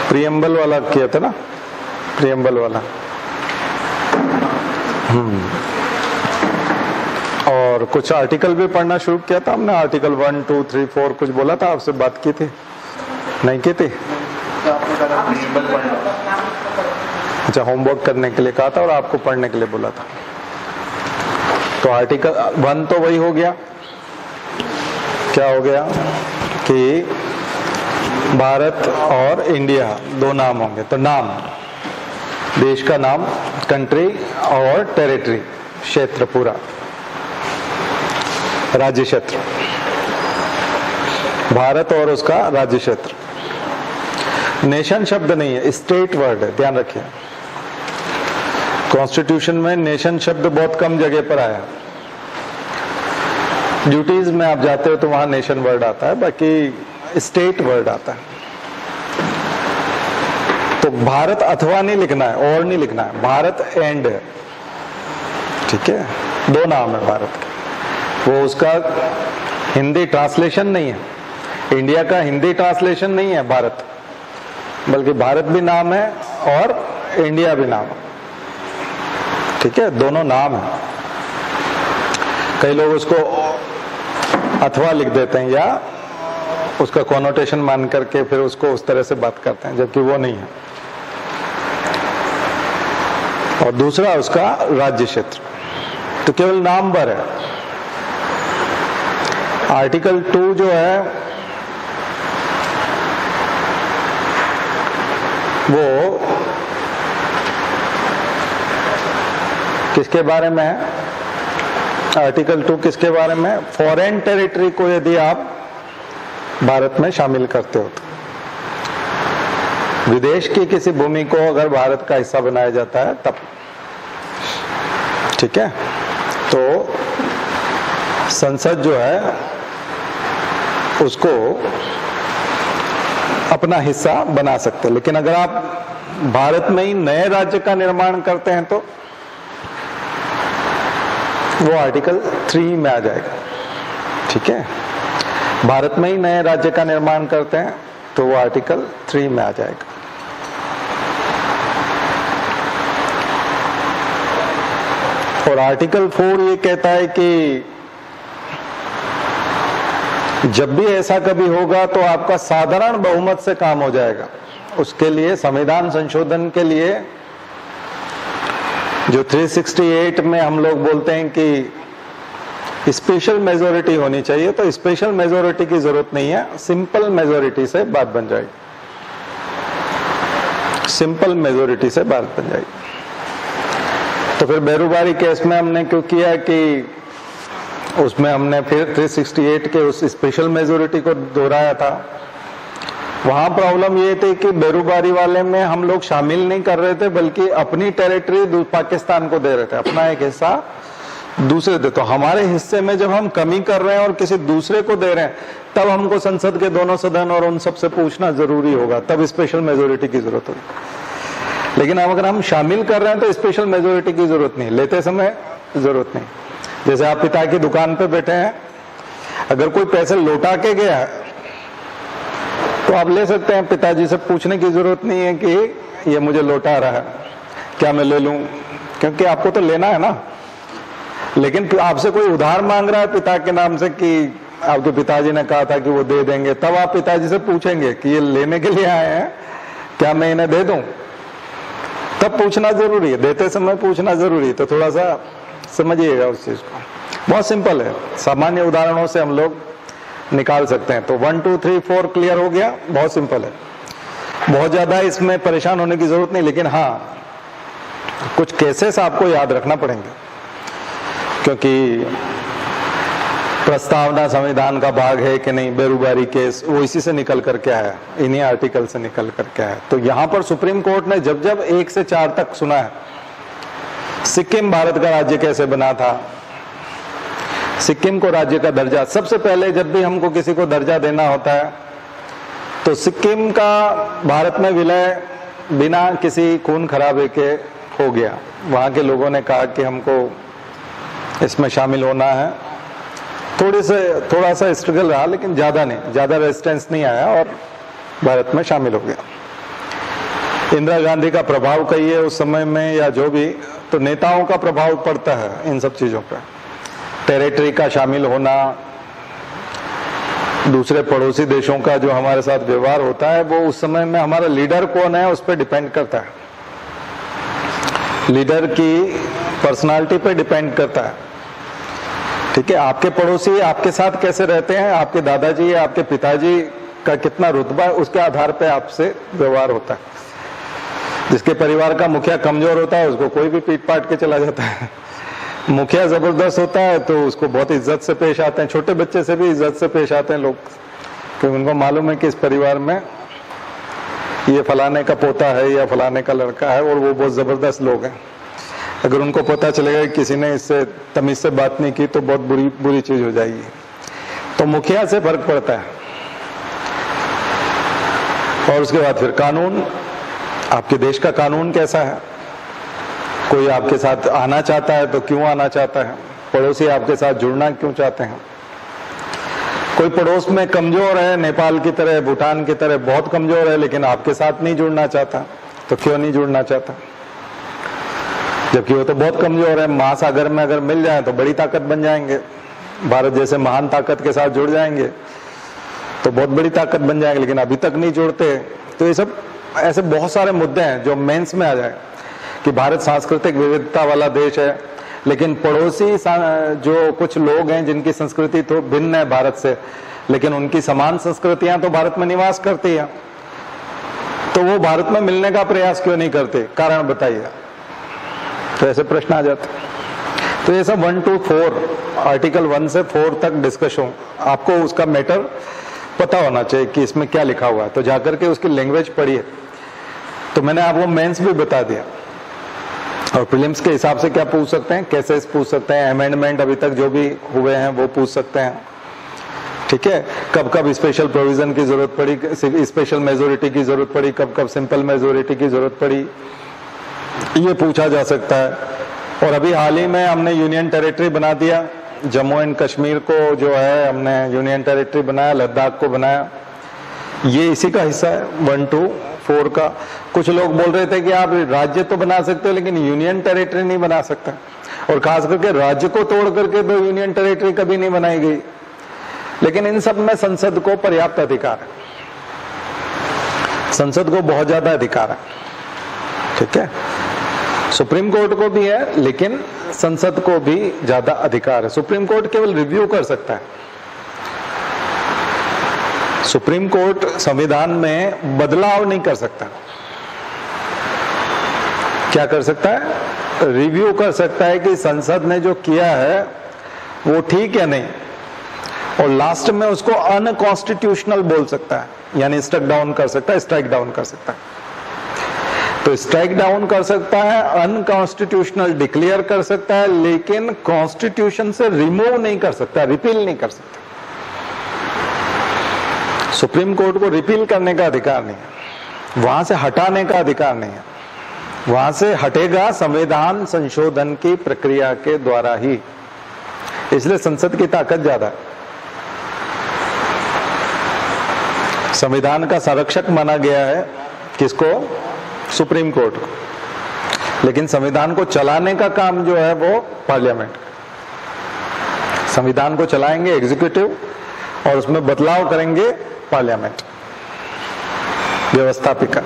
Preamble वाला किया था ना, प्रियम्बल वाला। और कुछ आर्टिकल भी पढ़ना शुरू किया था हमने, आर्टिकल 1, 2, 3, 4 कुछ बोला था, आपसे बात की थी, नहीं की थी? अच्छा, होमवर्क करने के लिए कहा था और आपको पढ़ने के लिए बोला था। तो आर्टिकल 1 तो वही हो गया, क्या हो गया कि भारत और इंडिया दो नाम होंगे। तो नाम, देश का नाम, कंट्री और टेरिटरी, क्षेत्र पूरा, राज्य क्षेत्र, भारत और उसका राज्य क्षेत्र। नेशन शब्द नहीं है, स्टेट वर्ड है, ध्यान रखिए। कॉन्स्टिट्यूशन में नेशन शब्द बहुत कम जगह पर आया। ड्यूटीज में आप जाते हो तो वहां नेशन वर्ड आता है, बाकी स्टेट वर्ड आता है। तो भारत अथवा नहीं लिखना है, और नहीं लिखना है, भारत एंड है, ठीक है? दो नाम है भारत के, वो उसका हिंदी ट्रांसलेशन नहीं है, इंडिया का हिंदी ट्रांसलेशन नहीं है भारत, बल्कि भारत भी नाम है और इंडिया भी नाम है, ठीक है? दोनों नाम है। कई लोग उसको अथवा लिख देते हैं या उसका कॉनोटेशन मान करके फिर उसको उस तरह से बात करते हैं, जबकि वो नहीं है। और दूसरा उसका राज्य क्षेत्र, तो केवल नाम भर है। आर्टिकल 2 जो है वो किसके बारे में है? आर्टिकल 2 किसके बारे में? फॉरेन टेरिटरी को यदि आप भारत में शामिल करते हो तो, विदेश की किसी भूमि को अगर भारत का हिस्सा बनाया जाता है तब, ठीक है? तो संसद जो है उसको अपना हिस्सा बना सकते हैं। लेकिन अगर आप भारत में ही नए राज्य का निर्माण करते हैं तो वो आर्टिकल 3 में आ जाएगा, ठीक है? भारत में ही नए राज्य का निर्माण करते हैं तो वो आर्टिकल 3 में आ जाएगा। और आर्टिकल 4 ये कहता है कि जब भी ऐसा कभी होगा तो आपका साधारण बहुमत से काम हो जाएगा। उसके लिए संविधान संशोधन के लिए जो 368 में हम लोग बोलते हैं कि स्पेशल मेजोरिटी होनी चाहिए, तो स्पेशल मेजोरिटी की जरूरत नहीं है, सिंपल मेजोरिटी से बात बन जाएगी, सिंपल मेजोरिटी से बात बन जाएगी। तो फिर बेरूबारी केस में हमने क्यों किया कि उसमें हमने फिर 368 के उस स्पेशल मेजोरिटी को दोहराया था। वहां प्रॉब्लम ये थी कि बेरूबारी वाले में हम लोग शामिल नहीं कर रहे थे, बल्कि अपनी टेरिटरी पाकिस्तान को दे रहे थे, अपना एक हिस्सा दूसरे दे। तो हमारे हिस्से में जब हम कमी कर रहे हैं और किसी दूसरे को दे रहे हैं, तब हमको संसद के दोनों सदन और उन सबसे पूछना जरूरी होगा, तब स्पेशल मेजोरिटी की जरूरत होगी। लेकिन अब अगर हम शामिल कर रहे हैं तो स्पेशल मेजोरिटी की जरूरत नहीं, लेते समय जरूरत नहीं। जैसे आप पिता की दुकान पे बैठे हैं, अगर कोई पैसे लौटा के गया तो आप ले सकते हैं, पिताजी से पूछने की जरूरत नहीं है कि ये मुझे लौटा रहा है, क्या मैं ले लूं, क्योंकि आपको तो लेना है ना। लेकिन आपसे कोई उधार मांग रहा है पिता के नाम से कि आपके पिताजी ने कहा था कि वो दे देंगे, तब आप पिताजी से पूछेंगे कि ये लेने के लिए आए हैं, क्या मैं इन्हें दे दूं? तब पूछना जरूरी है, देते समय पूछना जरूरी है। तो थोड़ा सा समझिएगा उस चीज को, बहुत सिंपल है, सामान्य उदाहरणों से हम लोग निकाल सकते हैं। तो 1, 2, 3, 4 क्लियर हो गया, बहुत सिंपल है, बहुत ज्यादा इसमें परेशान होने की जरूरत नहीं। लेकिन हाँ, कुछ केसेस आपको याद रखना पड़ेंगे, क्योंकि प्रस्तावना संविधान का भाग है कि नहीं, बेरूबारी केस वो इसी से निकल करके आया, इन्हीं आर्टिकल से निकल करके आया। तो यहां पर सुप्रीम कोर्ट ने जब जब 1 से 4 तक सुना है, सिक्किम भारत का राज्य कैसे बना था, सिक्किम को राज्य का दर्जा, सबसे पहले जब भी हमको किसी को दर्जा देना होता है तो सिक्किम का भारत में विलय बिना किसी खून खराबे के हो गया। वहां के लोगों ने कहा कि हमको इसमें शामिल होना है, थोड़ा सा स्ट्रगल रहा, लेकिन ज्यादा नहीं, ज्यादा रेजिस्टेंस नहीं आया और भारत में शामिल हो गया। इंदिरा गांधी का प्रभाव कहिए उस समय में या जो भी, तो नेताओं का प्रभाव पड़ता है इन सब चीजों पर। टेरिटरी का शामिल होना, दूसरे पड़ोसी देशों का जो हमारे साथ व्यवहार होता है, वो उस समय में हमारा लीडर कौन है उस पर डिपेंड करता है, लीडर की पर्सनालिटी पे डिपेंड करता है। ठीक है, आपके पड़ोसी आपके साथ कैसे रहते हैं, आपके दादाजी या आपके पिताजी का कितना रुतबा है, उसके आधार पे आपसे व्यवहार होता है। जिसके परिवार का मुखिया कमजोर होता है उसको कोई भी पीट पाट के चला जाता है, मुखिया जबरदस्त होता है तो उसको बहुत इज्जत से पेश आते हैं, छोटे बच्चे से भी इज्जत से पेश आते हैं लोग, क्योंकि उनको मालूम है कि इस परिवार में ये फलाने का पोता है या फलाने का लड़का है और वो बहुत जबरदस्त लोग हैं। अगर उनको पता चलेगा कि किसी ने इससे तमीज से बात नहीं की तो बहुत बुरी चीज हो जाएगी। तो मुखिया से फर्क पड़ता है। और उसके बाद फिर कानून, आपके देश का कानून कैसा है, कोई आपके साथ आना चाहता है तो क्यों आना चाहता है, पड़ोसी आपके साथ जुड़ना क्यों चाहते हैं। कोई पड़ोस में कमजोर है, नेपाल की तरह, भूटान की तरह बहुत कमजोर है, लेकिन आपके साथ नहीं जुड़ना चाहता, तो क्यों नहीं जुड़ना चाहता, जबकि वो तो बहुत कमजोर है। महासागर में अगर मिल जाए तो बड़ी ताकत बन जाएंगे, भारत जैसे महान ताकत के साथ जुड़ जाएंगे तो बहुत बड़ी ताकत बन जाएंगे, लेकिन अभी तक नहीं जुड़ते। तो ये सब ऐसे बहुत सारे मुद्दे हैं जो मेंस में आ जाए कि भारत सांस्कृतिक विविधता वाला देश है, लेकिन पड़ोसी जो कुछ लोग हैं जिनकी संस्कृति तो भिन्न है भारत से, लेकिन उनकी समान संस्कृतियां तो भारत में निवास करती हैं, तो वो भारत में मिलने का प्रयास क्यों नहीं करते, कारण बताइए। तो ऐसे प्रश्न आ जाते। तो ये सब 1 to 4, आर्टिकल 1 से 4 तक डिस्कस हो, आपको उसका मैटर पता होना चाहिए कि इसमें क्या लिखा हुआ है। तो जाकर के उसकी लैंग्वेज पढ़िए। तो मैंने आपको मेंस भी बता दिया, और प्रीलिम्स के हिसाब से क्या पूछ सकते हैं, कैसे पूछ सकते हैं, अमेंडमेंट अभी तक जो भी हुए हैं वो पूछ सकते हैं। ठीक है, कब कब स्पेशल प्रोविजन की जरूरत पड़ी, स्पेशल मेजोरिटी की जरूरत पड़ी, कब कब सिंपल मेजोरिटी की जरूरत पड़ी, ये पूछा जा सकता है। और अभी हाल ही में हमने यूनियन टेरिटरी बना दिया, जम्मू एंड कश्मीर को जो है हमने यूनियन टेरिटरी बनाया, लद्दाख को बनाया, ये इसी का हिस्सा है 1 to 4 का। कुछ लोग बोल रहे थे कि आप राज्य तो बना सकते हो लेकिन यूनियन टेरिटरी नहीं बना सकता, और खास करके राज्य को तोड़ करके तो यूनियन टेरिटरी कभी नहीं बनाई गई। लेकिन इन सब में संसद को पर्याप्त अधिकार है, संसद को बहुत ज्यादा अधिकार है। ठीक है, सुप्रीम कोर्ट को भी है लेकिन संसद को भी ज्यादा अधिकार है। सुप्रीम कोर्ट केवल रिव्यू कर सकता है, सुप्रीम कोर्ट संविधान में बदलाव नहीं कर सकता। क्या कर सकता है, रिव्यू कर सकता है कि संसद ने जो किया है वो ठीक है नहीं, और लास्ट में उसको अनकॉन्स्टिट्यूशनल बोल सकता है, यानी स्ट्राइक डाउन कर सकता है, स्ट्राइक डाउन कर सकता है। तो स्ट्राइक डाउन कर सकता है, अनकॉन्स्टिट्यूशनल डिक्लेयर कर सकता है, लेकिन कॉन्स्टिट्यूशन से रिमूव नहीं कर सकता, रिपील नहीं कर सकता। सुप्रीम कोर्ट को रिपील करने का अधिकार नहीं है, वहां से हटाने का अधिकार नहीं है, वहां से हटेगा संविधान संशोधन की प्रक्रिया के द्वारा ही। इसलिए संसद की ताकत ज्यादा है। संविधान का संरक्षक माना गया है किसको, सुप्रीम कोर्ट को, लेकिन संविधान को चलाने का काम जो है वो पार्लियामेंट का। संविधान को चलाएंगे एग्जीक्यूटिव और उसमें बदलाव करेंगे पार्लियामेंट, व्यवस्थापिका।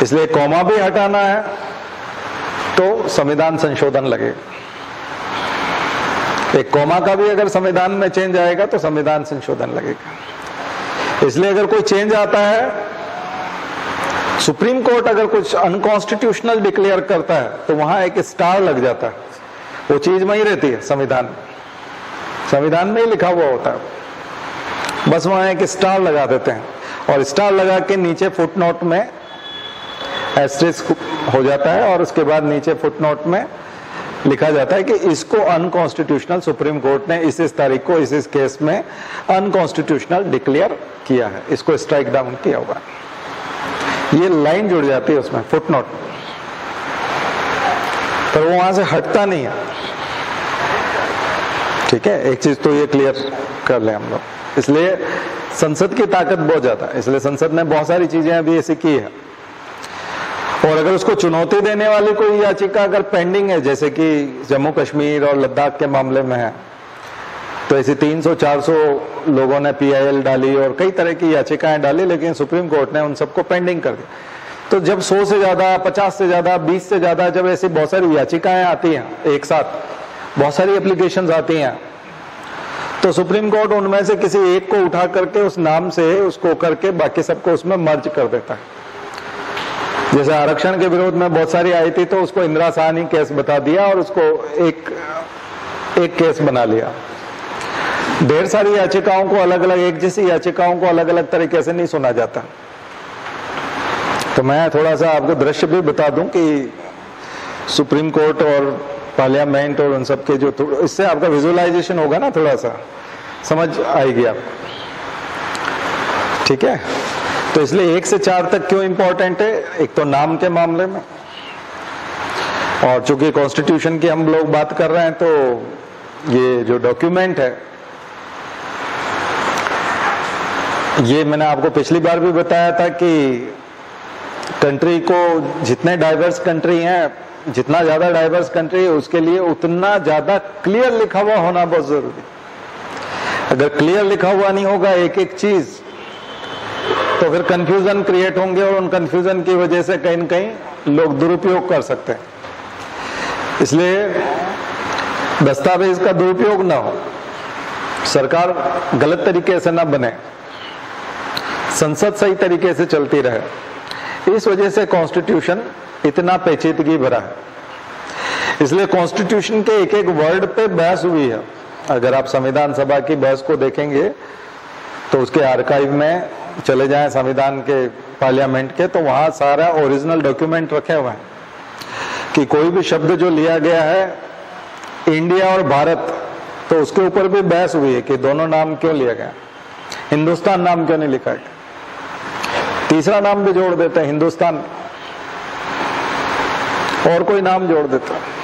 इसलिए कॉमा भी हटाना है तो संविधान संशोधन लगेगा, एक कॉमा का भी अगर संविधान में चेंज आएगा तो संविधान संशोधन लगेगा। इसलिए अगर कोई चेंज आता है, सुप्रीम कोर्ट अगर कुछ अनकॉन्स्टिट्यूशनल डिक्लेयर करता है तो वहां एक स्टार लग जाता है, वो चीज वहीं रहती है संविधान में, संविधान में ही लिखा हुआ होता है, बस वहां एक स्टार लगा देते हैं, और स्टार लगा के नीचे फुटनोट में एस्टेरिस्क हो जाता है, और उसके बाद नीचे फुटनोट में लिखा जाता है कि इसको अनकॉन्स्टिट्यूशनल सुप्रीम कोर्ट ने इस तारीख को इस केस में अनकॉन्स्टिट्यूशनल डिक्लेयर किया है, इसको स्ट्राइक डाउन किया हुआ है। ये लाइन जुड़ जाती है उसमें फुटनोट, पर वो वहां से हटता नहीं है। ठीक है, एक चीज तो ये क्लियर कर ले हम लोग। इसलिए संसद की ताकत बहुत ज्यादा है, इसलिए संसद ने बहुत सारी चीजें अभी ऐसी की है और अगर उसको चुनौती देने वाली कोई याचिका अगर पेंडिंग है, जैसे कि जम्मू कश्मीर और लद्दाख के मामले में है, तो ऐसे 300-400 लोगों ने PIL डाली और कई तरह की याचिकाएं डाली, लेकिन सुप्रीम कोर्ट ने उन सबको पेंडिंग कर दिया। तो जब 100 से ज्यादा, 50 से ज्यादा, 20 से ज्यादा जब ऐसी बहुत सारी याचिकाएं आती हैं एक साथ, बहुत सारी एप्लीकेशंस आती हैं, तो सुप्रीम कोर्ट उनमें से किसी एक को उठा करके उस नाम से उसको करके बाकी सबको उसमें मर्ज कर देता है। जैसे आरक्षण के विरोध में बहुत सारी आई थी, तो उसको इंदिरा साहनी केस बता दिया और उसको एक केस बना लिया। ढेर सारी याचिकाओं को अलग अलग, एक जैसी याचिकाओं को अलग अलग तरीके से नहीं सुना जाता। तो मैं थोड़ा सा आपको दृश्य भी बता दूं कि सुप्रीम कोर्ट और पार्लियामेंट और उन सब के जो, इससे आपका विजुअलाइजेशन होगा ना, थोड़ा सा समझ आएगी आपको, ठीक है। तो इसलिए 1 से 4 तक क्यों इंपॉर्टेंट है? एक तो नाम के मामले में, और चूंकि कॉन्स्टिट्यूशन की हम लोग बात कर रहे हैं, तो ये जो डॉक्यूमेंट है, ये मैंने आपको पिछली बार भी बताया था कि कंट्री को, जितने डाइवर्स कंट्री हैं, जितना ज्यादा डाइवर्स कंट्री है, उसके लिए उतना ज्यादा क्लियर लिखा हुआ होना बहुत जरूरी। अगर क्लियर लिखा हुआ नहीं होगा एक एक चीज, तो फिर कंफ्यूजन क्रिएट होंगे और उन कंफ्यूजन की वजह से कहीं न कहीं लोग दुरुपयोग कर सकते हैं। इसलिए दस्तावेज का दुरुपयोग ना हो, सरकार गलत तरीके से ना बने, संसद सही तरीके से चलती रहे। इस वजह से कॉन्स्टिट्यूशन इतना पेचीदगी भरा है। इसलिए कॉन्स्टिट्यूशन के एक एक वर्ड पे बहस हुई है। अगर आप संविधान सभा की बहस को देखेंगे तो उसके आर्काइव में चले जाएं, संविधान के पार्लियामेंट के, तो वहां सारा ओरिजिनल डॉक्यूमेंट रखे हुए हैं कि कोई भी शब्द जो लिया गया है इंडिया और भारत, तो उसके ऊपर भी बहस हुई है कि दोनों नाम क्यों लिया गया, हिंदुस्तान नाम क्यों नहीं लिखा गया, तीसरा नाम भी जोड़ देते हैं हिंदुस्तान, और कोई नाम जोड़ देता है।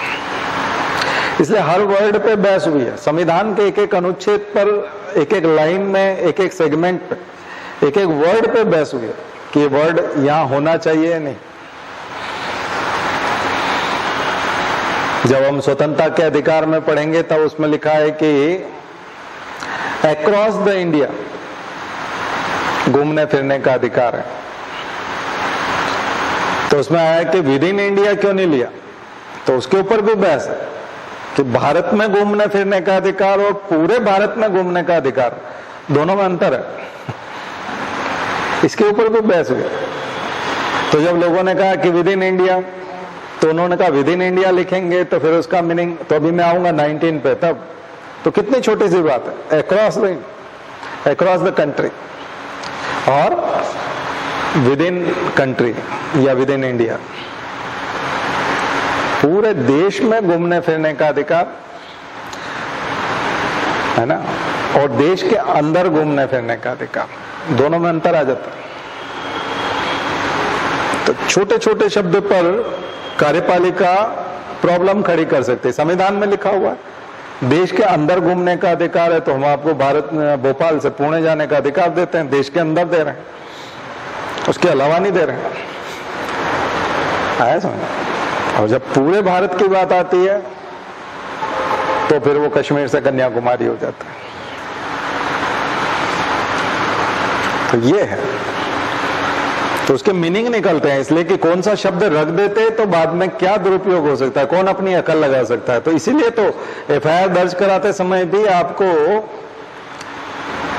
इसलिए हर वर्ड पे बहस हुई है। संविधान के एक एक अनुच्छेद पर, एक एक लाइन में, एक एक सेगमेंट पे, एक एक वर्ड पे बहस हुई है कि ये वर्ड यहां होना चाहिए या नहीं। जब हम स्वतंत्रता के अधिकार में पढ़ेंगे तब उसमें लिखा है कि अक्रॉस द इंडिया घूमने फिरने का अधिकार है। तो उसमें आया कि विद इन इंडिया क्यों नहीं लिया, तो उसके ऊपर भी बहस है कि भारत में घूमने फिरने का अधिकार और पूरे भारत में घूमने का अधिकार, दोनों में अंतर है। इसके ऊपर भी बहस हुई। तो जब लोगों ने कहा कि विद इन इंडिया, तो उन्होंने कहा विद इन इंडिया लिखेंगे तो फिर उसका मीनिंग, तो अभी मैं आऊंगा 19 पे, तब तो कितनी छोटी सी बात है, अक्रॉस द कंट्री और विद इन कंट्री या विद इन इंडिया, पूरे देश में घूमने फिरने का अधिकार है ना, और देश के अंदर घूमने फिरने का अधिकार, दोनों में अंतर आ जाता है। तो छोटे छोटे शब्द पर कार्यपालिका प्रॉब्लम खड़ी कर सकते। संविधान में लिखा हुआ है देश के अंदर घूमने का अधिकार है, तो हम आपको भारत में भोपाल से पुणे जाने का अधिकार देते हैं, देश के अंदर दे रहे हैं, उसके अलावा नहीं दे रहे हैं। आया समझ? और जब पूरे भारत की बात आती है तो फिर वो कश्मीर से कन्याकुमारी हो जाता है। तो ये है, तो उसके मीनिंग निकलते हैं। इसलिए कि कौन सा शब्द रख देते तो बाद में क्या दुरुपयोग हो सकता है, कौन अपनी अकल लगा सकता है। तो इसीलिए तो FIR दर्ज कराते समय भी आपको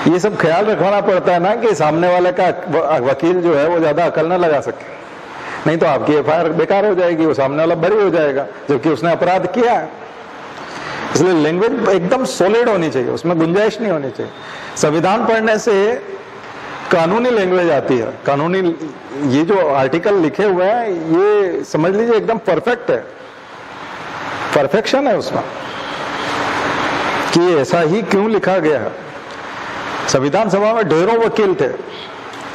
ये सब ख्याल रखना पड़ता है ना कि सामने वाले का वकील जो है वो ज्यादा अकल ना लगा सके, नहीं तो आपकी FIR बेकार हो जाएगी, वो सामने वाला बरी हो जाएगा जबकि उसने अपराध किया है। इसलिए लैंग्वेज एकदम सॉलिड होनी चाहिए, उसमें गुंजाइश नहीं होनी चाहिए। संविधान पढ़ने से कानूनी लैंग्वेज आती है, कानूनी ये जो आर्टिकल लिखे हुए हैं ये समझ लीजिए एकदम परफेक्ट है, परफेक्शन है उसमें कि ऐसा ही क्यों लिखा गया है। संविधान सभा में ढेरों वकील थे,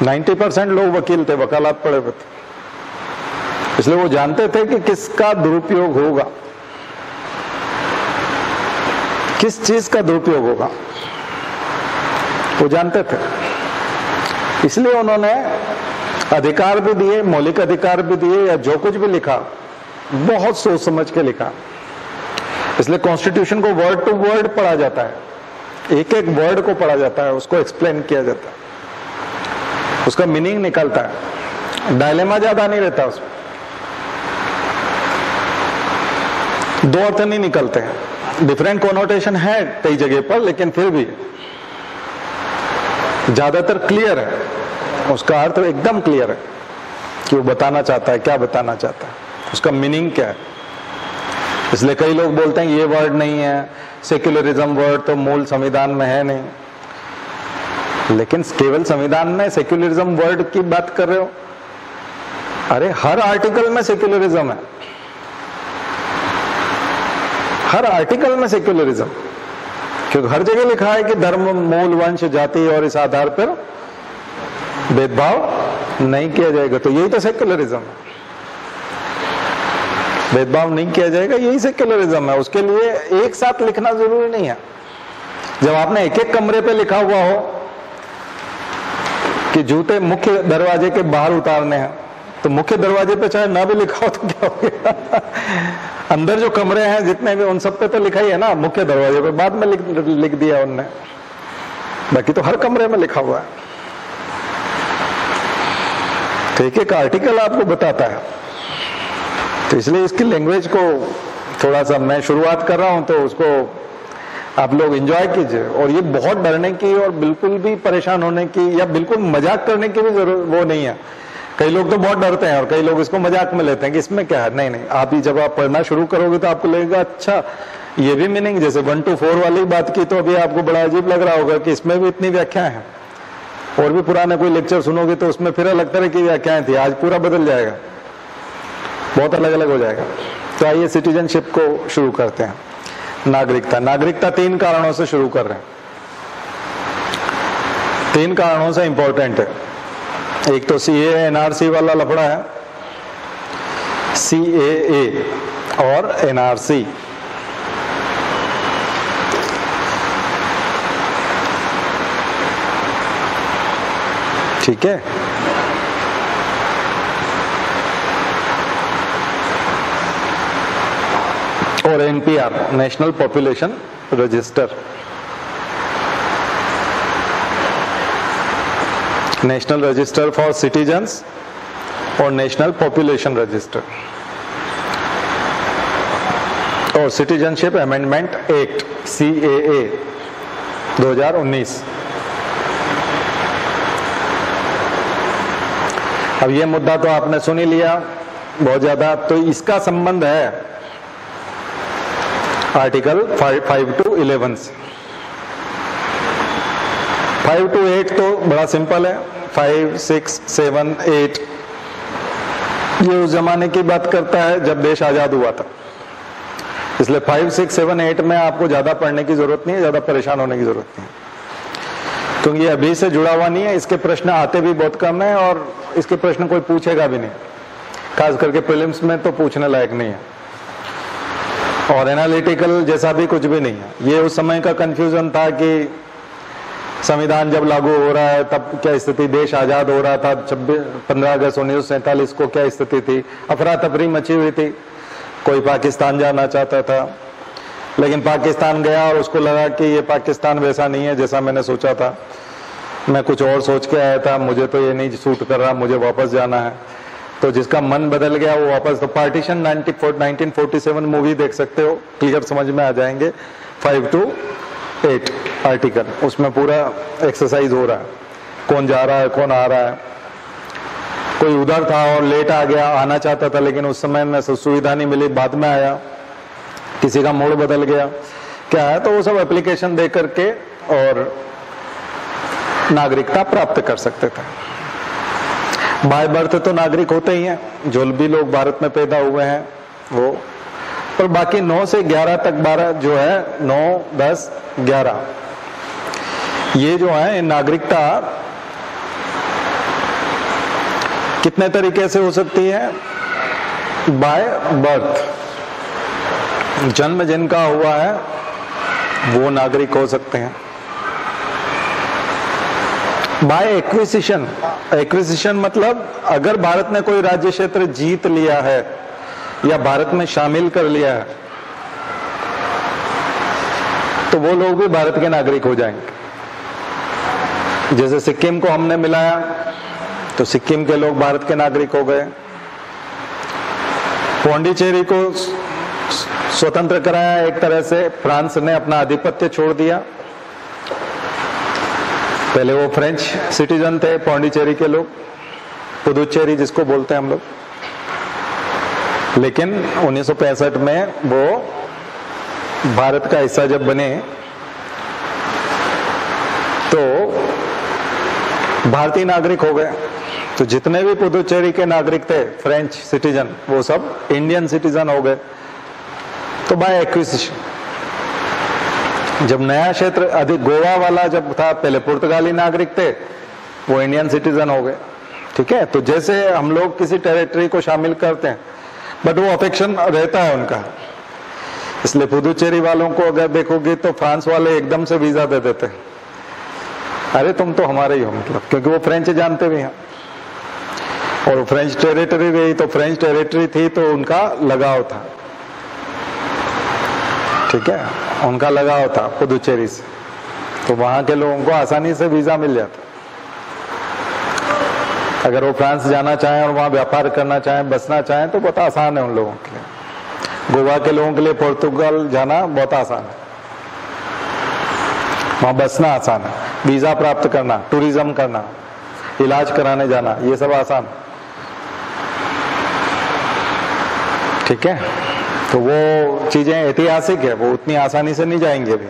90% लोग वकील थे, वकालत पढ़े हुए थे, इसलिए वो जानते थे कि किसका दुरुपयोग होगा, किस चीज का दुरुपयोग होगा, वो जानते थे। इसलिए उन्होंने अधिकार भी दिए, मौलिक अधिकार भी दिए, या जो कुछ भी लिखा बहुत सोच समझ के लिखा। इसलिए कॉन्स्टिट्यूशन को वर्ड टू वर्ड पढ़ा जाता है, एक एक वर्ड को पढ़ा जाता है, उसको एक्सप्लेन किया जाता है, उसका मीनिंग निकलता है, डायलेमा ज्यादा नहीं रहता उसमें, दो अर्थ नहीं निकलते हैं। डिफरेंट कॉनोटेशन है कई जगह पर, लेकिन फिर भी ज्यादातर क्लियर है, उसका अर्थ एकदम क्लियर है कि वो बताना चाहता है, क्या बताना चाहता है, उसका मीनिंग क्या है। इसलिए कई लोग बोलते हैं ये वर्ड नहीं है, सेक्युलरिज्म वर्ड तो मूल संविधान में है नहीं, लेकिन केवल संविधान में सेक्युलरिज्म वर्ड की बात कर रहे हो? अरे हर आर्टिकल में सेक्युलरिज्म है, हर आर्टिकल में सेक्युलरिज्म, क्योंकि हर जगह लिखा है कि धर्म, मूल, वंश, जाति और इस आधार पर भेदभाव नहीं किया जाएगा। तो यही तो सेक्युलरिज्म है, भेदभाव नहीं किया जाएगा, यही सेक्युलरिज्म है। उसके लिए एक साथ लिखना जरूरी नहीं है। जब आपने एक एक कमरे पे लिखा हुआ हो कि जूते मुख्य दरवाजे के बाहर उतारने हैं, तो मुख्य दरवाजे पे चाहे ना भी लिखा हो तो क्या हो गया? अंदर जो कमरे हैं जितने भी, उन सब पे तो लिखा ही है ना, मुख्य दरवाजे पे बाद में लिख दिया उनने, बाकी तो हर कमरे में लिखा हुआ है। तो एक एक आर्टिकल आपको बताता है। तो इसलिए इसकी लैंग्वेज को थोड़ा सा मैं शुरुआत कर रहा हूं, तो उसको आप लोग एंजॉय कीजिए। और ये बहुत डरने की और बिल्कुल भी परेशान होने की या बिल्कुल मजाक करने की भी जरूरत वो नहीं है। कई लोग तो बहुत डरते हैं और कई लोग इसको मजाक में लेते हैं कि इसमें क्या है। नहीं नहीं, आप ही जब आप पढ़ना शुरू करोगे तो आपको लगेगा अच्छा ये भी मीनिंग, जैसे 1 to 4 वाली बात की तो अभी आपको बड़ा अजीब लग रहा होगा कि इसमें भी इतनी व्याख्या है। और भी पुराने कोई लेक्चर सुनोगे तो उसमें फिर अलग तरह की व्याख्याएं थी, आज पूरा बदल जाएगा, बहुत अलग अलग हो जाएगा। तो आइए सिटीजनशिप को शुरू करते हैं। नागरिकता, नागरिकता 3 कारणों से शुरू कर रहे हैं, 3 कारणों से इंपॉर्टेंट है। एक तो CAA NRC वाला लफड़ा है, CAA और NRC। ठीक है, और NPR, national population register, national register for citizens और नेशनल पॉपुलेशन रजिस्टर, और सिटीजनशिप अमेंडमेंट एक्ट CAA 2019। अब ये मुद्दा तो आपने सुन ही लिया बहुत ज्यादा, तो इसका संबंध है आर्टिकल 5 to 11 से। 5 to 8 तो बड़ा सिंपल है, 5, 6, 7, 8 ये उस जमाने की बात करता है जब देश आजाद हुआ था। इसलिए 5, 6, 7, 8 में आपको ज्यादा पढ़ने की जरूरत नहीं है, ज्यादा परेशान होने की जरूरत नहीं है, क्योंकि ये अभी से जुड़ा हुआ नहीं है। इसके प्रश्न आते भी बहुत कम है और इसके प्रश्न कोई पूछेगा भी नहीं, खास करके प्रीलिम्स में तो पूछने लायक नहीं है, और एनालिटिकल जैसा भी कुछ भी नहीं है। ये उस समय का कंफ्यूजन था कि संविधान जब लागू हो रहा है तब क्या स्थिति, देश आजाद हो रहा था 15 अगस्त 1947 को क्या स्थिति थी, अफरा तफरी मची हुई थी, कोई पाकिस्तान जाना चाहता था, लेकिन पाकिस्तान गया और उसको लगा कि ये पाकिस्तान वैसा नहीं है जैसा मैंने सोचा था, मैं कुछ और सोच के आया था, मुझे तो ये नहीं सूट कर रहा, मुझे वापस जाना है। तो जिसका मन बदल गया वो वापस, तो पार्टीशन 1947 मूवी देख सकते हो, क्लियर समझ में आ जाएंगे। 5 to 8 आर्टिकल, उसमें पूरा एक्सरसाइज हो रहा है, कौन जा रहा है, कौन आ रहा है। कोई उधर था और लेट आ गया, आना चाहता था लेकिन उस समय में सुविधा नहीं मिली, बाद में आया, किसी का मूड बदल गया, क्या है, तो वो सब एप्लीकेशन दे करके और नागरिकता प्राप्त कर सकते थे। बाय बर्थ तो नागरिक होते ही हैं, जो भी लोग भारत में पैदा हुए हैं वो, और बाकी 9 से 11 तक, 12 जो है 9, 10, 11 ये जो है नागरिकता कितने तरीके से हो सकती है? बाय बर्थ, जन्म जिनका हुआ है वो नागरिक हो सकते हैं। Bye acquisition. एक्विजिशन मतलब अगर भारत ने कोई राज्य क्षेत्र जीत लिया है या भारत में शामिल कर लिया है तो वो लोग भी भारत के नागरिक हो जाएंगे। जैसे सिक्किम को हमने मिलाया तो सिक्किम के लोग भारत के नागरिक हो गए। पौंडीचेरी को स्वतंत्र कराया एक तरह से, फ्रांस ने अपना आधिपत्य छोड़ दिया। पहले वो फ्रेंच सिटीजन थे पौंडीचेरी के लोग, पुदुचेरी जिसको बोलते हैं हम लोग, लेकिन 1965 में वो भारत का हिस्सा जब बने तो भारतीय नागरिक हो गए। तो जितने भी पुदुचेरी के नागरिक थे फ्रेंच सिटीजन, वो सब इंडियन सिटीजन हो गए। तो बाय एक्विजिशन, जब नया क्षेत्र अधिक गोवा वाला जब था, पहले पुर्तगाली नागरिक थे, वो इंडियन सिटीजन हो गए। ठीक है, तो जैसे हम लोग किसी टेरिटरी को शामिल करते हैं बट वो अफेक्शन रहता है उनका। इसलिए पुदुचेरी वालों को अगर देखोगे तो फ्रांस वाले एकदम से वीजा दे देते, अरे तुम तो हमारे ही हो, मतलब क्योंकि वो फ्रेंच जानते भी हैं और वो फ्रेंच टेरिटरी रही, तो फ्रेंच टेरिटरी थी तो उनका लगाव था। ठीक है, उनका लगाव था पुदुचेरी से, तो वहां के लोगों को आसानी से वीजा मिल जाता। अगर वो फ्रांस जाना चाहें और वहां व्यापार करना चाहें, बसना चाहें, तो बहुत आसान है उन लोगों के लिए। गोवा के लोगों के लिए पोर्तुगल जाना बहुत आसान है, वहां बसना आसान है, वीजा प्राप्त करना, टूरिज्म करना, इलाज कराने जाना, ये सब आसान। ठीक है, तो वो चीजें ऐतिहासिक है, वो उतनी आसानी से नहीं जाएंगे भी।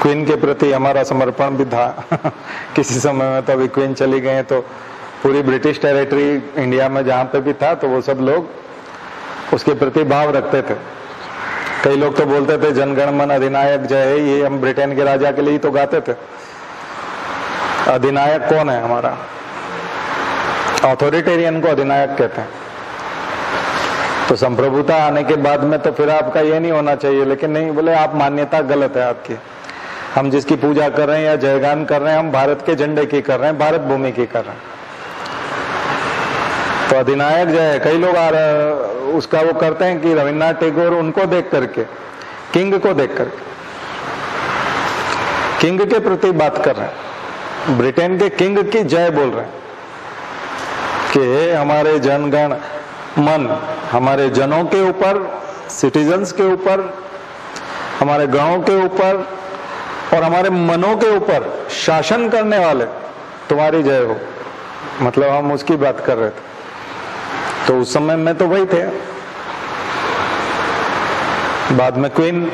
क्वीन के प्रति हमारा समर्पण भी था किसी समय में, तो अभी क्वीन चली गए तो पूरी ब्रिटिश टेरिटरी इंडिया में जहां पे भी था तो वो सब लोग उसके प्रति भाव रखते थे। कई लोग तो बोलते थे जनगण मन अधिनायक जय है, ये हम ब्रिटेन के राजा के लिए ही तो गाते थे। अधिनायक कौन है हमारा? ऑथोरिटेरियन को अधिनायक कहते हैं। तो संप्रभुता आने के बाद में तो फिर आपका ये नहीं होना चाहिए, लेकिन नहीं, बोले आप मान्यता गलत है आपकी। हम जिसकी पूजा कर रहे हैं या जयगान कर रहे हैं, हम भारत के झंडे की कर रहे हैं, भारत भूमि की कर रहे हैं। तो अधिनायक जय, कई लोग उसका वो करते हैं कि रविन्द्रनाथ टैगोर उनको देख करके, किंग को देख करके, किंग के प्रति बात कर रहे हैं, ब्रिटेन के किंग की जय बोल रहे हैं कि हमारे जनगण मन, हमारे जनों के ऊपर, सिटीजन्स के ऊपर, हमारे गांवों के ऊपर और हमारे मनों के ऊपर शासन करने वाले, तुम्हारी जय हो। मतलब हम उसकी बात कर रहे थे। तो उस समय में तो वही थे। बाद में क्वीन,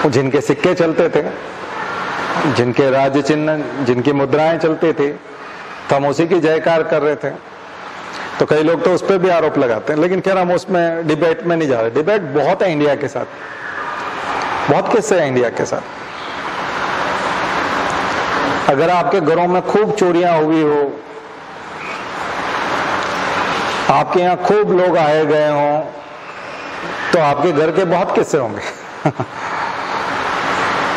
जिनके सिक्के चलते थे, जिनके राज्य चिन्ह, जिनकी मुद्राएं चलती थी, तो हम उसी की जयकार कर रहे थे। तो कई लोग तो उस पर भी आरोप लगाते हैं, लेकिन खैर हम उसमें डिबेट में नहीं जा रहे। डिबेट बहुत है इंडिया के साथ, बहुत किस्से हैं इंडिया के साथ। अगर आपके घरों में खूब चोरियां हुई हो, आपके यहाँ खूब लोग आए गए हों, तो आपके घर के बहुत किस्से होंगे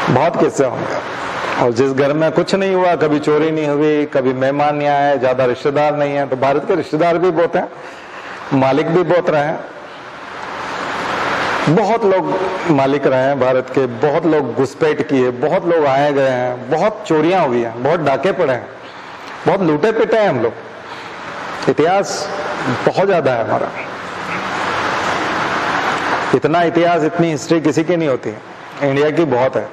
बहुत किस्से होंगे। और जिस घर में कुछ नहीं हुआ, कभी चोरी नहीं हुई, कभी मेहमान नहीं आए, ज्यादा रिश्तेदार नहीं है, तो भारत के रिश्तेदार भी बहुत हैं, मालिक भी बहुत रहे हैं, बहुत लोग मालिक रहे हैं भारत के, बहुत लोग घुसपैठ किए, बहुत लोग आए गए हैं, बहुत चोरियां हुई हैं, बहुत डाके पड़े हैं, बहुत लूटे पिटे हैं हम लोग। इतिहास बहुत ज्यादा है हमारा। इतना इतिहास, इतनी हिस्ट्री किसी की नहीं होती है, इंडिया की बहुत है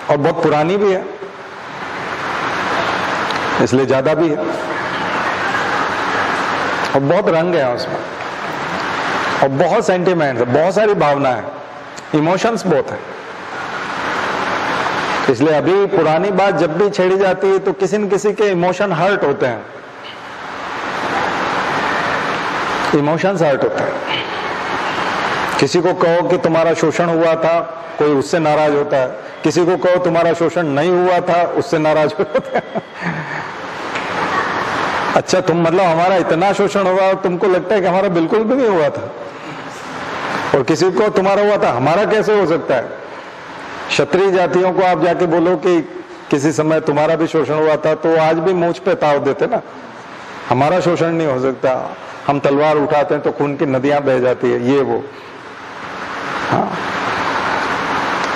और बहुत पुरानी भी है, इसलिए ज्यादा भी है और बहुत रंग है उसमें और बहुत सेंटिमेंट्स है, बहुत सारी भावनाएं, इमोशंस बहुत है। इसलिए अभी पुरानी बात जब भी छेड़ी जाती है तो किसी न किसी के इमोशन हर्ट होते हैं, इमोशंस हर्ट होते हैं। किसी को कहो कि तुम्हारा शोषण हुआ था, कोई उससे नाराज होता है। किसी को कहो तुम्हारा शोषण नहीं हुआ था, उससे नाराज होता है। अच्छा, तुम मतलब हमारा इतना शोषण हुआ और तुमको लगता है कि हमारा बिल्कुल भी नहीं हुआ था। और किसी को तुम्हारा हुआ था, हमारा कैसे हो सकता है? क्षत्रिय जातियों को आप जाके बोलो कि किसी समय तुम्हारा भी शोषण हुआ था, तो आज भी मूंछ पे ताव देते ना, हमारा शोषण नहीं हो सकता, हम तलवार उठाते हैं तो खून की नदियां बह जाती है, ये वो। हाँ,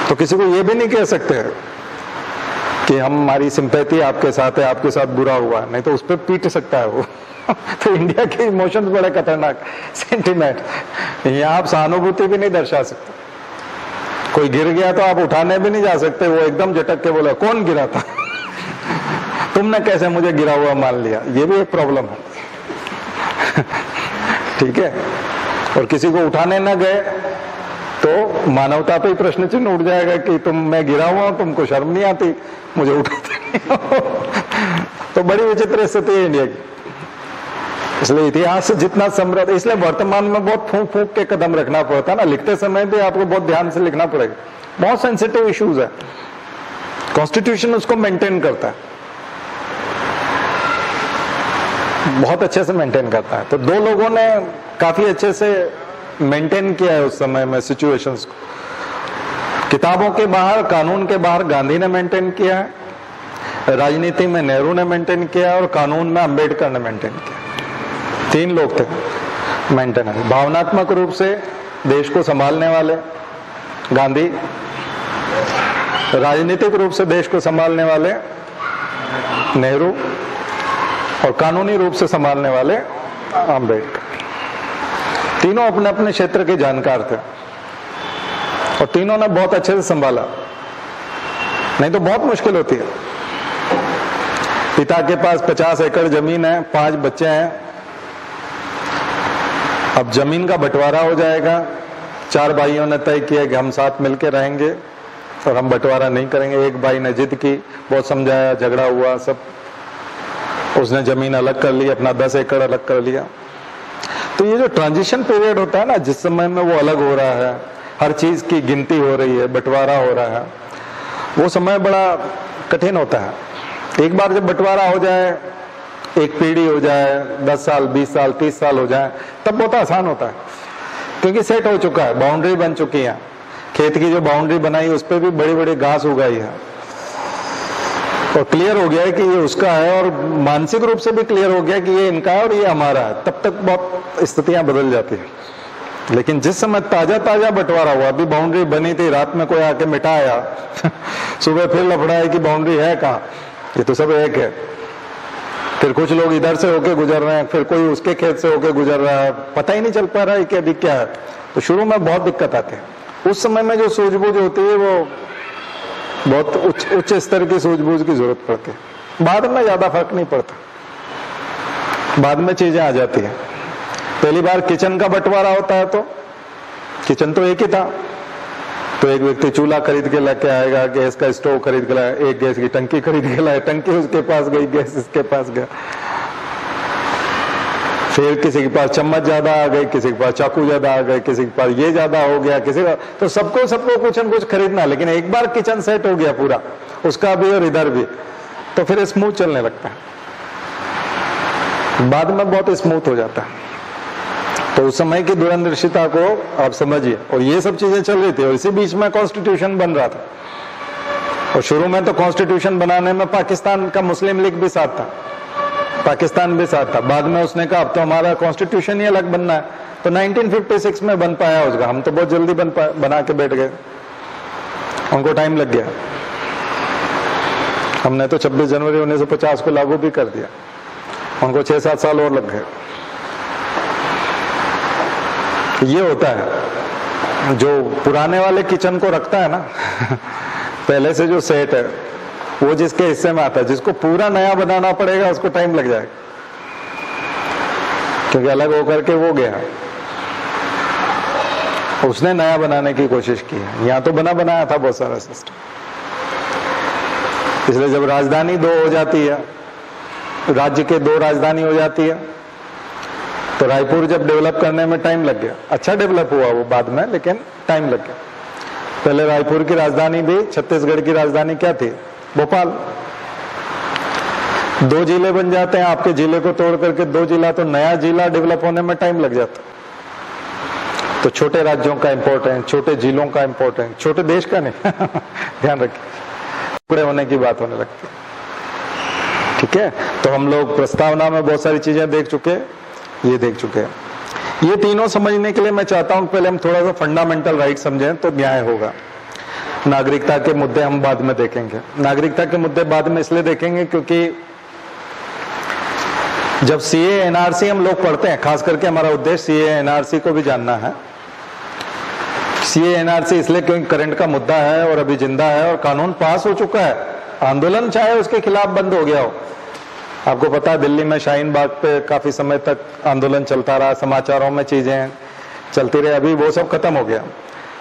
तो किसी को ये भी नहीं कह सकते कि हमारी सिंपैथी आपके साथ है, आपके साथ बुरा हुआ, नहीं तो उस पर पीट सकता है वो। तो इंडिया के इमोशंस बड़े खतरनाक, सेंटिमेंट, यहाँ आप सहानुभूति भी नहीं दर्शा सकते। कोई गिर गया तो आप उठाने भी नहीं जा सकते, वो एकदम झटक के बोला कौन गिरा था? तुमने कैसे मुझे गिरा हुआ मान लिया? ये भी एक प्रॉब्लम है। ठीक है, और किसी को उठाने न गए तो मानवता पे ही प्रश्न चिन्ह उठ जाएगा कि मैं गिरा हुआ हूं, तुमको शर्म नहीं आती, मुझे उठाते नहीं हो। तो बड़ी विचित्र स्थिति है इंडिया की। इसलिए इतिहास जितना समृद्ध, इसलिए वर्तमान में बहुत फूंक फूंक के कदम रखना पड़ता है ना, लिखते समय भी आपको बहुत ध्यान से लिखना पड़ेगा, बहुत सेंसिटिव इश्यूज है। कॉन्स्टिट्यूशन उसको मेंटेन करता है, बहुत अच्छे से मेंटेन करता है। तो दो लोगों ने काफी अच्छे से मेंटेन किया है उस समय में सिचुएशंस को। किताबों के बाहर, कानून के बाहर गांधी ने मेंटेन किया है, राजनीति में नेहरू ने मेंटेन किया और कानून में अंबेडकर ने मेंटेन किया। तीन लोग थे मेंटेनर। भावनात्मक रूप से देश को संभालने वाले गांधी, राजनीतिक रूप से देश को संभालने वाले नेहरू और कानूनी रूप से संभालने वाले अंबेडकर। तीनों अपने अपने क्षेत्र के जानकार थे और तीनों ने बहुत अच्छे से संभाला, नहीं तो बहुत मुश्किल होती है। पिता के पास 50 एकड़ जमीन है, 5 बच्चे हैं, अब जमीन का बंटवारा हो जाएगा। 4 भाइयों ने तय किया कि हम साथ मिलकर रहेंगे और हम बंटवारा नहीं करेंगे। एक भाई ने जिद की, बहुत समझाया, झगड़ा हुआ सब, उसने जमीन अलग कर ली, अपना 10 एकड़ अलग कर लिया। तो ये जो ट्रांजिशन पीरियड होता है ना, जिस समय में वो अलग हो रहा है, हर चीज की गिनती हो रही है, बंटवारा हो रहा है, वो समय बड़ा कठिन होता है। एक बार जब बंटवारा हो जाए, एक पीढ़ी हो जाए, 10 साल, 20 साल, 30 साल हो जाए, तब बहुत आसान होता है, क्योंकि सेट हो चुका है, बाउंड्री बन चुकी है। खेत की जो बाउंड्री बनाई उस पर भी बड़ी बड़ी घास उगाई है और क्लियर हो गया है कि ये उसका है, और मानसिक रूप से भी क्लियर हो गया कि ये इनका है और ये हमारा है। तब तक बहुत स्थितियां बदल जाती है। लेकिन जिस समय ताजा ताजा बंटवारा हुआ, अभी बाउंड्री बनी थी, रात में कोई आके मिटाया, सुबह फिर लफड़ा है कि बाउंड्री है कहाँ, ये तो सब एक है। फिर कुछ लोग इधर से होके गुजर रहे हैं, फिर कोई उसके खेत से होके गुजर रहा है, पता ही नहीं चल पा रहा है कि अभी क्या है। तो शुरू में बहुत दिक्कत आती है। उस समय में जो सूझबूझ होती है वो बहुत उच्च स्तर की सूझबूझ की जरूरत पड़ती है। बाद में ज्यादा फर्क नहीं पड़ता, बाद में चीजें आ जाती है। पहली बार किचन का बंटवारा होता है तो किचन तो एक ही था, तो एक व्यक्ति चूल्हा खरीद के लेके आएगा, गैस का स्टोव खरीद के लाए, एक गैस की टंकी खरीद के लाए, टंकी उसके पास गई, गैस इसके पास गया। फिर किसी के पास चम्मच ज्यादा आ गई, किसी के पास चाकू ज्यादा आ गए, किसी के पास ये ज्यादा हो गया, किसी का, तो सबको कुछ न कुछ खरीदना। लेकिन एक बार किचन सेट हो गया पूरा, उसका भी और इधर भी, तो फिर स्मूथ चलने लगता है, बाद में बहुत स्मूथ हो जाता है। तो उस समय की दूरदर्शिता को आप समझिए। और ये सब चीजें चल रही थी और इसी बीच में कॉन्स्टिट्यूशन बन रहा था। और शुरू में तो कॉन्स्टिट्यूशन बनाने में पाकिस्तान का मुस्लिम लीग भी साथ था, पाकिस्तान भी साथ था। बाद में उसने कहा अब तो हमारा कॉन्स्टिट्यूशन ही अलग बनना है, तो 1956 में बन पाया उसका। हम तो बहुत जल्दी बना के बैठ गए, उनको टाइम लग गया। हमने तो 26 जनवरी 1950 को लागू भी कर दिया, उनको 6-7 साल और लग गए। ये होता है जो पुराने वाले किचन को रखता है ना पहले से जो सेट है वो जिसके हिस्से में आता है, जिसको पूरा नया बनाना पड़ेगा उसको टाइम लग जाएगा, क्योंकि अलग होकर के वो गया, उसने नया बनाने की कोशिश की है। यहाँ तो बनाया था बहुत सारा सिस्टम। इसलिए जब राजधानी 2 हो जाती है, राज्य के 2 राजधानी हो जाती है, तो रायपुर जब डेवलप करने में टाइम लग गया। अच्छा डेवलप हुआ वो बाद में, लेकिन टाइम लग गया। पहले रायपुर की राजधानी भी, छत्तीसगढ़ की राजधानी क्या थी? भोपाल। 2 जिले बन जाते हैं, आपके जिले को तोड़ करके 2 जिला, तो नया जिला डेवलप होने में टाइम लग जाता। तो छोटे राज्यों का इम्पोर्टेंस, छोटे जिलों का इम्पोर्टेंस, छोटे देश का नहीं ध्यान रखिए, टुकड़े होने की बात होने लगती है। ठीक है, तो हम लोग प्रस्तावना में बहुत सारी चीजें देख चुके, ये देख चुके हैं। ये तीनों समझने के लिए मैं चाहता हूं पहले हम थोड़ा सा फंडामेंटल राइट समझें तो न्याय होगा। नागरिकता के मुद्दे हम बाद में देखेंगे। नागरिकता के मुद्दे बाद में इसलिए देखेंगे क्योंकि जब सीए एनआरसी हम लोग पढ़ते हैं, खास करके हमारा उद्देश्य सीए एनआरसी को भी जानना है। सीए एनआरसी इसलिए क्योंकि करंट का मुद्दा है और अभी जिंदा है और कानून पास हो चुका है। आंदोलन चाहे उसके खिलाफ बंद हो गया हो, आपको पता है दिल्ली में शाहीन बाग पे काफी समय तक आंदोलन चलता रहा, समाचारों में चीजें चलती रही, अभी वो सब खत्म हो गया।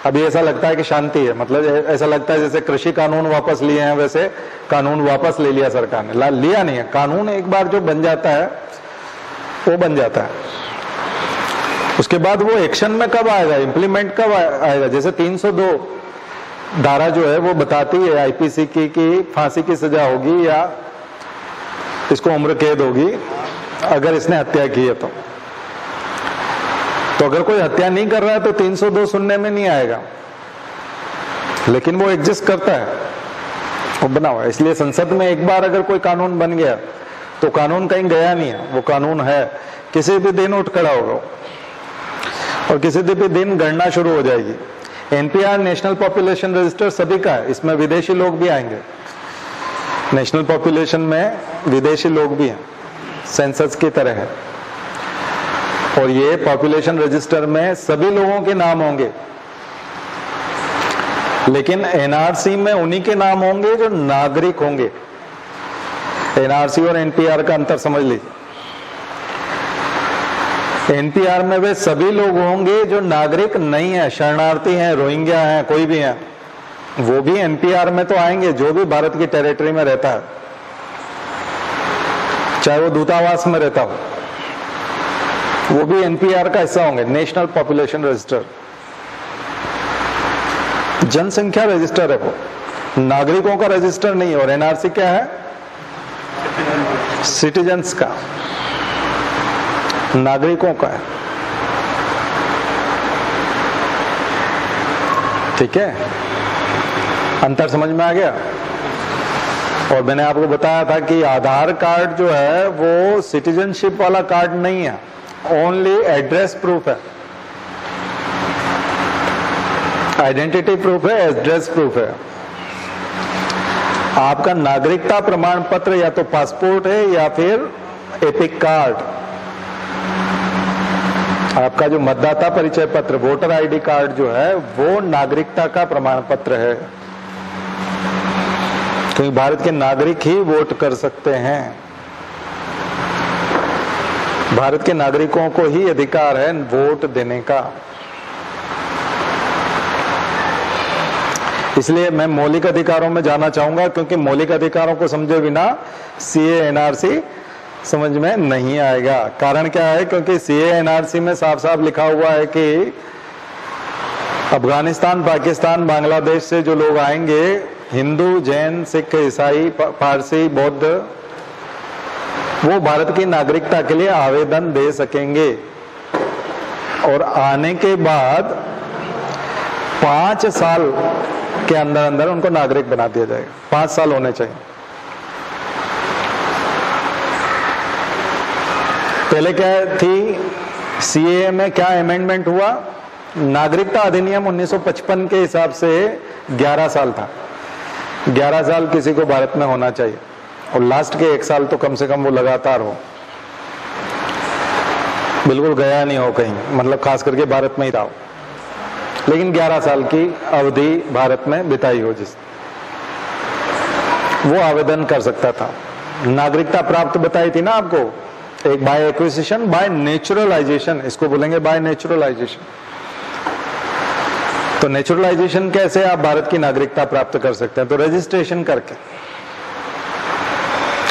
अभी ऐसा लगता है कि शांति है, मतलब ऐसा लगता है जैसे कृषि कानून वापस लिए हैं वैसे कानून वापस ले लिया सरकार ने। लिया नहीं है, कानून एक बार जो बन जाता है वो बन जाता है, उसके बाद वो एक्शन में कब आएगा, इंप्लीमेंट कब आएगा। जैसे 302 धारा जो है वो बताती है आईपीसी की कि फांसी की सजा होगी या इसको उम्र कैद होगी अगर इसने हत्या की है तो अगर कोई हत्या नहीं कर रहा है तो 302 सुनने में नहीं आएगा, लेकिन वो एग्जिस्ट करता है, वो बना हुआ है। इसलिए संसद में एक बार अगर कोई कानून बन गया तो कानून कहीं गया नहीं है, वो कानून है, किसी भी दिन उठ खड़ा होगा और किसी भी दिन गणना शुरू हो जाएगी। एनपीआर नेशनल पॉपुलेशन रजिस्टर सभी का है, इसमें विदेशी लोग भी आएंगे। नेशनल पॉपुलेशन में विदेशी लोग भी हैं, सेंसस की तरह है, और ये पॉपुलेशन रजिस्टर में सभी लोगों के नाम होंगे, लेकिन एनआरसी में उन्हीं के नाम होंगे जो नागरिक होंगे। एनआरसी और एनपीआर का अंतर समझ लीजिए। एनपीआर में वे सभी लोग होंगे जो नागरिक नहीं है, शरणार्थी हैं, रोहिंग्या हैं, कोई भी है, वो भी एनपीआर में तो आएंगे, जो भी भारत की टेरिटरी में रहता है, चाहे वो दूतावास में रहता हो, वो भी एनपीआर का हिस्सा होंगे। नेशनल पॉपुलेशन रजिस्टर जनसंख्या रजिस्टर है, वो नागरिकों का रजिस्टर नहीं है। और एनआरसी क्या है, सिटीजन्स का, नागरिकों का है। ठीक है, अंतर समझ में आ गया। और मैंने आपको बताया था कि आधार कार्ड जो है वो सिटीजनशिप वाला कार्ड नहीं है, ओनली एड्रेस प्रूफ है, आइडेंटिटी प्रूफ है, एड्रेस प्रूफ है। आपका नागरिकता प्रमाण पत्र या तो पासपोर्ट है या फिर एपिक कार्ड, आपका जो मतदाता परिचय पत्र, वोटर आईडी कार्ड जो है वो नागरिकता का प्रमाण पत्र है, क्योंकि भारत के नागरिक ही वोट कर सकते हैं। भारत के नागरिकों को ही अधिकार है वोट देने का। इसलिए मैं मौलिक अधिकारों में जाना चाहूंगा, क्योंकि मौलिक अधिकारों को समझे बिना सीए एनआरसी समझ में नहीं आएगा। कारण क्या है, क्योंकि सीए एनआरसी में साफ साफ लिखा हुआ है कि अफगानिस्तान, पाकिस्तान, बांग्लादेश से जो लोग आएंगे, हिंदू, जैन, सिख, ईसाई, पारसी, बौद्ध, वो भारत की नागरिकता के लिए आवेदन दे सकेंगे। और आने के बाद 5 साल के अंदर अंदर उनको नागरिक बना दिया जाएगा। 5 साल होने चाहिए। पहले क्या थी, सीए में क्या अमेंडमेंट हुआ, नागरिकता अधिनियम 1955 के हिसाब से 11 साल था। 11 साल किसी को भारत में होना चाहिए, और लास्ट के 1 साल तो कम से कम वो लगातार हो, बिल्कुल गया नहीं हो कहीं, मतलब खास करके भारत में ही रहा हो, लेकिन 11 साल की अवधि भारत में बिताई हो, जिस वो आवेदन कर सकता था। नागरिकता प्राप्त बताई थी ना आपको, एक बाय एक्विजिशन, बाय नेचुरलाइजेशन, इसको बोलेंगे बाय नेचुरलाइजेशन। तो नेचुरलाइजेशन कैसे आप भारत की नागरिकता प्राप्त कर सकते हैं, तो रजिस्ट्रेशन करके,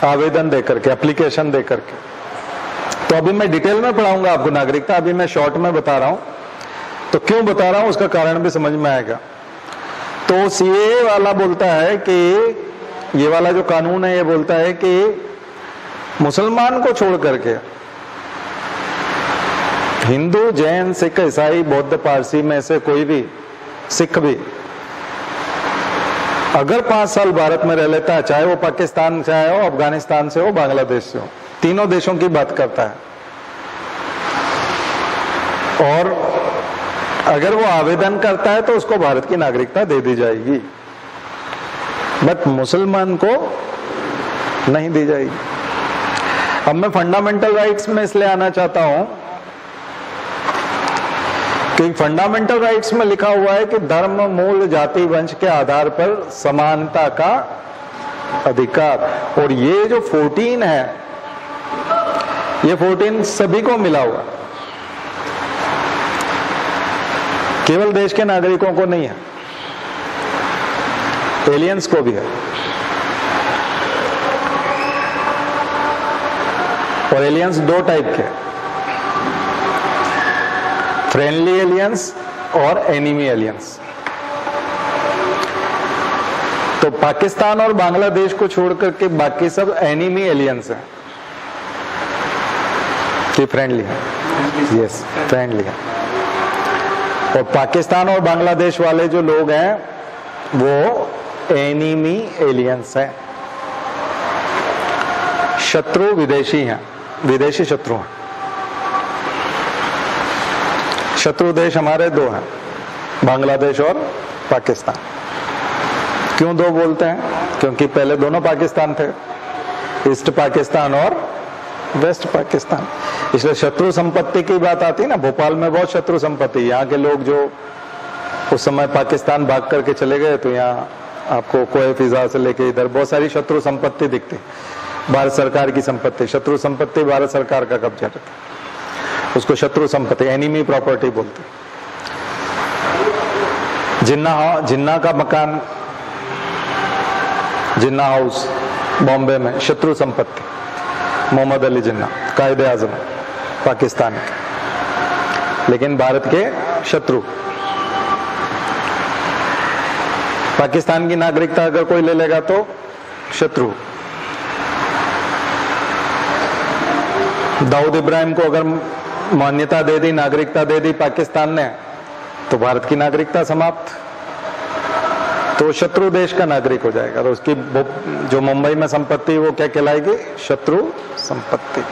आवेदन दे करके, एप्लीकेशन दे करके। तो अभी मैं डिटेल में पढ़ाऊंगा आपको नागरिकता, अभी मैं शॉर्ट में बता रहा हूं। तो क्यों बता रहा हूं उसका कारण भी समझ में आएगा। तो सीए वाला बोलता है कि ये वाला जो कानून है ये बोलता है कि मुसलमान को छोड़ करके हिंदू, जैन, सिख, ईसाई, बौद्ध, पारसी में से कोई भी, सिख भी, अगर 5 साल भारत में रह लेता है, चाहे वो पाकिस्तान से आया हो, अफगानिस्तान से हो, बांग्लादेश से हो, तीनों देशों की बात करता है, और अगर वो आवेदन करता है तो उसको भारत की नागरिकता दे दी जाएगी, बट मुसलमान को नहीं दी जाएगी। अब मैं फंडामेंटल राइट्स में इसलिए आना चाहता हूं कि फंडामेंटल राइट्स में लिखा हुआ है कि धर्म, मूल, जाति, वंश के आधार पर समानता का अधिकार, और ये जो 14 है, ये 14 सभी को मिला हुआ, केवल देश के नागरिकों को नहीं है, एलियंस को भी है। और एलियंस 2 टाइप के, फ्रेंडली एलियंस और एनिमी एलियंस। तो पाकिस्तान और बांग्लादेश को छोड़कर के बाकी सब एनिमी एलियंस हैं कि फ्रेंडली है? यस, फ्रेंडली है। और पाकिस्तान और बांग्लादेश वाले जो लोग हैं वो एनिमी एलियंस हैं, शत्रु विदेशी हैं, विदेशी शत्रु हैं। शत्रु देश हमारे 2 हैं, बांग्लादेश और पाकिस्तान। क्यों 2 बोलते हैं? क्योंकि पहले दोनों पाकिस्तान थे, ईस्ट पाकिस्तान और वेस्ट पाकिस्तान। इसलिए शत्रु संपत्ति की बात आती है ना, भोपाल में बहुत शत्रु संपत्ति, यहाँ के लोग जो उस समय पाकिस्तान भाग करके चले गए, तो यहाँ आपको कोई फिजा से लेके इधर बहुत सारी शत्रु संपत्ति दिखती, भारत सरकार की संपत्ति। शत्रु संपत्ति भारत सरकार का कब्जा रहता, उसको शत्रु संपत्ति, एनिमी प्रॉपर्टी बोलते। जिन्ना का मकान, जिन्ना हाउस बॉम्बे में, शत्रु संपत्ति, मोहम्मद अली जिन्ना, कायदे आजम पाकिस्तान के, लेकिन भारत के शत्रु। पाकिस्तान की नागरिकता अगर कोई ले लेगा तो शत्रु। दाऊद इब्राहिम को अगर मान्यता दे दी, नागरिकता दे दी पाकिस्तान ने, तो भारत की नागरिकता समाप्त, तो शत्रु देश का नागरिक हो जाएगा। तो उसकी जो मुंबई में संपत्ति वो क्या कहलाएगी? शत्रु संपत्ति।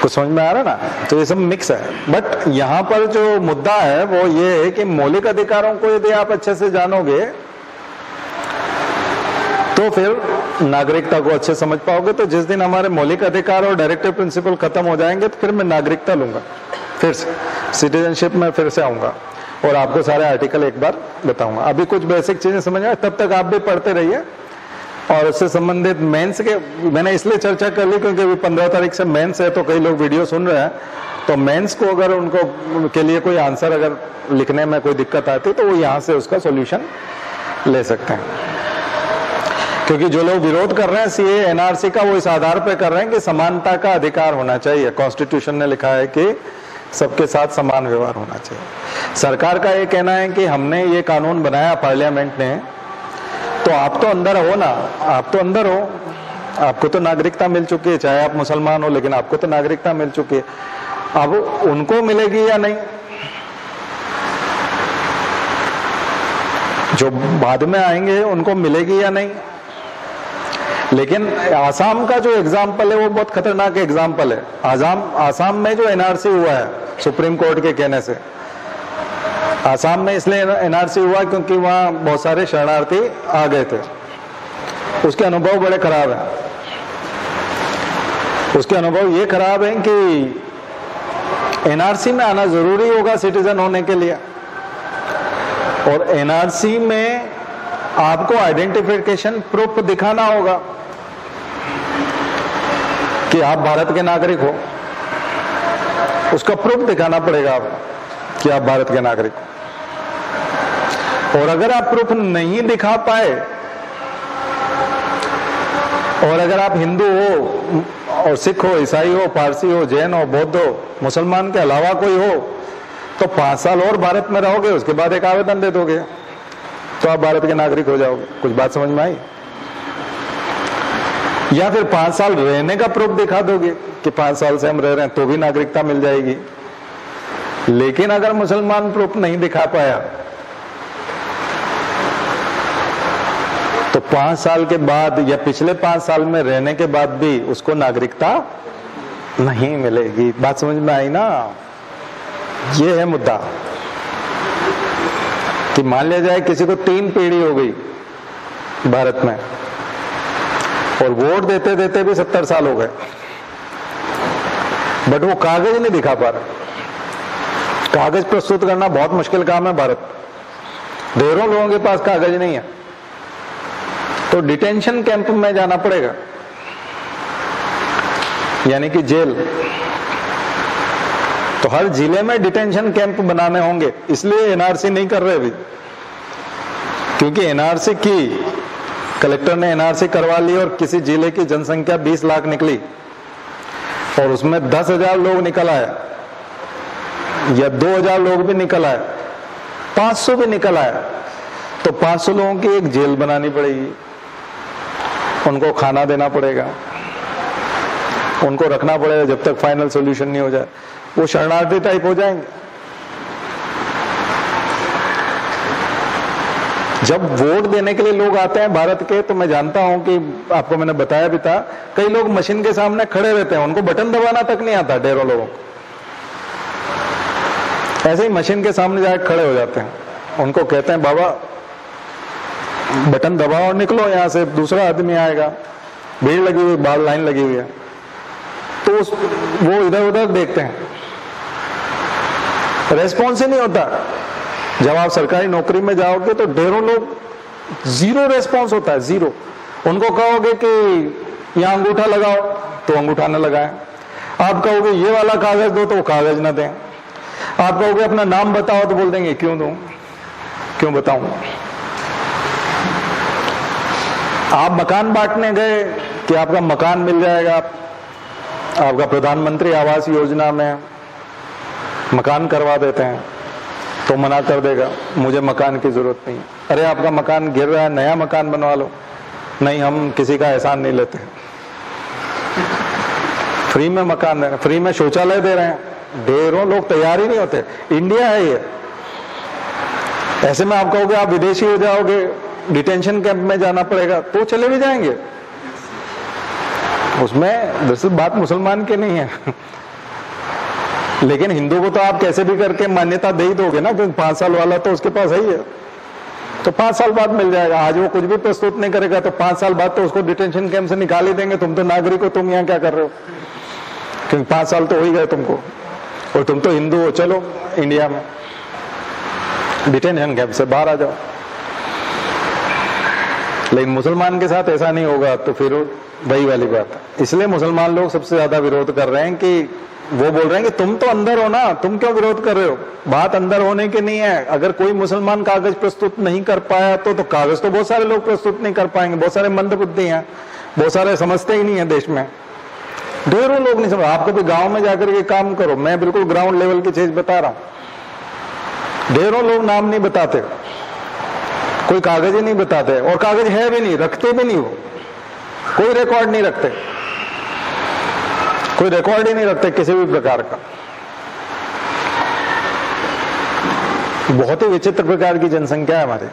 कुछ समझ में आ रहा ना? तो ये सब मिक्स है। बट यहाँ पर जो मुद्दा है वो ये है कि मौलिक अधिकारों को यदि आप अच्छे से जानोगे तो फिर नागरिकता को अच्छे समझ पाओगे। तो जिस दिन हमारे मौलिक अधिकार और डायरेक्टिव प्रिंसिपल खत्म हो जाएंगे तो फिर मैं नागरिकता लूंगा, फिर से सिटीजनशिप में फिर से आऊंगा और आपको सारे आर्टिकल एक बार बताऊंगा। अभी कुछ बेसिक चीजें समझ आए, तब तक आप भी पढ़ते रहिए। और उससे संबंधित मेंस के मैंने इसलिए चर्चा कर ली क्योंकि अभी 15 तारीख से मेंस है, तो कई लोग वीडियो सुन रहे हैं, तो मेंस को अगर उनको के लिए कोई आंसर अगर लिखने में कोई दिक्कत आती तो वो यहाँ से उसका सोल्यूशन ले सकते हैं। क्योंकि जो लोग विरोध कर रहे हैं सीए एनआरसी का, वो इस आधार पर कर रहे हैं कि समानता का अधिकार होना चाहिए। कॉन्स्टिट्यूशन ने लिखा है कि सबके साथ समान व्यवहार होना चाहिए। सरकार का ये कहना है कि हमने ये कानून बनाया पार्लियामेंट ने, तो आप तो अंदर हो ना, आप तो अंदर हो, आपको तो नागरिकता मिल चुकी है, चाहे आप मुसलमान हो, लेकिन आपको तो नागरिकता मिल चुकी है। अब उनको मिलेगी या नहीं, जो बाद में आएंगे उनको मिलेगी या नहीं। लेकिन आसाम का जो एग्जाम्पल है वो बहुत खतरनाक एग्जाम्पल है। आसाम में जो एनआरसी हुआ है सुप्रीम कोर्ट के कहने से, आसाम में इसलिए एनआरसी हुआ क्योंकि वहां बहुत सारे शरणार्थी आ गए थे। उसके अनुभव बड़े खराब हैं। उसके अनुभव ये खराब हैं कि एनआरसी में आना जरूरी होगा सिटीजन होने के लिए, और एनआरसी में आपको आइडेंटिफिकेशन प्रूफ दिखाना होगा कि आप भारत के नागरिक हो। उसका प्रूफ दिखाना पड़ेगा आपको कि आप भारत के नागरिक हो। और अगर आप प्रूफ नहीं दिखा पाए, और अगर आप हिंदू हो और सिख हो, ईसाई हो, पारसी हो, जैन हो, बौद्ध हो, मुसलमान के अलावा कोई हो, तो 5 साल और भारत में रहोगे, उसके बाद एक आवेदन दे दोगे तो आप भारत के नागरिक हो जाओगे। कुछ बात समझ में आई? या फिर 5 साल रहने का प्रूफ दिखा दोगे कि 5 साल से हम रह रहे हैं तो भी नागरिकता मिल जाएगी। लेकिन अगर मुसलमान प्रूफ नहीं दिखा पाया तो 5 साल के बाद या पिछले 5 साल में रहने के बाद भी उसको नागरिकता नहीं मिलेगी। बात समझ में आई ना? ये है मुद्दा कि मान लिया जाए किसी को 3 पीढ़ी हो गई भारत में और वोट देते देते भी 70 साल हो गए, बट वो कागज नहीं दिखा पा रहे। कागज प्रस्तुत करना बहुत मुश्किल काम है भारत, ढेरों लोगों के पास कागज नहीं है, तो डिटेंशन कैंप में जाना पड़ेगा, यानी कि जेल। तो हर जिले में डिटेंशन कैंप बनाने होंगे, इसलिए एनआरसी नहीं कर रहे अभी, क्योंकि एनआरसी की कलेक्टर ने एनआरसी करवा ली और किसी जिले की जनसंख्या 20 लाख निकली और उसमें 10,000 लोग निकल आए या 2,000 लोग भी निकल आए, 500 भी निकल आए, तो 500 लोगों की एक जेल बनानी पड़ेगी, उनको खाना देना पड़ेगा, उनको रखना पड़ेगा जब तक फाइनल सॉल्यूशन नहीं हो जाए। वो शरणार्थी टाइप हो जाएंगे। जब वोट देने के लिए लोग आते हैं भारत के, तो मैं जानता हूं कि आपको मैंने बताया भी था, कई लोग मशीन के सामने खड़े रहते हैं, उनको बटन दबाना तक नहीं आता, ढेरों लोगों को ऐसे ही मशीन के सामने जाकर खड़े हो जाते हैं। उनको कहते हैं बाबा बटन दबाओ और निकलो यहां से, दूसरा आदमी आएगा, भीड़ लगी हुई, बाहर लाइन लगी हुई है, तो वो इधर उधर देखते हैं, रेस्पॉन्स ही नहीं होता। जब आप सरकारी नौकरी में जाओगे तो ढेरों लोग, जीरो रेस्पॉन्स होता है, जीरो। उनको कहोगे कि यहां अंगूठा लगाओ तो अंगूठा न लगाए, आप कहोगे ये वाला कागज दो तो वो कागज न दें, आप कहोगे अपना नाम बताओ तो बोल देंगे क्यों दूं, क्यों बताऊं। आप मकान बांटने गए कि आपका मकान मिल जाएगा, आपका प्रधानमंत्री आवास योजना में मकान करवा देते हैं, तो मना कर देगा, मुझे मकान की जरूरत नहीं। अरे आपका मकान गिर रहा है, नया मकान बनवा लो, नहीं हम किसी का एहसान नहीं लेते, फ्री में मकान दे रहे हैं, फ्री में शौचालय दे रहे हैं। ढेरों लोग तैयार ही नहीं होते। इंडिया है ये। ऐसे में आप कहोगे आप विदेशी हो जाओगे, डिटेंशन कैंप में जाना पड़ेगा, तो चले भी जाएंगे। उसमें दरअसल बात मुसलमान की नहीं है लेकिन हिंदू को तो आप कैसे भी करके मान्यता दे ही दोगे ना, क्योंकि 5 साल वाला तो उसके पास है ही है, तो 5 साल बाद मिल जाएगा। आज वो कुछ भी प्रस्तुत नहीं करेगा तो 5 साल बाद तो उसको डिटेंशन कैंप से निकाल ही देंगे, तुम तो नागरिक हो, तुम यहाँ क्या कर रहे हो, क्योंकि 5 साल तो हो ही गए तुमको, और तुम तो हिंदू हो, चलो इंडिया में डिटेंशन कैंप से बाहर आ जाओ। लेकिन मुसलमान के साथ ऐसा नहीं होगा, तो फिर वही वाली बात है। इसलिए मुसलमान लोग सबसे ज्यादा विरोध कर रहे हैं कि वो बोल रहे हैं कि तुम तो अंदर हो ना, तुम क्यों विरोध कर रहे हो। बात अंदर होने की नहीं है। अगर कोई मुसलमान कागज प्रस्तुत नहीं कर पाया तो कागज तो बहुत सारे लोग प्रस्तुत नहीं कर पाएंगे, बहुत सारे मंदबुद्धि हैं, बहुत सारे समझते ही नहीं है देश में, ढेरों लोग नहीं समझ। आप कभी गांव में जाकर के काम करो, मैं बिल्कुल ग्राउंड लेवल की चीज बता रहा हूं, ढेरों लोग नाम नहीं बताते, कोई कागज ही नहीं बताते, और कागज है भी नहीं, रखते भी नहीं, वो कोई रिकॉर्ड नहीं रखते, कोई रिकॉर्ड ही नहीं रखते किसी भी प्रकार का। बहुत ही विचित्र प्रकार की जनसंख्या है हमारी।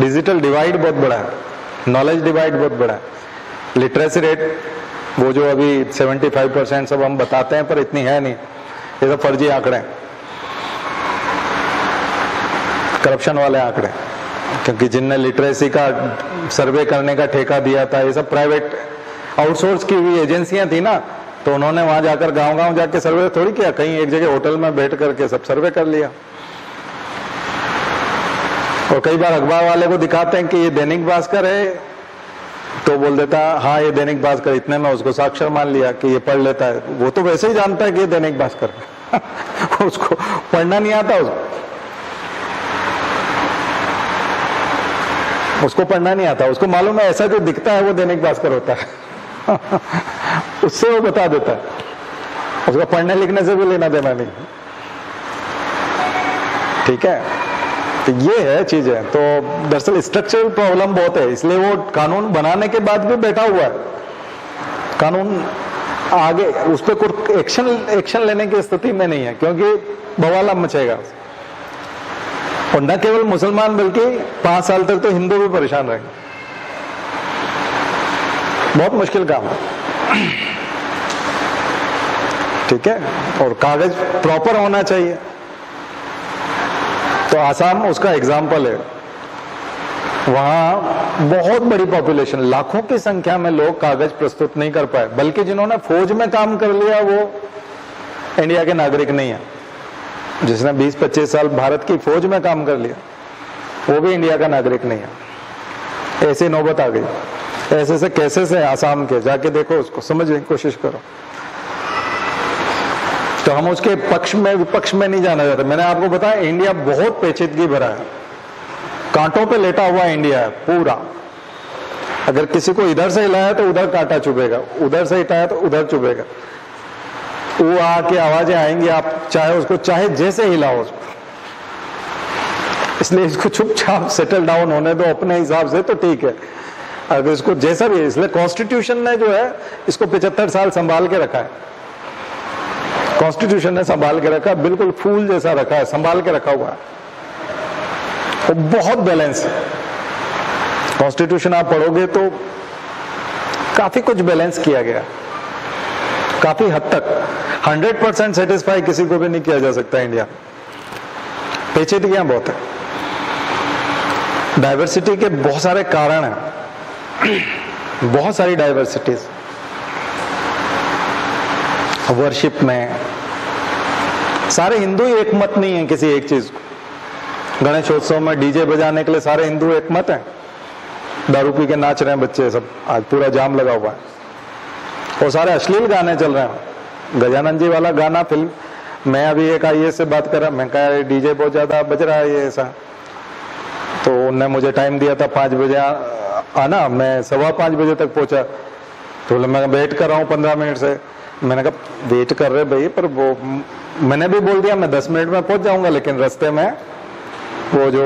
डिजिटल डिवाइड बहुत बड़ा है, नॉलेज डिवाइड बहुत बड़ा है। लिटरेसी रेट वो जो अभी 75% सब हम बताते हैं, पर इतनी है नहीं, ये सब फर्जी आंकड़े, करप्शन वाले आंकड़े, क्योंकि जिनने लिटरेसी का सर्वे करने का ठेका दिया था, ये सब प्राइवेट आउटसोर्स की हुई एजेंसियां थी ना, तो उन्होंने वहां जाकर गांव-गांव जाके सर्वे थोड़ी किया, कहीं एक जगह होटल में बैठ करके सब सर्वे कर लिया। और कई बार अखबार वाले को दिखाते हैं कि ये दैनिक भास्कर है, तो बोल देता हाँ ये दैनिक भास्कर, इतने में उसको साक्षर मान लिया कि ये पढ़ लेता है। वो तो वैसे ही जानता है कि ये दैनिक भास्कर उसको पढ़ना नहीं आता, उसको पढ़ना नहीं आता, उसको मालूम है ऐसा जो दिखता है वो दैनिक भास्कर होता है उससे वो बता देता है, उसका पढ़ने लिखने से भी लेना देना नहीं। ठीक है, तो ये है चीजें। तो दरअसल स्ट्रक्चरल प्रॉब्लम बहुत है, इसलिए वो कानून बनाने के बाद भी बैठा हुआ है। कानून आगे उस पर कोई एक्शन लेने की स्थिति में नहीं है, क्योंकि बवाला मचेगा। और न केवल मुसलमान बल्कि 5 साल तक तो हिंदू भी परेशान रहेंगे। बहुत मुश्किल काम है, ठीक है। और कागज प्रॉपर होना चाहिए। तो आसाम उसका एग्जाम्पल है। वहां बहुत बड़ी पॉपुलेशन, लाखों की संख्या में लोग कागज प्रस्तुत नहीं कर पाए, बल्कि जिन्होंने फौज में काम कर लिया वो इंडिया के नागरिक नहीं है। जिसने 20-25 साल भारत की फौज में काम कर लिया वो भी इंडिया का नागरिक नहीं है। ऐसी नौबत आ गई। ऐसे से कैसे से आसाम के, जाके देखो, उसको समझने की कोशिश करो। तो हम उसके पक्ष में विपक्ष में नहीं जाना चाहते। मैंने आपको बताया इंडिया बहुत पेचीदगी भरा है, कांटों पे लेटा हुआ इंडिया है पूरा। अगर किसी को इधर से हिलाया तो उधर कांटा चुभेगा, उधर से हिलाया तो उधर चुभेगा। वो आके आवाजें आएंगी, आप चाहे उसको चाहे जैसे हिलाओ उसको। इसलिए इसको चुपचाप सेटल डाउन होने दो अपने हिसाब से, तो ठीक है। अगर इसको जैसा भी, इसलिए कॉन्स्टिट्यूशन ने जो है इसको 75 साल संभाल के रखा है। कॉन्स्टिट्यूशन ने संभाल के रखा, बिल्कुल फूल जैसा रखा है, संभाल के रखा हुआ है। वो बहुत बैलेंस है। कॉन्स्टिट्यूशन आप पढ़ोगे तो काफी कुछ बैलेंस किया गया, काफी हद तक। 100% सेटिस्फाई किसी को भी नहीं किया जा सकता इंडिया। पेचीदगियां बहुत है, डाइवर्सिटी के बहुत सारे कारण हैं, बहुत सारी डाइवर्सिटीज। वर्शिप में सारे हिंदू ही एक मत नहीं है किसी एक चीज को। गणेशोत्सव में डीजे बजाने के लिए सारे हिंदू एक मत हैं। दारू पी के नाच रहे हैं बच्चे सब, आज पूरा जाम लगा हुआ है। और सारे अश्लील गाने चल रहे हैं। गजानन जी वाला गाना फिल्म, मैं अभी एक आईएएस से बात कर रहा, मैं कहा डीजे बहुत ज्यादा बज रहा है ये ऐसा। तो उनने मुझे टाइम दिया था 5 बजे आना, मैं 5:15 बजे तक पहुंचा। तो मैं वेट कर रहा हूँ 15 मिनट से। मैंने कहा वेट कर रहे भाई, पर वो मैंने भी बोल दिया मैं 10 मिनट में पहुंच जाऊंगा, लेकिन रास्ते में वो जो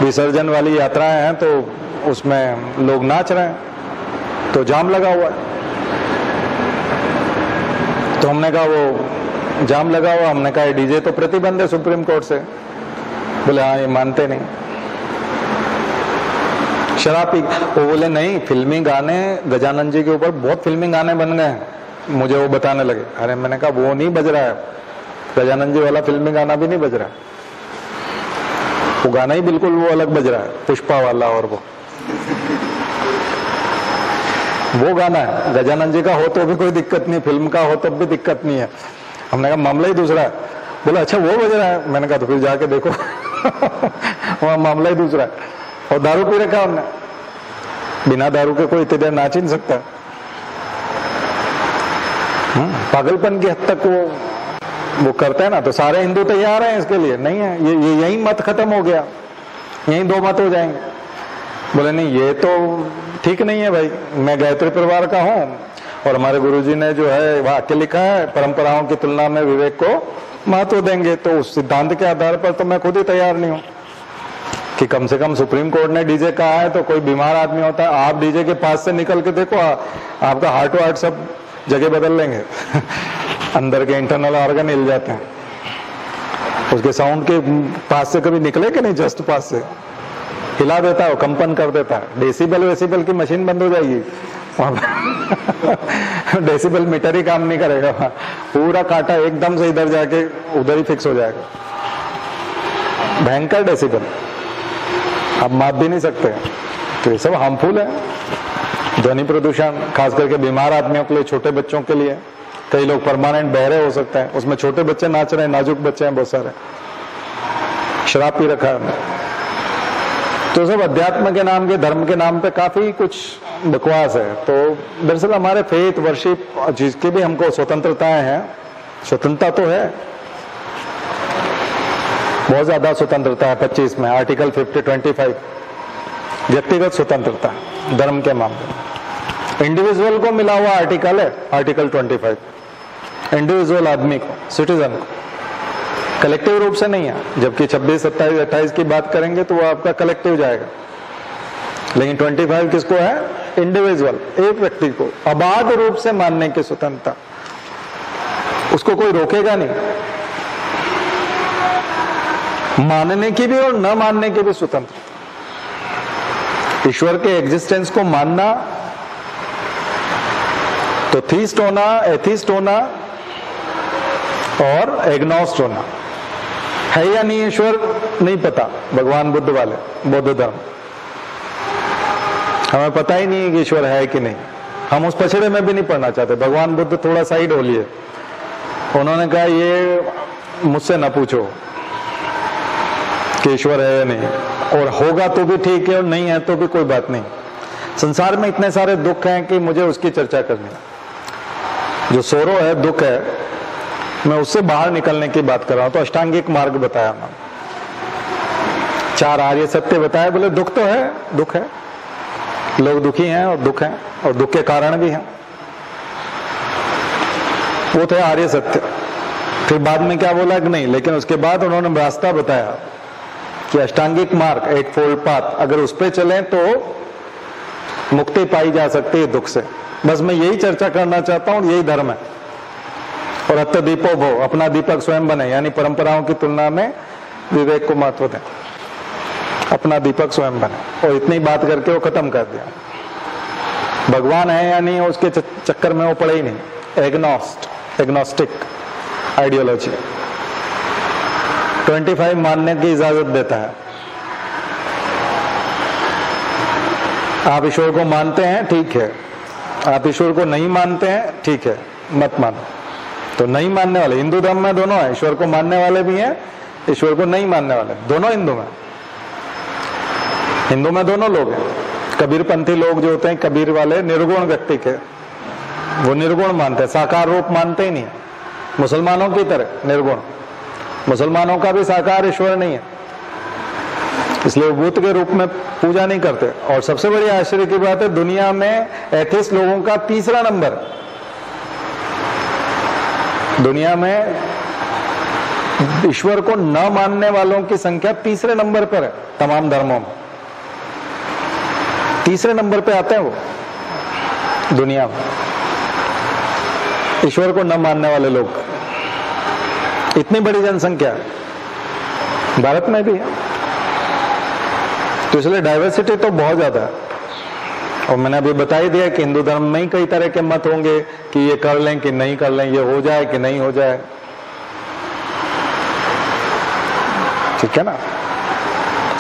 विसर्जन वाली यात्राएं हैं तो उसमें लोग नाच रहे हैं, तो जाम लगा हुआ है। तो हमने कहा वो जाम लगा हुआ, हमने कहा डीजे तो प्रतिबंध है सुप्रीम कोर्ट से। बोले हाँ, ये मानते नहीं। शराब पी, वो बोले नहीं, फिल्मी गाने गजानन जी के ऊपर बहुत फिल्मी गाने बन गए हैं, मुझे वो बताने लगे। अरे मैंने कहा वो नहीं बज रहा है, गजानन जी वाला फिल्मी गाना भी नहीं बज रहा है। वो गाना ही बिल्कुल वो अलग बज रहा है, पुष्पा वाला। और वो गाना है गजानन जी का हो तो भी कोई दिक्कत नहीं, फिल्म का हो तब भी दिक्कत नहीं है। हमने कहा मामला ही दूसरा है। बोला अच्छा वो बज रहा है। मैंने कहा तो फिर जाके देखो वहां मामला ही दूसरा है। और दारू पी रखा हमने, बिना दारू के कोई इतनी देर नाच ही नहीं सकता। पागलपन की हद तक वो करते हैं ना। तो सारे हिंदू तैयार हैं इसके लिए? नहीं है। ये यही मत खत्म हो गया, यही 2 मत हो जाएंगे। बोले नहीं ये तो ठीक नहीं है भाई, मैं गायत्री परिवार का हूँ और हमारे गुरुजी ने जो है वाक्य लिखा है, परंपराओं की तुलना में विवेक को महत्व देंगे। तो उस सिद्धांत के आधार पर तो मैं खुद ही तैयार नहीं हूँ कि कम से कम सुप्रीम कोर्ट ने डीजे कहा है तो कोई बीमार आदमी होता है, आप डीजे के पास से निकल के देखो, आपका हार्ट वार्ट सब जगह बदल लेंगे अंदर के इंटरनल ऑर्गन हिल जाते हैं। उसके साउंड के पास से कभी निकले कि नहीं, जस्ट पास से हिला देता है, कंपन कर देता है। डेसिबल वेसिबल की मशीन बंद हो जाएगी डेसिबल मीटर ही काम नहीं करेगा, पूरा कांटा एकदम से इधर जाके उधर ही फिक्स हो जाएगा। भयंकर डेसिबल, आप माप भी नहीं सकते। तो ये सब हार्मफुल है। ध्वनि प्रदूषण खास करके बीमार आदमियों के लिए, छोटे बच्चों के लिए, कई लोग परमानेंट बहरे हो सकते हैं, उसमें छोटे बच्चे नाच रहे हैं, नाजुक बच्चे हैं बहुत सारे। शराब पी रखा है। तो सब अध्यात्म के नाम के, धर्म के नाम पे काफी कुछ बकवास है। तो दरअसल हमारे फेथ वर्शिप जिसकी भी हमको स्वतंत्रताएं हैं, स्वतंत्रता तो है, बहुत ज्यादा स्वतंत्रता है 25 में, आर्टिकल 50-25 व्यक्तिगत स्वतंत्रता धर्म के मामले। इंडिविजुअल को मिला हुआ आर्टिकल है आर्टिकल 25, इंडिविजुअल आदमी को, सिटीजन को, कलेक्टिव रूप से नहीं है। जबकि 26, 27, 28 की बात करेंगे तो वो आपका कलेक्टिव जाएगा। लेकिन 25 किसको है? इंडिविजुअल, एक व्यक्ति को अबाध रूप से मानने की स्वतंत्रता, उसको कोई रोकेगा नहीं। मानने की भी और न मानने की भी स्वतंत्रता। ईश्वर के एग्जिस्टेंस को मानना तो थीस्ट होना, एथिस्ट होना और एग्नोस्ट होना। है या नहीं ईश्वर नहीं पता। भगवान बुद्ध वाले बौद्ध धर्म, हमें पता ही नहीं है कि ईश्वर है कि नहीं। हम उस पछड़े में भी नहीं पढ़ना चाहते। भगवान बुद्ध थोड़ा साइड हो लिए, उन्होंने कहा ये मुझसे ना पूछो कि ईश्वर है या नहीं, और होगा तो भी ठीक है और नहीं है तो भी कोई बात नहीं। संसार में इतने सारे दुख हैं कि मुझे उसकी चर्चा करनी है। जो सोरो है, दुख है, मैं उससे बाहर निकलने की बात कर रहा हूं। तो अष्टांगिक मार्ग बताया मैं, 4 आर्य सत्य बताया। बोले दुख तो है, दुख है, लोग दुखी हैं और दुख हैं और दुख के कारण भी हैं, वो थे आर्य सत्य। फिर बाद में क्या बोला कि नहीं, लेकिन उसके बाद उन्होंने रास्ता बताया कि अष्टांगिक मार्ग, 8 फोल्ड पाथ, अगर उस पर चलें तो मुक्ति पाई जा सकती है दुख से। बस मैं यही चर्चा करना चाहता हूं, यही धर्म है। और अत्त दीपो भो, अपना दीपक स्वयं बने, यानी परंपराओं की तुलना में विवेक को महत्व दें, अपना दीपक स्वयं बने। और इतनी बात करके वो खत्म कर दिया। भगवान है या नहीं उसके चक्कर में वो पड़े ही नहीं। एग्नोस्टिक आइडियोलॉजी 25 मानने की इजाजत देता है। आप ईश्वर को मानते हैं, ठीक है। आप ईश्वर को नहीं मानते हैं, ठीक है, मत मानो। तो नहीं मानने वाले, हिंदू धर्म में दोनों है, ईश्वर को मानने वाले भी हैं, ईश्वर को नहीं मानने वाले, दोनों हिंदू में दोनों लोग हैं। कबीरपंथी लोग जो होते हैं, कबीर वाले, निर्गुण व्यक्ति के, वो निर्गुण मानते हैं, साकार रूप मानते ही नहीं। मुसलमानों की तरह निर्गुण, मुसलमानों का भी साकार ईश्वर नहीं है, इसलिए वो भूत के रूप में पूजा नहीं करते। और सबसे बड़ी आश्चर्य की बात है, दुनिया में एथिस्ट लोगों का 3रा नंबर, दुनिया में ईश्वर को न मानने वालों की संख्या 3रे नंबर पर है। तमाम धर्मों में 3रे नंबर पे आते हैं वो दुनिया में, ईश्वर को न मानने वाले लोग। इतनी बड़ी जनसंख्या भारत में भी है, तो इसलिए डाइवर्सिटी तो बहुत ज्यादा है। और मैंने अभी बता ही दिया कि हिंदू धर्म में ही कई तरह के मत होंगे कि ये कर लें कि नहीं कर लें, ये हो जाए कि नहीं हो जाए, ठीक है ना।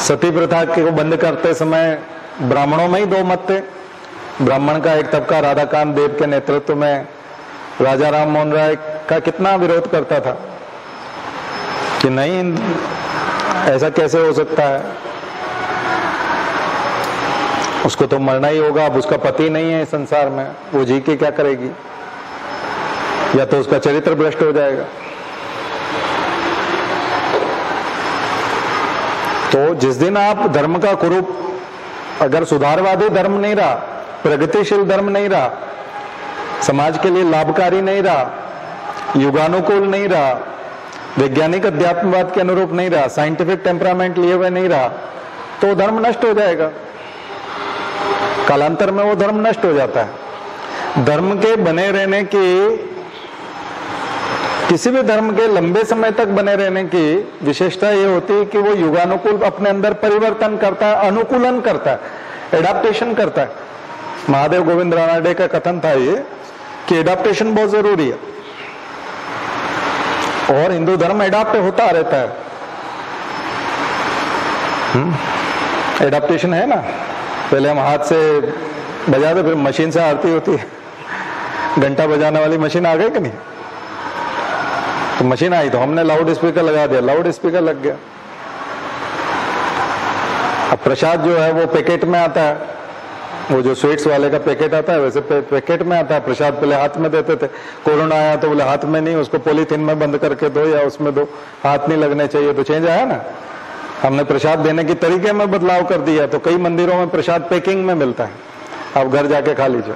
सती प्रथा को बंद करते समय ब्राह्मणों में ही 2 मत थे। ब्राह्मण का एक तबका राधाकांत देव के नेतृत्व में राजा राम मोहन राय का कितना विरोध करता था कि नहीं, ऐसा कैसे हो सकता है, उसको तो मरना ही होगा, अब उसका पति नहीं है इस संसार में, वो जी के क्या करेगी, या तो उसका चरित्र भ्रष्ट हो जाएगा। तो जिस दिन आप धर्म का कुरूप, अगर सुधारवादी धर्म नहीं रहा, प्रगतिशील धर्म नहीं रहा, समाज के लिए लाभकारी नहीं रहा, युगानुकूल नहीं रहा, वैज्ञानिक अध्यात्मवाद के अनुरूप नहीं रहा, साइंटिफिक टेम्परामेंट लिए हुए नहीं रहा, तो धर्म नष्ट हो जाएगा। कालांतर में वो धर्म नष्ट हो जाता है। धर्म के बने रहने की, किसी भी धर्म के लंबे समय तक बने रहने की विशेषता ये होती है कि वो युगानुकूल अपने अंदर परिवर्तन करता है, अनुकूलन करता है, एडाप्टेशन करता है। महादेव गोविंद रानडे का कथन था ये कि एडाप्टेशन बहुत जरूरी है, और हिंदू धर्म एडाप्ट होता रहता है। एडाप्टेशन है ना, पहले हम हाथ से बजाते, फिर मशीन से आरती होती है, घंटा बजाने वाली मशीन आ गई कि नहीं, तो मशीन आई तो हमने लाउड स्पीकर लगा दिया, लाउड स्पीकर लग गया। अब प्रसाद जो है वो पैकेट में आता है, वो जो स्वीट्स वाले का पैकेट आता है वैसे पैकेट में आता है। प्रसाद पहले हाथ में देते थे, कोरोना आया तो बोले हाथ में नहीं, उसको पॉलीथीन में बंद करके दो या उसमें दो, हाथ नहीं लगने चाहिए, तो चेंज आया ना। हमने प्रसाद देने की तरीके में बदलाव कर दिया, तो कई मंदिरों में प्रसाद पैकिंग में मिलता है, आप घर जाके खा लीजिए।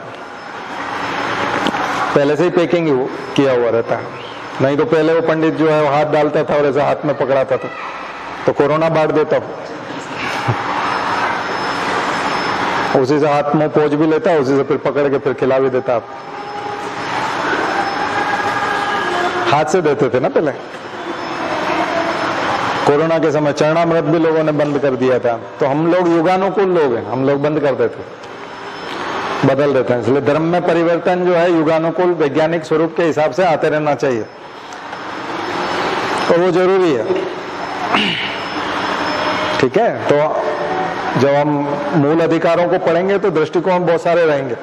पहले से ही पैकिंग किया हुआ रहता है, नहीं तो पहले वो पंडित जो है वो हाथ डालता था और ऐसा हाथ में पकड़ाता था, तो कोरोना बांट देता। उसी से हाथ मुंह पोंछ भी लेता, उसी से फिर पकड़ के फिर खिला भी देता। आप हाथ से देते थे ना पहले। कोरोना के समय चरणामृत भी लोगों ने बंद कर दिया था। तो हम लोग युगानुकूल लोग हैं, हम लोग बंद कर देते, बदल देते हैं। इसलिए धर्म में परिवर्तन जो है युगानुकूल वैज्ञानिक स्वरूप के हिसाब से आते रहना चाहिए, और वो जरूरी है। ठीक है, तो जब हम मूल अधिकारों को पढ़ेंगे तो दृष्टिकोण बहुत सारे रहेंगे।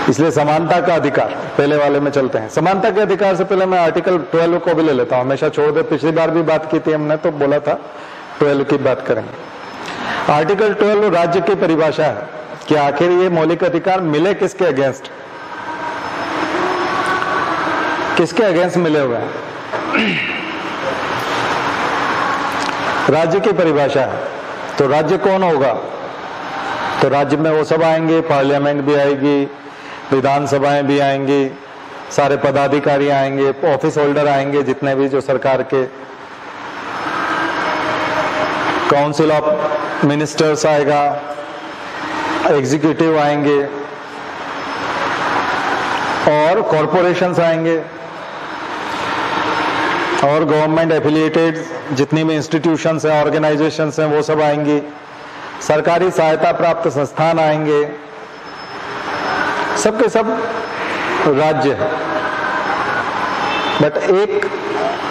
इसलिए समानता का अधिकार, पहले वाले में चलते हैं। समानता के अधिकार से पहले मैं आर्टिकल 12 को भी ले लेता हूं, हमेशा छोड़ दे। पिछली बार भी बात की थी हमने, तो बोला था 12 की बात करेंगे। आर्टिकल 12 राज्य की परिभाषा है कि आखिर ये मौलिक अधिकार मिले किसके अगेंस्ट, किसके अगेंस्ट मिले हुए हैं। राज्य की परिभाषा है, तो राज्य कौन होगा? तो राज्य में वो सब आएंगे, पार्लियामेंट भी आएगी, विधानसभाएं भी आएंगी, सारे पदाधिकारी आएंगे, ऑफिस होल्डर आएंगे, जितने भी जो सरकार के, काउंसिल ऑफ मिनिस्टर्स आएगा, एग्जीक्यूटिव आएंगे, और कॉरपोरेशंस आएंगे, और गवर्नमेंट एफिलिएटेड जितनी भी इंस्टीट्यूशंस हैं, ऑर्गेनाइजेशंस हैं, वो सब आएंगी, सरकारी सहायता प्राप्त संस्थान आएंगे, सबके सब राज्य है। बट एक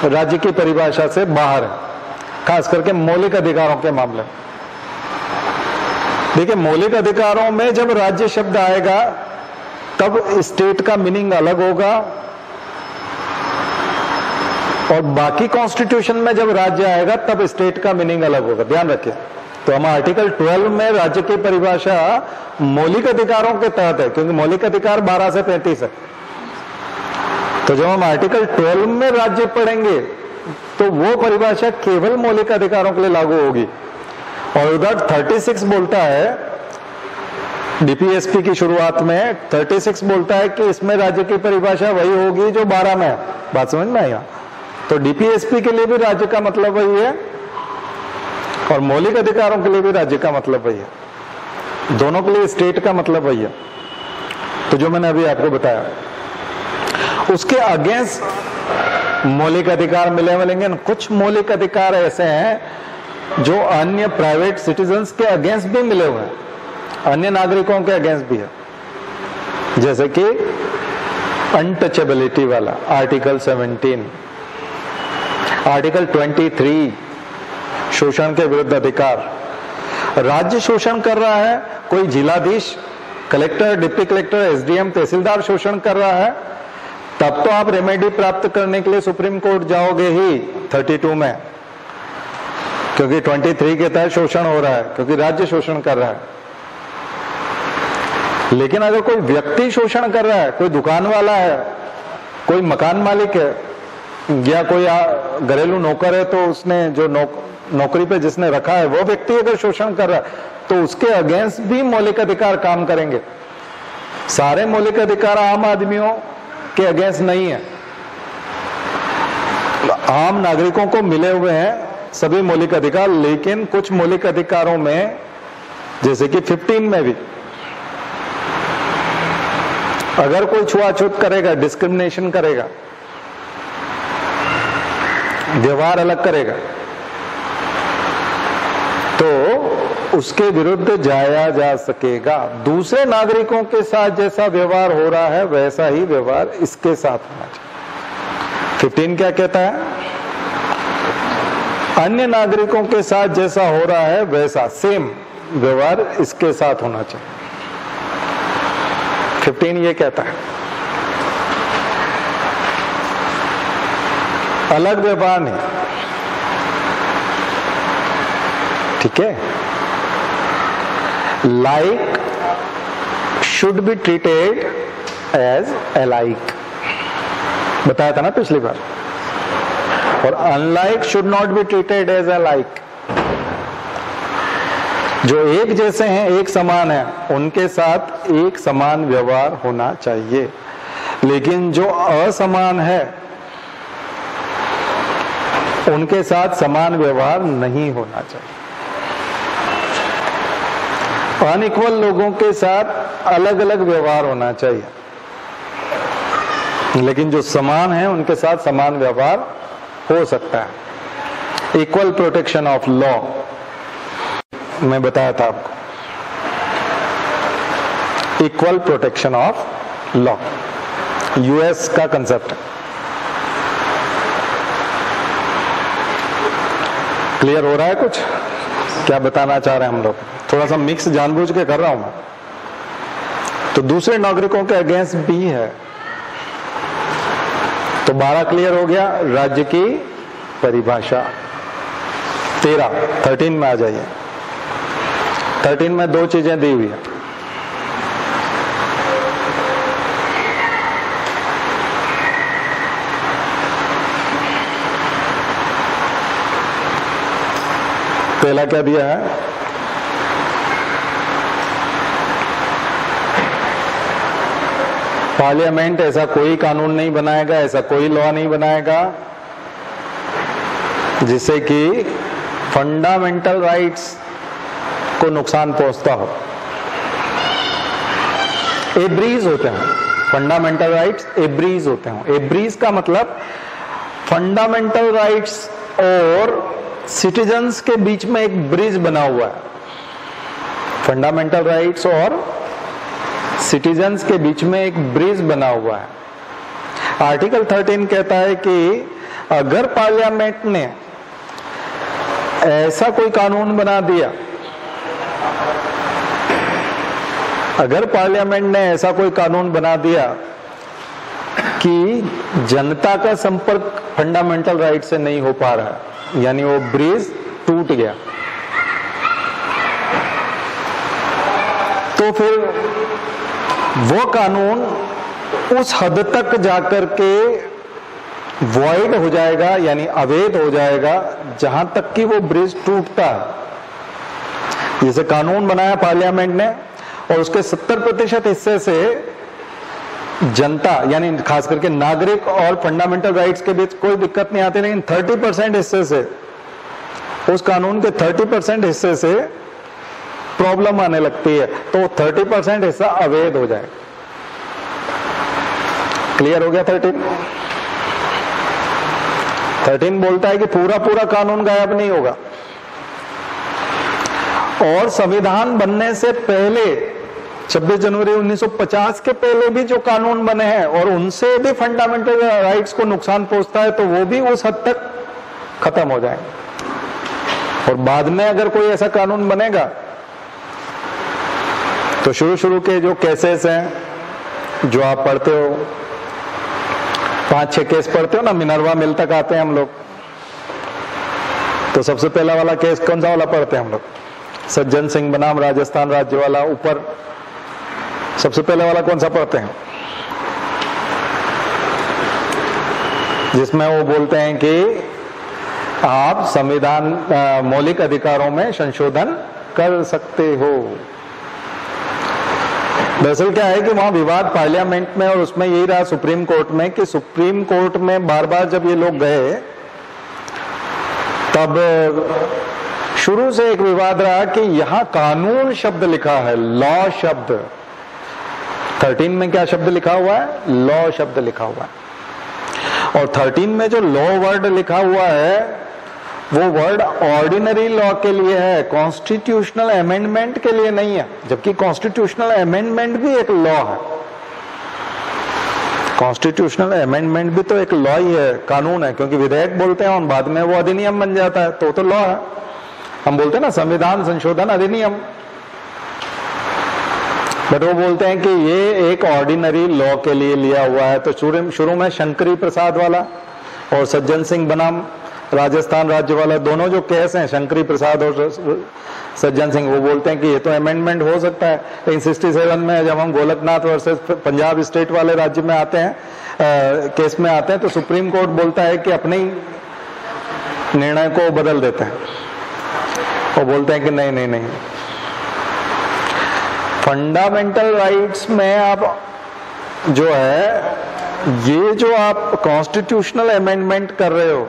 राज्य की परिभाषा से बाहर है, खास करके मौलिक अधिकारों के मामले में। देखिए, मौलिक अधिकारों में जब राज्य शब्द आएगा तब स्टेट का मीनिंग अलग होगा, और बाकी कॉन्स्टिट्यूशन में जब राज्य आएगा तब स्टेट का मीनिंग अलग होगा। ध्यान रखिए। तो हम आर्टिकल 12 में राज्य की परिभाषा मौलिक अधिकारों के तहत है, क्योंकि मौलिक अधिकार 12 से 35 है। तो जब हम आर्टिकल 12 में राज्य पढ़ेंगे तो वो परिभाषा केवल मौलिक अधिकारों के लिए लागू होगी। और उधर 36 बोलता है, डीपीएसपी की शुरुआत में 36 बोलता है कि इसमें राज्य की परिभाषा वही होगी जो 12 में है। बात समझ में आएगा? तो डीपीएसपी के लिए भी राज्य का मतलब वही है, और मौलिक अधिकारों के लिए भी राज्य का मतलब वही है। दोनों के लिए स्टेट का मतलब वही है। तो जो मैंने अभी आपको बताया, उसके अगेंस्ट मौलिक अधिकार मिलेंगे। कुछ मौलिक अधिकार ऐसे हैं जो अन्य प्राइवेट सिटीजन्स के अगेंस्ट भी मिले हुए हैं, अन्य नागरिकों के अगेंस्ट भी है। जैसे कि अनटचेबिलिटी वाला आर्टिकल 17, आर्टिकल 23 शोषण के विरुद्ध अधिकार। राज्य शोषण कर रहा है, कोई जिलाधीश, कलेक्टर, डिप्टी कलेक्टर, एसडीएम, तहसीलदार शोषण कर रहा है, तब तो आप रेमेडी प्राप्त करने के लिए सुप्रीम कोर्ट जाओगे ही 32 में, क्योंकि 23 के तहत शोषण हो रहा है, क्योंकि राज्य शोषण कर रहा है। लेकिन अगर कोई व्यक्ति शोषण कर रहा है, कोई दुकान वाला है, कोई मकान मालिक है, या कोई घरेलू नौकर है, तो उसने जो नौकरी पे जिसने रखा है वो व्यक्ति अगर शोषण कर रहा है, तो उसके अगेंस्ट भी मौलिक अधिकार काम करेंगे। सारे मौलिक अधिकार आम आदमियों के अगेंस्ट नहीं है। आम नागरिकों को मिले हुए हैं सभी मौलिक अधिकार, लेकिन कुछ मौलिक अधिकारों में, जैसे कि 15 में भी अगर कोई छुआछूत करेगा, डिस्क्रिमिनेशन करेगा, व्यवहार अलग करेगा, तो उसके विरुद्ध जाया जा सकेगा। दूसरे नागरिकों के साथ जैसा व्यवहार हो रहा है वैसा ही व्यवहार इसके साथ होना चाहिए। 15 क्या कहता है? अन्य नागरिकों के साथ जैसा हो रहा है वैसा सेम व्यवहार इसके साथ होना चाहिए। 15 ये कहता है। अलग व्यवहार नहीं, ठीक है? Like should be treated as alike, बताया था ना पिछली बार। और unlike should not be treated as alike. जो एक जैसे हैं, एक समान है, उनके साथ एक समान व्यवहार होना चाहिए। लेकिन जो असमान है उनके साथ समान व्यवहार नहीं होना चाहिए। अनइक्वल लोगों के साथ अलग अलग व्यवहार होना चाहिए, लेकिन जो समान है उनके साथ समान व्यवहार हो सकता है। इक्वल प्रोटेक्शन ऑफ लॉ मैं बताया था आपको, equal protection of law US का कंसेप्ट है। क्लियर हो रहा है कुछ? क्या बताना चाह रहे हैं हम लोग? थोड़ा सा मिक्स जानबूझ के कर रहा हूं मैं, तो दूसरे नागरिकों के अगेंस्ट भी है। तो 12 क्लियर हो गया। राज्य की परिभाषा 13 में आ जाइए। 13 में दो चीजें दी हुई है। पहला क्या दिया है? पार्लियामेंट ऐसा कोई कानून नहीं बनाएगा, ऐसा कोई लॉ नहीं बनाएगा जिससे कि फंडामेंटल राइट्स को नुकसान पहुंचता हो। एब्रीज होते हैं फंडामेंटल राइट्स, एब्रीज होते हैं। एब्रीज का मतलब फंडामेंटल राइट्स और सिटीजन्स के बीच में एक ब्रिज बना हुआ है। फंडामेंटल राइट्स और सिटीजन्स के बीच में एक ब्रिज बना हुआ है। आर्टिकल 13 कहता है कि अगर पार्लियामेंट ने ऐसा कोई कानून बना दिया, अगर पार्लियामेंट ने ऐसा कोई कानून बना दिया कि जनता का संपर्क फंडामेंटल राइट से नहीं हो पा रहा है, यानी वो ब्रिज टूट गया, तो फिर वो कानून उस हद तक जाकर के वॉइड हो जाएगा, यानी अवैध हो जाएगा, जहां तक कि वो ब्रिज टूटता है। जैसे कानून बनाया पार्लियामेंट ने और उसके 70% हिस्से से जनता, यानी खास करके नागरिक और फंडामेंटल राइट्स के बीच कोई दिक्कत नहीं आती, लेकिन 30% हिस्से से, उस कानून के 30% हिस्से से प्रॉब्लम आने लगती है, तो 30% हिस्सा अवैध हो जाए। क्लियर हो गया? 13 बोलता है कि पूरा पूरा कानून गायब नहीं होगा, और संविधान बनने से पहले 26 जनवरी 1950 के पहले भी जो कानून बने हैं और उनसे भी फंडामेंटल राइट्स को नुकसान पहुंचता है, तो वो भी उस हद तक खत्म हो जाए। और बाद में अगर कोई ऐसा कानून बनेगा तो शुरू के जो केसेस हैं जो आप पढ़ते हो, 5-6 केस पढ़ते हो ना, मिनर्वा मिल तक आते हैं हम लोग, तो सबसे पहला वाला केस कौन सा वाला पढ़ते हैं हम लोग? सज्जन सिंह बनाम राजस्थान राज्य वाला। ऊपर सबसे पहले वाला कौन सा पढ़ते हैं? जिसमें वो बोलते हैं कि आप संविधान मौलिक अधिकारों में संशोधन कर सकते हो। दरअसल क्या है कि वहां विवाद पार्लियामेंट में और उसमें यही रहा सुप्रीम कोर्ट में, कि सुप्रीम कोर्ट में बार बार जब ये लोग गए, तब शुरू से एक विवाद रहा कि यहां कानून शब्द लिखा है, लॉ शब्द। 13 में क्या शब्द लिखा हुआ है? लॉ शब्द लिखा हुआ है। और 13 में जो लॉ वर्ड लिखा हुआ है, वो वर्ड ऑर्डिनरी लॉ के लिए है, कॉन्स्टिट्यूशनल अमेंडमेंट के लिए नहीं है, जबकि कॉन्स्टिट्यूशनल अमेंडमेंट भी एक लॉ है। कॉन्स्टिट्यूशनल अमेंडमेंट भी तो एक लॉ ही है, कानून है, क्योंकि विधेयक बोलते हैं और बाद में वो अधिनियम बन जाता है, तो लॉ है। हम बोलते हैं ना संविधान संशोधन अधिनियम, बट वो बोलते हैं कि ये एक ऑर्डिनरी लॉ के लिए लिया हुआ है। तो शुरू में शंकरी प्रसाद वाला और सज्जन सिंह बनाम राजस्थान राज्य वाला, दोनों जो केस हैं, शंकरी प्रसाद और सज्जन सिंह, वो बोलते हैं कि ये तो अमेंडमेंट हो सकता है। लेकिन 67 में जब हम गोलकनाथ वर्सेस पंजाब स्टेट वाले राज्य में आते हैं, केस में आते हैं, तो सुप्रीम कोर्ट बोलता है कि अपने निर्णय को बदल देते हैं। वो बोलते हैं कि नहीं, फंडामेंटल राइट्स में आप जो है, ये जो आप कॉन्स्टिट्यूशनल अमेंडमेंट कर रहे हो,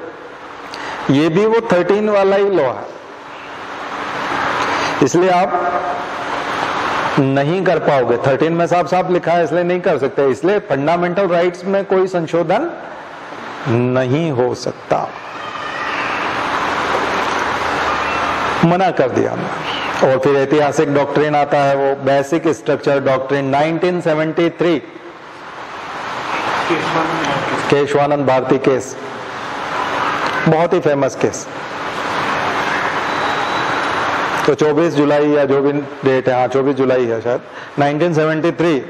ये भी वो 13 वाला ही लॉ है। इसलिए आप नहीं कर पाओगे। 13 में साफ साफ लिखा है, इसलिए नहीं कर सकते। इसलिए फंडामेंटल राइट्स में कोई संशोधन नहीं हो सकता, मना कर दिया। और फिर ऐतिहासिक डॉक्ट्रिन आता है, वो basic structure doctrine 1973, Kesavananda Bharati case, बहुत ही फेमस केस। तो 24 जुलाई या जो भी डेट है, हाँ 24 जुलाई है शायद, 1973।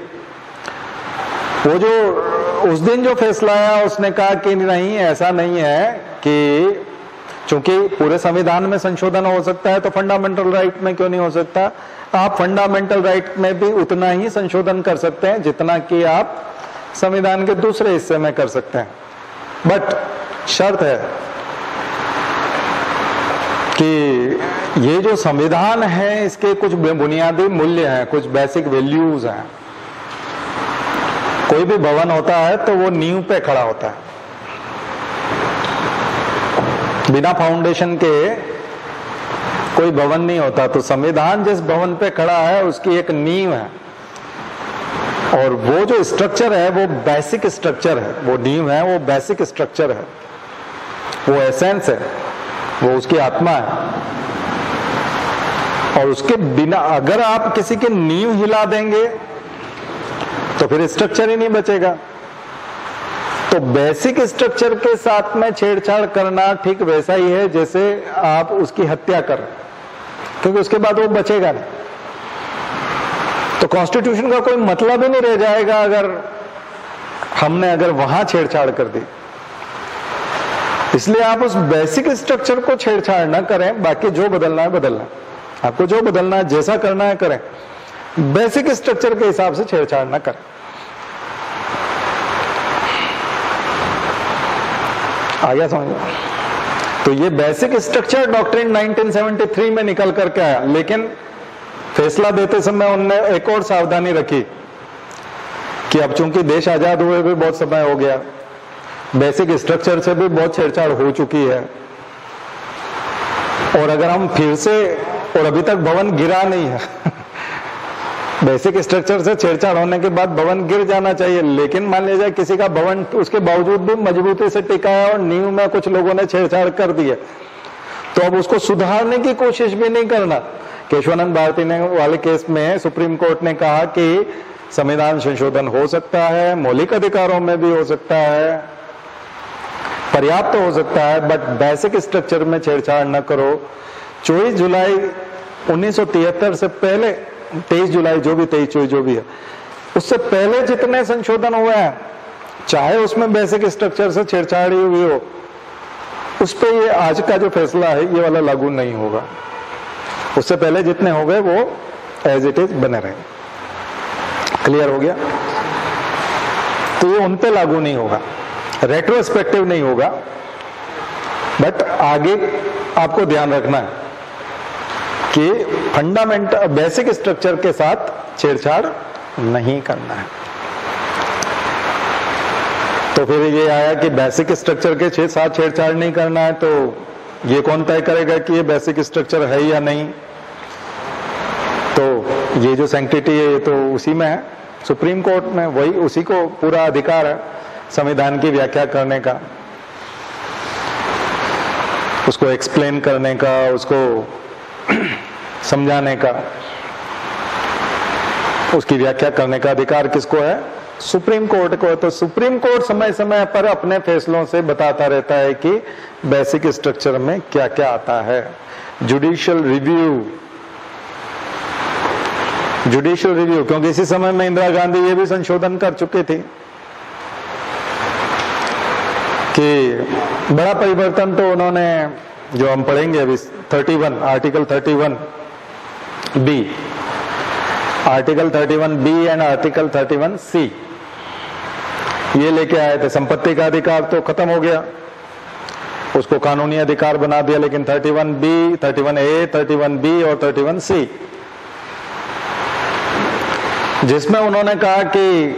वो जो उस दिन जो फैसला आया, उसने कहा कि नहीं, ऐसा नहीं है कि चूंकि पूरे संविधान में संशोधन हो सकता है तो फंडामेंटल राइट में क्यों नहीं हो सकता। आप फंडामेंटल राइट में भी उतना ही संशोधन कर सकते हैं जितना कि आप संविधान के दूसरे हिस्से में कर सकते हैं। बट शर्त है कि ये जो संविधान है, इसके कुछ बुनियादी मूल्य हैं, कुछ बेसिक वैल्यूज हैं। कोई भी भवन होता है तो वो नींव पे खड़ा होता है, बिना फाउंडेशन के कोई भवन नहीं होता। तो संविधान जिस भवन पे खड़ा है उसकी एक नींव है, और वो जो स्ट्रक्चर है वो बेसिक स्ट्रक्चर है। वो नींव है, वो बेसिक स्ट्रक्चर है, वो एसेंस है, वो उसकी आत्मा है। और उसके बिना अगर आप किसी की नींव हिला देंगे तो फिर स्ट्रक्चर ही नहीं बचेगा। तो बेसिक स्ट्रक्चर के साथ में छेड़छाड़ करना ठीक वैसा ही है जैसे आप उसकी हत्या कर, क्योंकि उसके बाद वो बचेगा नहीं। तो कॉन्स्टिट्यूशन का कोई मतलब ही नहीं रह जाएगा अगर हमने वहां छेड़छाड़ कर दी। इसलिए आप उस बेसिक स्ट्रक्चर को छेड़छाड़ ना करें, बाकी जो बदलना है बदलना, आपको जो बदलना है, जैसा करना है करें, बेसिक स्ट्रक्चर के हिसाब से छेड़छाड़ ना करें। आ गया समझ? तो ये बेसिक स्ट्रक्चर डॉक्ट्रिन 1973 में निकल करके आया, लेकिन फैसला देते समय उन्होंने एक और सावधानी रखी कि अब चूंकि देश आजाद हुए भी बहुत समय हो गया, बेसिक स्ट्रक्चर से भी बहुत छेड़छाड़ हो चुकी है, और अगर हम फिर से, और अभी तक भवन गिरा नहीं है बेसिक स्ट्रक्चर से छेड़छाड़ होने के बाद भवन गिर जाना चाहिए, लेकिन मान लीजिए किसी का भवन उसके बावजूद भी मजबूती से टिका है और नींव में कुछ लोगों ने छेड़छाड़ कर दी है, तो अब उसको सुधारने की कोशिश भी नहीं करना। केशवानंद भारती ने वाले केस में सुप्रीम कोर्ट ने कहा कि संविधान संशोधन हो सकता है, मौलिक अधिकारों में भी हो सकता है, पर्याप्त हो सकता है, बट बेसिक स्ट्रक्चर में छेड़छाड़ न करो। 24 जुलाई 1973 से पहले, 23 जुलाई जो भी, 23-24 जो भी है, उससे पहले जितने संशोधन हुए हैं, चाहे उसमें बेसिक स्ट्रक्चर से छेड़छाड़ हुई हो, उस पर ये आज का जो फैसला है ये वाला लागू नहीं होगा। उससे पहले जितने हो गए वो एज इट इज बने रहे। क्लियर हो गया? तो ये उन पे लागू नहीं होगा, रेट्रोस्पेक्टिव नहीं होगा, बट आगे आपको ध्यान रखना है कि फंडामेंटल बेसिक स्ट्रक्चर के साथ छेड़छाड़ नहीं करना है। तो फिर ये आया कि बेसिक स्ट्रक्चर के साथ छेड़छाड़ नहीं करना है, तो ये कौन तय करेगा कि ये बेसिक स्ट्रक्चर है या नहीं? तो ये जो सैंक्टिटी है ये तो उसी में है, सुप्रीम कोर्ट में, वही उसी को पूरा अधिकार है संविधान की व्याख्या करने का, उसको एक्सप्लेन करने का, उसको समझाने का, उसकी व्याख्या करने का अधिकार किसको है? सुप्रीम कोर्ट को। तो सुप्रीम कोर्ट समय समय पर अपने फैसलों से बताता रहता है कि बेसिक स्ट्रक्चर में क्या क्या आता है। जुडिशियल रिव्यू, क्योंकि इसी समय में इंदिरा गांधी ये भी संशोधन कर चुकी थी कि बड़ा परिवर्तन तो उन्होंने, जो हम पढ़ेंगे अभी, 31 article 31B, article 31B and article 31C ये लेके आए थे। संपत्ति का अधिकार तो खत्म हो गया, उसको कानूनी अधिकार बना दिया, लेकिन 31B, 31A, 31B और 31C, जिसमें उन्होंने कहा कि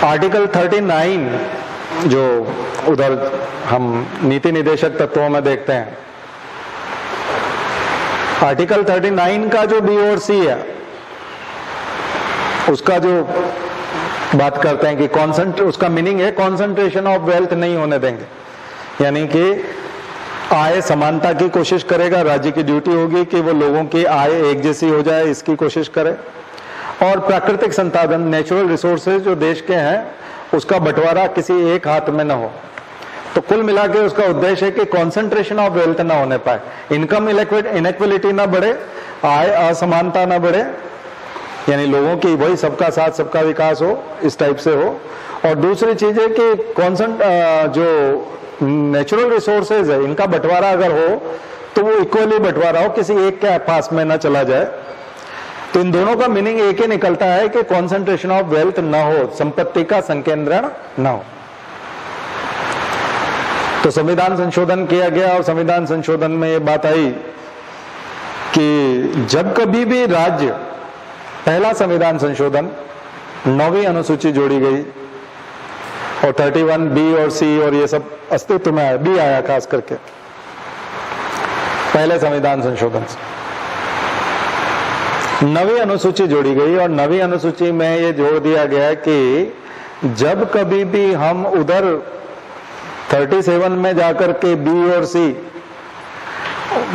आर्टिकल 39 जो उधर हम नीति निदेशक तत्वों में देखते हैं, आर्टिकल 39 का जो बी और सी है उसका जो बात करते हैं कि उसका मीनिंग है कॉन्सेंट्रेशन ऑफ वेल्थ नहीं होने देंगे, यानी कि आय समानता की कोशिश करेगा। राज्य की ड्यूटी होगी कि वो लोगों की आय एक जैसी हो जाए, इसकी कोशिश करे। और प्राकृतिक संसाधन, नेचुरल रिसोर्सेज जो देश के हैं, उसका बंटवारा किसी एक हाथ में ना हो। तो कुल मिला के उसका उद्देश्य है कि कॉन्सेंट्रेशन ऑफ वेल्थ ना होने पाए, इनकम इनइक्वलिटी ना बढ़े, आय असमानता ना बढ़े, यानी लोगों की वही सबका साथ सबका विकास हो, इस टाइप से हो। और दूसरी चीज है कि जो नेचुरल रिसोर्सेज है इनका बंटवारा अगर हो तो वो इक्वली बंटवारा हो, किसी एक के पास में ना चला जाए। तो इन दोनों का मीनिंग एक ही निकलता है कि कॉन्सेंट्रेशन ऑफ वेल्थ ना हो, संपत्ति का संकेंद्रण ना हो। तो संविधान संशोधन किया गया और संविधान संशोधन में ये बात आई कि जब कभी भी राज्य, पहला संविधान संशोधन 9वीं अनुसूची जोड़ी गई और 31 बी और सी और ये सब अस्तित्व में आया, बी आया खास करके पहले संविधान संशोधन से 9वीं अनुसूची जोड़ी गई और 9वीं अनुसूची में ये जोड़ दिया गया कि जब कभी भी हम उधर 37 में जाकर के बी और सी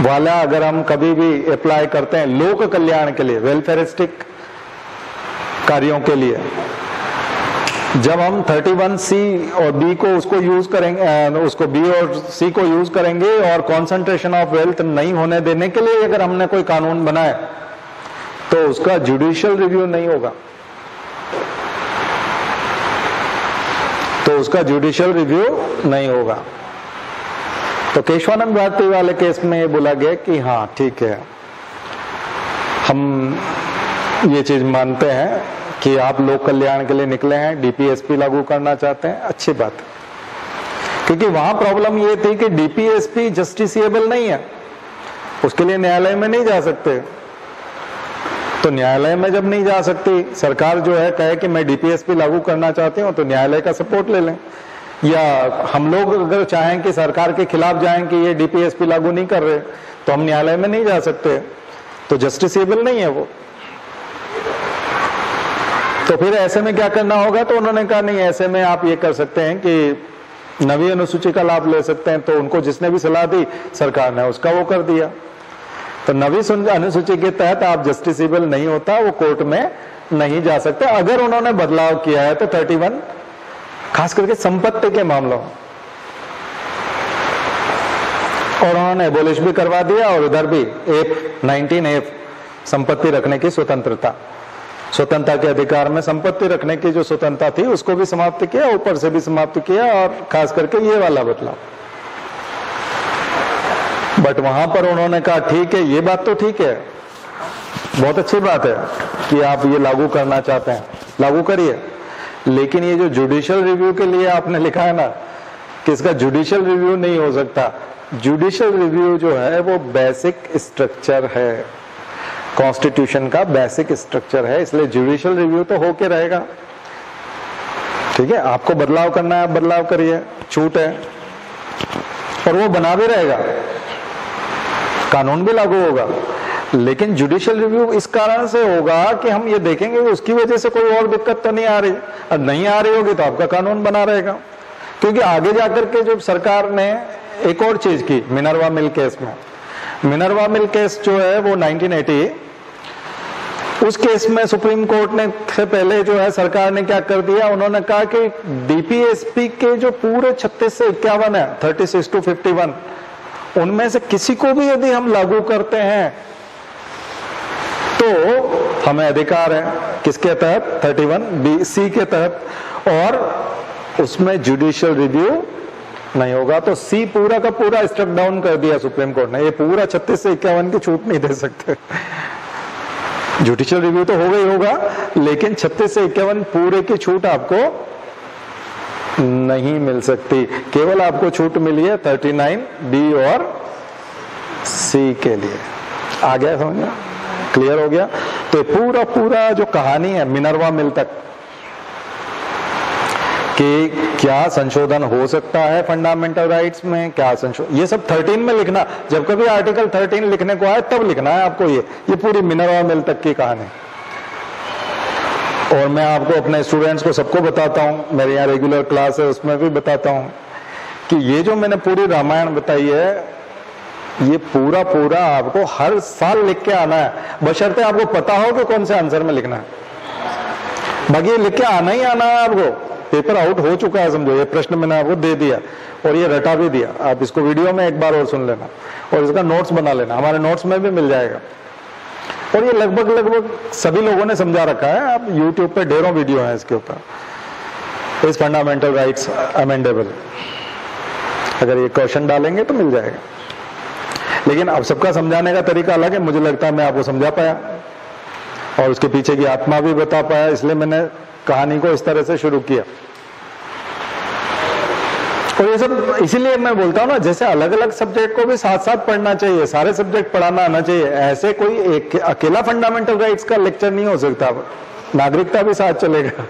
वाला अगर हम कभी भी अप्लाई करते हैं लोक कल्याण के लिए, वेलफेयरिस्टिक कार्यों के लिए, जब हम 31 सी और बी को उसको यूज करेंगे, उसको बी और सी को यूज करेंगे और कॉन्सेंट्रेशन ऑफ वेल्थ नहीं होने देने के लिए अगर हमने कोई कानून बनाए तो उसका जुडिशियल रिव्यू नहीं होगा, तो उसका जुडिशियल रिव्यू नहीं होगा। तो केशवानंद भारती वाले केस में ये बोला गया कि हाँ ठीक है, हम ये चीज मानते हैं कि आप लोक कल्याण के लिए निकले हैं, डीपीएसपी लागू करना चाहते हैं, अच्छी बात है। क्योंकि वहां प्रॉब्लम ये थी कि डीपीएसपी जस्टिसिएबल नहीं है, उसके लिए न्यायालय में नहीं जा सकते। तो न्यायालय में जब नहीं जा सकती, सरकार जो है कहे कि मैं डीपीएसपी लागू करना चाहती हूँ, तो न्यायालय का सपोर्ट ले लें। या हम लोग अगर चाहें कि सरकार के खिलाफ जाएं कि ये डीपीएसपी लागू नहीं कर रहे, तो हम न्यायालय में नहीं जा सकते, तो जस्टिसिएबल नहीं है वो। तो फिर ऐसे में क्या करना होगा? तो उन्होंने कहा नहीं, ऐसे में आप ये कर सकते हैं कि 9वीं अनुसूची का लाभ ले सकते हैं। तो उनको जिसने भी सलाह दी सरकार ने उसका वो कर दिया। तो 9वीं अनुसूची के तहत आप जस्टिसिबल नहीं होता, वो कोर्ट में नहीं जा सकते। अगर उन्होंने बदलाव किया है तो 31 खास करके संपत्ति के मामलों और उन्होंने एबोलिश भी करवा दिया और उधर भी 19F संपत्ति रखने की स्वतंत्रता के अधिकार में संपत्ति रखने की जो स्वतंत्रता थी उसको भी समाप्त किया, ऊपर से भी समाप्त किया, और खास करके ये वाला बदलाव। बट वहां पर उन्होंने कहा ठीक है, ये बात तो ठीक है, बहुत अच्छी बात है कि आप ये लागू करना चाहते हैं, लागू करिए, लेकिन ये जो जुडिशियल रिव्यू के लिए आपने लिखा है ना कि इसका जुडिशियल रिव्यू नहीं हो सकता। जुडिशियल रिव्यू जो है वो बेसिक स्ट्रक्चर है, कॉन्स्टिट्यूशन का बेसिक स्ट्रक्चर है, इसलिए जुडिशियल रिव्यू तो होके रहेगा। ठीक है, आपको बदलाव करना है, बदलाव करिए, छूट है, और वो बना भी रहेगा, कानून भी लागू होगा। लेकिन जुडिशियल रिव्यू इस कारण से होगा कि हम ये देखेंगे कि उसकी वजह से कोई और दिक्कत तो नहीं आ रही, और नहीं आ रही होगी तो आपका कानून बना रहेगा। क्योंकि आगे जाकर के जब सरकार ने एक और चीज की, मिनर्वा मिल केस में, मिनर्वा मिल केस जो है वो 1980, उस केस में सुप्रीम कोर्ट ने से पहले जो है सरकार ने क्या कर दिया, उन्होंने कहा कि डीपीएसपी के जो पूरे 36 से 51 है, 36 to 51, उनमें से किसी को भी यदि हम लागू करते हैं तो हमें अधिकार है, किसके तहत? 31B(C) के तहत, और उसमें जुडिशियल रिव्यू नहीं होगा। तो सी पूरा का पूरा स्ट्रक डाउन कर दिया सुप्रीम कोर्ट ने, ये पूरा 36 से 51 की छूट नहीं दे सकते। जुडिशियल रिव्यू तो होगा ही होगा, लेकिन 36 से 51 पूरे की छूट आपको नहीं मिल सकती। केवल आपको छूट मिली है 39B और C के लिए। आ गया समझ में? क्लियर हो गया? तो पूरा जो कहानी है मिनर्वा मिल तक कि क्या संशोधन हो सकता है फंडामेंटल राइट्स में, क्या संशोधन, ये सब 13 में लिखना। जब कभी आर्टिकल 13 लिखने को आए तब लिखना है आपको। ये पूरी मिनरवा मिल तक की कहानी। और मैं आपको अपने स्टूडेंट्स को सबको बताता हूं, मेरे यहाँ रेगुलर क्लास है उसमें भी बताता हूं कि ये जो मैंने पूरी रामायण बताई है, ये पूरा आपको हर साल लिख के आना है, बशर्ते आपको पता हो कि कौन से आंसर में लिखना है। बाकी लिख के आना ही आना है आपको। पेपर आउट हो चुका है समझो, ये प्रश्न मैंने आपको दे दिया और ये रटा भी दिया। आप इसको वीडियो में एक बार और सुन लेना और इसका नोट्स बना लेना, हमारे नोट्स में भी मिल जाएगा। और ये लगभग सभी लोगों ने समझा रखा है। आप यूट्यूब पे ढेरों वीडियो है इसके ऊपर, इस फंडामेंटल राइट्स अमेंडेबल। अगर ये क्वेश्चन डालेंगे तो मिल जाएगा। लेकिन अब सबका समझाने का तरीका अलग है। मुझे लगता है मैं आपको समझा पाया और उसके पीछे की आत्मा भी बता पाया, इसलिए मैंने कहानी को इस तरह से शुरू किया। और ये सब इसीलिए मैं बोलता हूं ना, जैसे अलग अलग सब्जेक्ट को भी साथ साथ पढ़ना चाहिए, सारे सब्जेक्ट पढ़ाना आना चाहिए। ऐसे कोई एक अकेला फंडामेंटल राइट्स का लेक्चर नहीं हो सकता। नागरिकता भी साथ चलेगा,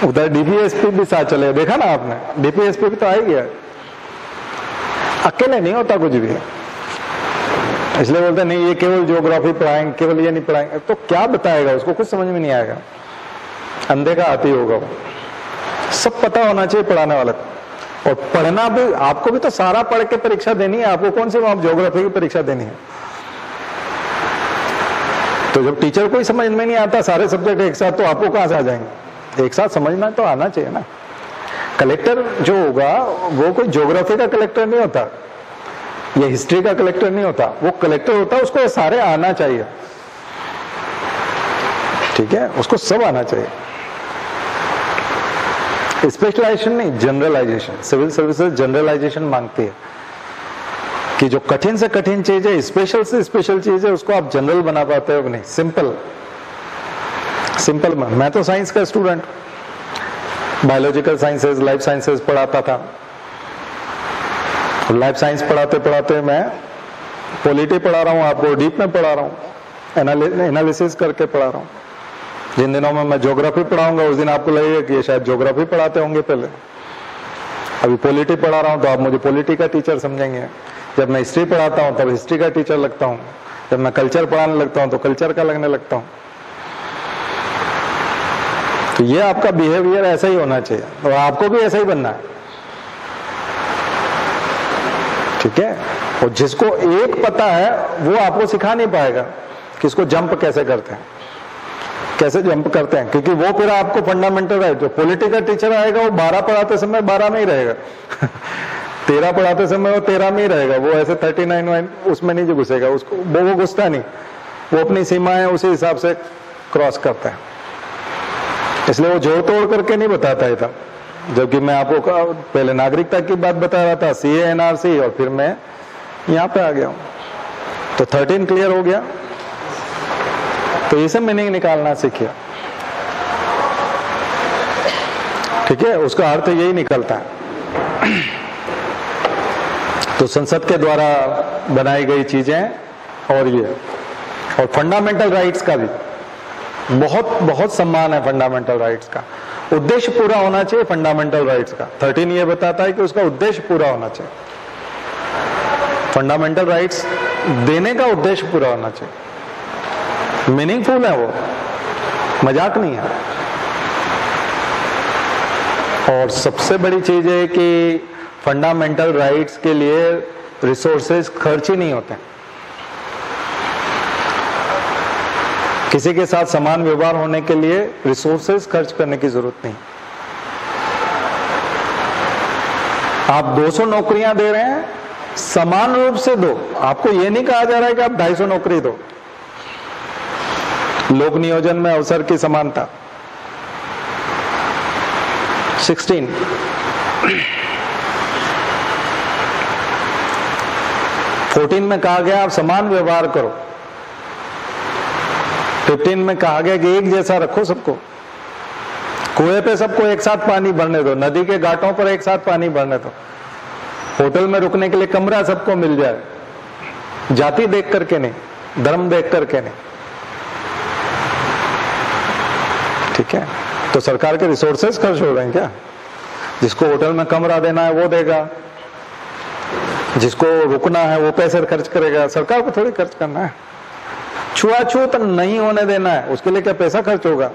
उधर डीपीएसपी भी साथ चलेगा। देखा ना आपने, डीपीएसपी भी तो आ ही गया, अकेले नहीं होता कुछ भी। इसलिए बोलते नहीं ये केवल ज्योग्राफी पढ़ाएंगे, केवल ये नहीं पढ़ाएंगे, तो क्या बताएगा उसको, कुछ समझ में नहीं आएगा। अंधे का हाथी होगा वो। सब पता होना चाहिए पढ़ाने वाले को। और पढ़ना भी, आपको भी तो सारा पढ़ के परीक्षा देनी है। आपको कौन सी वहां ज्योग्राफी की परीक्षा देनी है? तो जब टीचर को ही समझ में नहीं आता सारे सब्जेक्ट एक साथ, तो आपको कहां से आ जाएंगे? एक साथ समझना तो आना चाहिए ना। कलेक्टर जो होगा वो कोई ज्योग्राफी का कलेक्टर नहीं होता, ये हिस्ट्री का कलेक्टर नहीं होता, वो कलेक्टर होता है, उसको ये सारे आना चाहिए। ठीक है, उसको सब आना चाहिए। स्पेशलाइजेशन नहीं, जनरलाइजेशन। सिविल सर्विसेज जनरलाइजेशन मांगती है कि जो कठिन से कठिन चीज है, स्पेशल से स्पेशल चीज है, उसको आप जनरल बना पाते हो कि नहीं? सिंपल में। मैं तो साइंस का student, biological sciences, life sciences पढ़ाता था। लाइफ साइंस पढ़ाते पढ़ाते मैं पॉलिटी पढ़ा रहा हूँ आपको, डीप में पढ़ा रहा हूँ, एनालिसिस करके पढ़ा रहा हूँ। जिन दिनों में मैं ज्योग्राफी पढ़ाऊंगा उस दिन आपको लगेगा कि ये शायद ज्योग्राफी पढ़ाते होंगे पहले। अभी पॉलिटी पढ़ा रहा हूँ तो आप मुझे पॉलिटी का टीचर समझेंगे। जब मैं हिस्ट्री पढ़ाता हूँ तब हिस्ट्री का टीचर लगता हूँ। जब मैं कल्चर पढ़ाने लगता हूँ तो कल्चर का लगने लगता हूँ। तो ये आपका बिहेवियर ऐसा ही होना चाहिए और आपको भी ऐसा ही बनना है। ठीक है, और जिसको एक पता है वो आपको सिखा नहीं पाएगा कि इसको जंप कैसे करते हैं, कैसे जंप करते हैं, क्योंकि वो फिर आपको फंडामेंटल राइट, जो पॉलिटिकल टीचर आएगा वो 12 पढ़ाते समय 12 में ही रहेगा 13 पढ़ाते समय वो 13 में ही रहेगा। वो ऐसे 39 उसमें नहीं जो घुसेगा, उसको वो घुसता नहीं, वो अपनी सीमाएं उसी हिसाब से क्रॉस करता है। इसलिए वो जोड़ तोड़ करके नहीं बताता है था। जबकि मैं आपको पहले नागरिकता की बात बता रहा था, सीए एनआरसी, और फिर मैं यहाँ पे आ गया हूँ। तो 13 क्लियर हो गया, तो ये सब मीनिंग निकालना सीखिए। ठीक है, उसका अर्थ यही निकलता है। तो संसद के द्वारा बनाई गई चीजें और ये, और फंडामेंटल राइट्स का भी बहुत सम्मान है। फंडामेंटल राइट्स का उद्देश्य पूरा होना चाहिए। फंडामेंटल राइट्स का 13 ये बताता है कि उसका उद्देश्य पूरा होना चाहिए। फंडामेंटल राइट्स देने का उद्देश्य पूरा होना चाहिए, मीनिंगफुल है वो, मजाक नहीं है। और सबसे बड़ी चीज है कि फंडामेंटल राइट्स के लिए रिसोर्सेज खर्च ही नहीं होते। किसी के साथ समान व्यवहार होने के लिए रिसोर्सेज खर्च करने की जरूरत नहीं। आप 200 नौकरियां दे रहे हैं, समान रूप से दो। आपको यह नहीं कहा जा रहा है कि आप 250 नौकरी दो। लोक नियोजन में अवसर की समानता 16। में कहा गया आप समान व्यवहार करो। 15 में कहा गया कि एक जैसा रखो सबको। कुएं पे सबको एक साथ पानी भरने दो, नदी के घाटों पर एक साथ पानी भरने दो, होटल में रुकने के लिए कमरा सबको मिल जाए, जाति देख करके नहीं, धर्म देख करके नहीं। ठीक है, तो सरकार के रिसोर्सेज खर्च हो रहे हैं क्या? जिसको होटल में कमरा देना है वो देगा, जिसको रुकना है वो पैसे खर्च करेगा, सरकार को थोड़ी खर्च करना है। छुआछूत नहीं होने देना है, उसके लिए क्या पैसा खर्च होगा?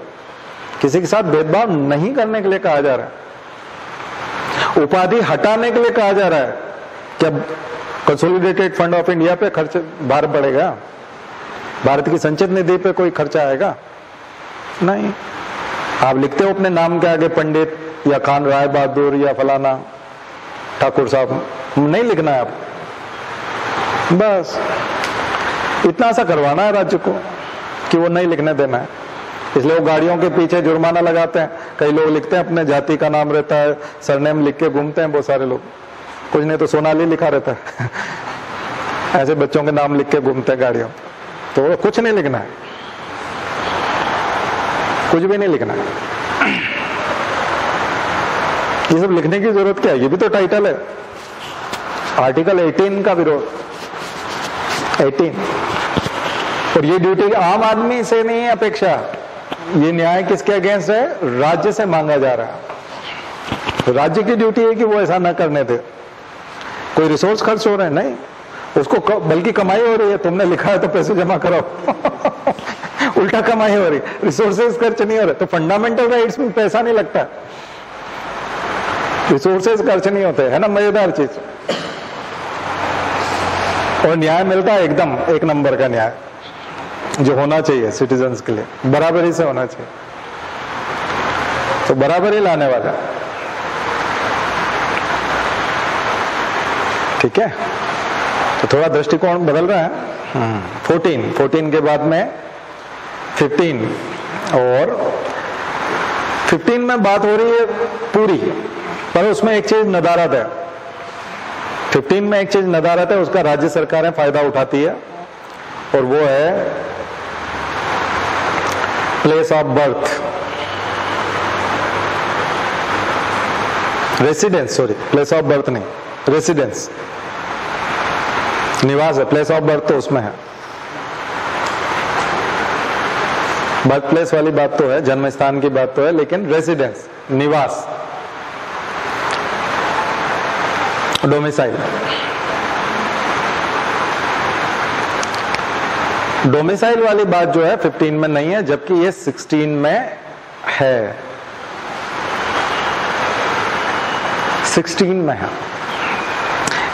किसी के साथ भेदभाव नहीं करने के लिए कहा जा रहा है, उपाधि हटाने के लिए कहा जा रहा है। क्या कंसोलिडेटेड फंड ऑफ इंडिया पे खर्च भार पड़ेगा? भारत की संचित निधि पे कोई खर्चा आएगा? नहीं। आप लिखते हो अपने नाम के आगे पंडित या खान राय बहादुर या फलाना ठाकुर साहब, नहीं लिखना है आप, बस इतना सा करवाना है राज्य को कि वो नहीं लिखने देना है। इसलिए वो गाड़ियों के पीछे जुर्माना लगाते हैं। कई लोग लिखते हैं अपने जाति का नाम रहता है, सरनेम लिख के घूमते हैं बहुत सारे लोग, कुछ नहीं तो सोनाली लिखा रहता है ऐसे बच्चों के नाम लिख के घूमते हैं गाड़ियों, तो कुछ नहीं लिखना है, कुछ भी नहीं लिखना है। ये सब लिखने की जरूरत क्या है? ये भी तो टाइटल है। आर्टिकल 18 का विरोध, 18, और ये ड्यूटी आम आदमी से नहीं है अपेक्षा, ये न्याय किसके अगेंस्ट है? राज्य से मांगा जा रहा है। राज्य की ड्यूटी है कि वो ऐसा ना करने दे। कोई रिसोर्स खर्च हो रहे हैं? नहीं, उसको बल्कि कमाई हो रही है। तुमने लिखा है तो पैसे जमा करो उल्टा कमाई हो रही, रिसोर्सेज खर्च नहीं हो रहे। तो फंडामेंटल राइट्स में पैसा नहीं लगता, रिसोर्सेज खर्च नहीं होते, है ना मजेदार चीज। और न्याय मिलता है एकदम एक नंबर का न्याय, जो होना चाहिए सिटीजन्स के लिए, बराबरी से होना चाहिए। तो बराबरी लाने वाला, ठीक है। तो थोड़ा दृष्टिकोण बदल रहा है। 14 के बाद में 15, और 15 में बात हो रही है पूरी, पर उसमें एक चीज नदारत है। 15 में एक चीज नदारत है, उसका राज्य सरकारें फायदा उठाती है, और वो है place of birth, residence, sorry place of birth नहीं, रेसिडेंस, निवास है। प्लेस ऑफ बर्थ तो उसमें है, बर्थ प्लेस वाली बात तो है, जन्म स्थान की बात तो है, लेकिन रेसिडेंस, निवास, डोमिसाइल। डोमिसाइल वाली बात जो है 15 में नहीं है, जबकि ये 16 में है, 16 में है।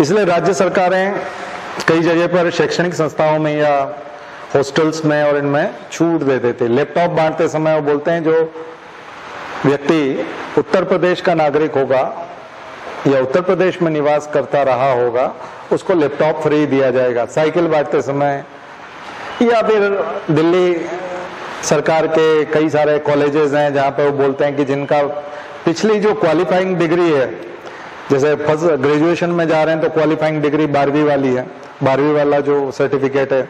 इसलिए राज्य सरकारें कई जगह पर शैक्षणिक संस्थाओं में या हॉस्टल्स में और इनमें छूट दे देते। लैपटॉप बांटते समय वो बोलते हैं जो व्यक्ति उत्तर प्रदेश का नागरिक होगा या उत्तर प्रदेश में निवास करता रहा होगा, उसको लैपटॉप फ्री दिया जाएगा। साइकिल बांटते समय, या फिर दिल्ली सरकार के कई सारे कॉलेजेस हैं जहां पे वो बोलते हैं कि जिनका पिछली जो क्वालिफाइंग डिग्री है, जैसे फर्स्ट ग्रेजुएशन में जा रहे हैं तो क्वालिफाइंग डिग्री 12वीं वाली है, 12वीं वाला जो सर्टिफिकेट है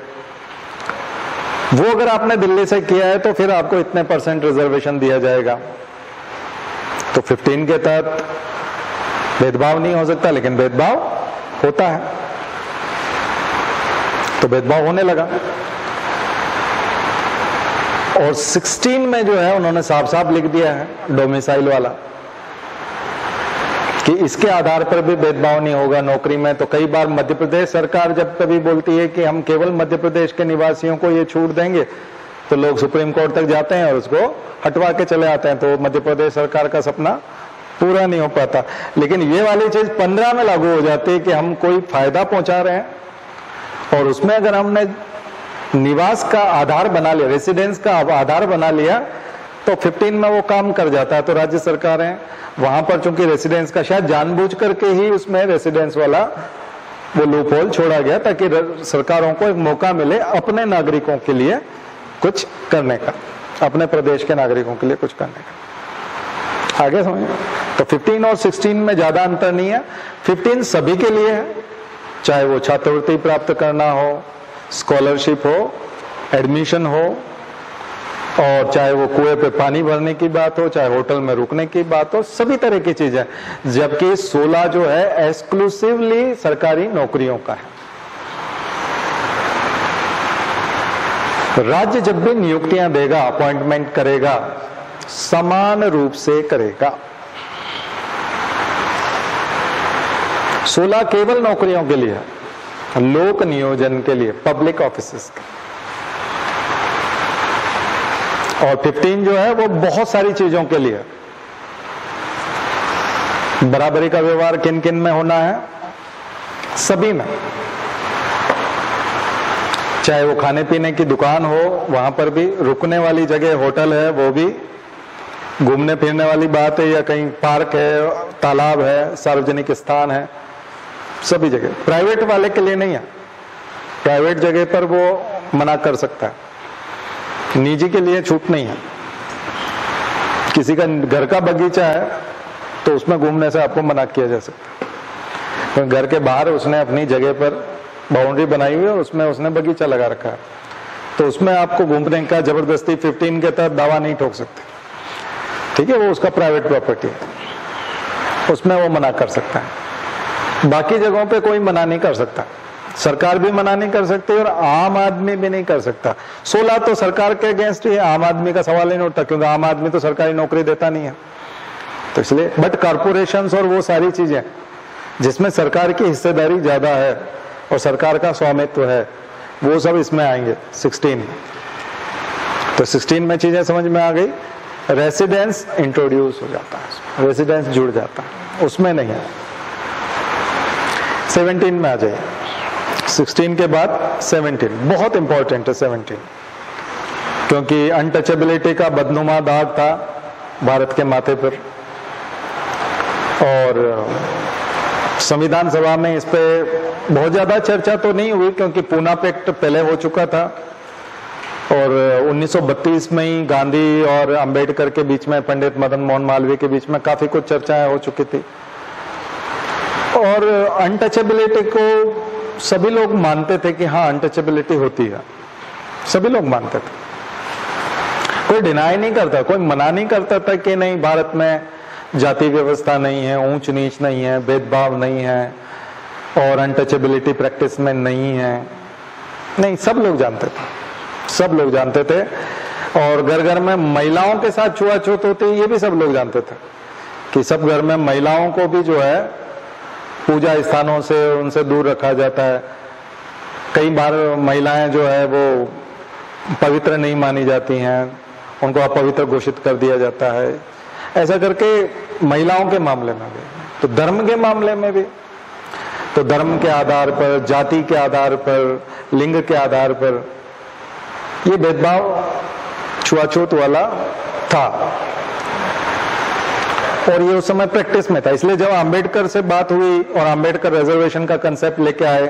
वो अगर आपने दिल्ली से किया है तो फिर आपको इतने % रिजर्वेशन दिया जाएगा। तो 15 के तहत भेदभाव नहीं हो सकता, लेकिन भेदभाव होता है, तो भेदभाव होने लगा। और 16 में जो है उन्होंने साफ साफ लिख दिया है डोमिसाइल वाला, कि इसके आधार पर भी भेदभाव नहीं होगा नौकरी में। तो कई बार मध्य प्रदेश सरकार जब कभी बोलती है कि हम केवल मध्य प्रदेश के निवासियों को ये छूट देंगे, तो लोग सुप्रीम कोर्ट तक जाते हैं और उसको हटवा के चले आते हैं, तो मध्य प्रदेश सरकार का सपना पूरा नहीं हो पाता। लेकिन ये वाली चीज 15 में लागू हो जाती है कि हम कोई फायदा पहुंचा रहे हैं, और उसमें अगर हमने निवास का आधार बना लिया, रेसिडेंस का आधार बना लिया, तो 15 में वो काम कर जाता है। तो राज्य सरकारें वहां पर चूंकि रेसिडेंस का शायद जानबूझ करके ही उसमें रेसिडेंस वाला वो लूप होल छोड़ा गया, ताकि सरकारों को एक मौका मिले अपने नागरिकों के लिए कुछ करने का, अपने प्रदेश के नागरिकों के लिए कुछ करने का। आगे समझिए। तो 15 और 16 में ज्यादा अंतर नहीं है। 15 सभी के लिए है, चाहे वो छात्रवृत्ति प्राप्त करना हो, स्कॉलरशिप हो, एडमिशन हो, और चाहे वो कुएं पे पानी भरने की बात हो, चाहे होटल में रुकने की बात हो, सभी तरह की चीजें। जबकि 16 जो है एक्सक्लूसिवली सरकारी नौकरियों का है। राज्य जब भी नियुक्तियां देगा, अपॉइंटमेंट करेगा समान रूप से करेगा। 16 केवल नौकरियों के लिए, लोक नियोजन के लिए, पब्लिक ऑफिसेस के, और 15 जो है वो बहुत सारी चीजों के लिए। बराबरी का व्यवहार किन किन में होना है? सभी में, चाहे वो खाने पीने की दुकान हो, वहां पर भी, रुकने वाली जगह होटल है वो भी, घूमने फिरने वाली बात है या कहीं पार्क है, तालाब है, सार्वजनिक स्थान है, सभी जगह। प्राइवेट वाले के लिए नहीं है, प्राइवेट जगह पर वो मना कर सकता है, निजी के लिए छूट नहीं है। किसी का घर का बगीचा है तो उसमें घूमने से आपको मना किया जा सकता है, घर के बाहर उसने अपनी जगह पर बाउंड्री बनाई हुई है और उसमें उसने बगीचा लगा रखा है, तो उसमें आपको घूमने का जबरदस्ती 15 के तहत दावा नहीं ठोक सकते, ठीक है, वो उसका प्राइवेट प्रॉपर्टी है, उसमें वो मना कर सकता है। बाकी जगहों पे कोई मना नहीं कर सकता, सरकार भी मना नहीं कर सकती और आम आदमी भी नहीं कर सकता। 16 तो सरकार के अगेंस्ट ही है, आम आदमी का सवाल ही नहीं उठता, क्योंकि आम आदमी तो सरकारी नौकरी देता नहीं है, तो इसलिए। बट कॉरपोरेशंस और वो सारी चीजें जिसमें सरकार की हिस्सेदारी ज्यादा है और सरकार का स्वामित्व है, वो सब इसमें आएंगे 16। तो 16 में चीजें समझ में आ गई। रेसिडेंस इंट्रोड्यूस हो जाता है, रेसिडेंस जुड़ जाता है, उसमें नहीं है। 17 में आ जाइए, 16 के बाद 17 बहुत इंपॉर्टेंट है। 17 क्योंकि अनटचेबिलिटी का बदनुमा दाग था भारत के माथे पर, और संविधान सभा में इस पे बहुत ज्यादा चर्चा तो नहीं हुई, क्योंकि पूना पैक्ट पहले हो चुका था और 1932 में ही गांधी और अंबेडकर के बीच में, पंडित मदन मोहन मालवीय के बीच में काफी कुछ चर्चाएं हो चुकी थी। और अनटचेबिलिटी को सभी लोग मानते थे कि हाँ अनटचेबिलिटी होती है, सभी लोग मानते थे, कोई डिनाई नहीं करता, कोई मना नहीं करता था कि नहीं भारत में जाति व्यवस्था नहीं है, ऊंच नीच नहीं है, भेदभाव नहीं है और अनटचेबिलिटी प्रैक्टिस में नहीं है। नहीं, सब लोग जानते थे, सब लोग जानते थे। और घर घर में महिलाओं के साथ छुआछूत होती है, ये भी सब लोग जानते थे कि सब घर में महिलाओं को भी जो है पूजा स्थानों से उनसे दूर रखा जाता है। कई बार महिलाएं जो है वो पवित्र नहीं मानी जाती हैं, उनको अपवित्र घोषित कर दिया जाता है, ऐसा करके महिलाओं के मामले में भी, तो धर्म के मामले में भी, तो धर्म के आधार पर, जाति के आधार पर, लिंग के आधार पर ये भेदभाव छुआछूत वाला था और ये उस समय प्रैक्टिस में था। इसलिए जब अंबेडकर से बात हुई और अंबेडकर रिजर्वेशन का कंसेप्ट लेके आए,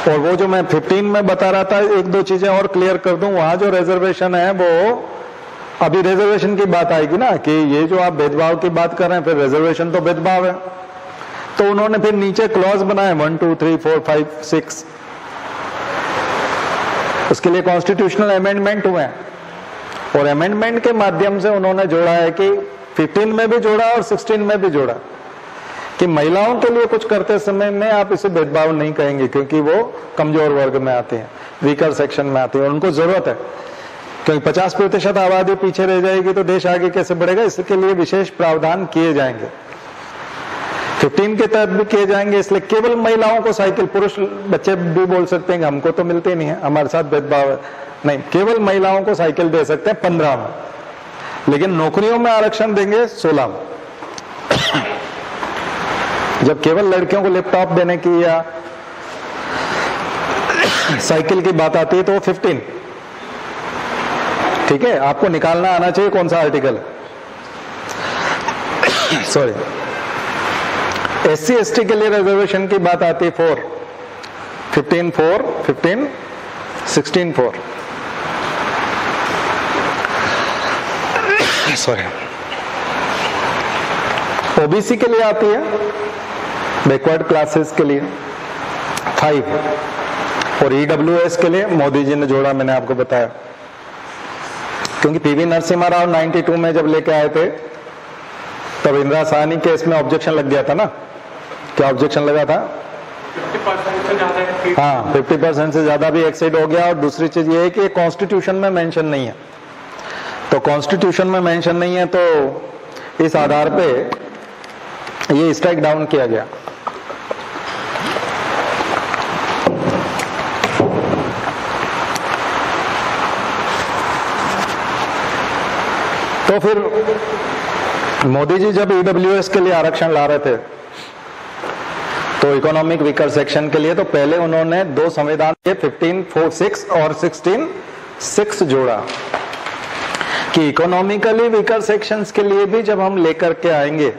और वो जो मैं 15 में बता रहा था, एक दो चीजें और क्लियर कर दूं, वहां जो रिजर्वेशन है वो, अभी रिजर्वेशन की बात आएगी ना कि ये जो आप भेदभाव की बात कर रहे हैं, फिर रिजर्वेशन तो भेदभाव है, तो उन्होंने फिर नीचे क्लॉज बनाए 1 2 3 4 5 6, उसके लिए कॉन्स्टिट्यूशनल अमेंडमेंट हुए हैं और अमेंडमेंट के माध्यम से उन्होंने जोड़ा है कि 15 में भी जोड़ा और 16 में भी जोड़ा कि महिलाओं के लिए कुछ करते समय में आप इसे भेदभाव नहीं कहेंगे, क्योंकि वो कमजोर वर्ग में आते हैं, वीकर सेक्शन में आते हैं, उनको जरूरत है, क्योंकि 50% आबादी पीछे रह जाएगी तो देश आगे कैसे बढ़ेगा। इसके लिए विशेष प्रावधान किए जाएंगे, 15 के तहत भी किए जाएंगे। इसलिए केवल महिलाओं को साइकिल, पुरुष बच्चे भी बोल सकते हैं कि हमको तो मिलते नहीं है, हमारे साथ भेदभाव है, नहीं, केवल महिलाओं को साइकिल दे सकते हैं 15 में, लेकिन नौकरियों में आरक्षण देंगे 16 में। जब केवल लड़कियों को लैपटॉप देने की या साइकिल की बात आती है तो वो 15, ठीक है, आपको निकालना आना चाहिए कौन सा आर्टिकल, सॉरी। SC ST के लिए रिजर्वेशन की बात आती है 4, 15 4, 15 16 4, सॉरी। OBC के लिए आती है, बैकवर्ड क्लासेस के लिए 5, और EWS के लिए मोदी जी ने जोड़ा, मैंने आपको बताया, क्योंकि PV नरसिम्हा राव 92 में जब लेके आए थे तब इंदिरा साहनी केस में ऑब्जेक्शन लग गया था ना। क्या ऑब्जेक्शन लगा था? 50% से ज्यादा, हाँ, 50% से ज्यादा भी एक्सीड हो गया। और दूसरी चीज ये है कि कॉन्स्टिट्यूशन में मेंशन नहीं है, तो तो कॉन्स्टिट्यूशन में मेंशन नहीं है, तो इस आधार पे ये स्ट्राइक डाउन किया गया। तो फिर मोदी जी जब ईडब्ल्यूएस के लिए आरक्षण ला रहे थे, तो इकोनॉमिक वीकर सेक्शन के लिए, तो पहले उन्होंने दो संविधान के 15(4)(6) और 16(6) जोड़ा कि इकोनॉमिकली वीकर सेक्शंस के लिए भी जब हम लेकर के आएंगे,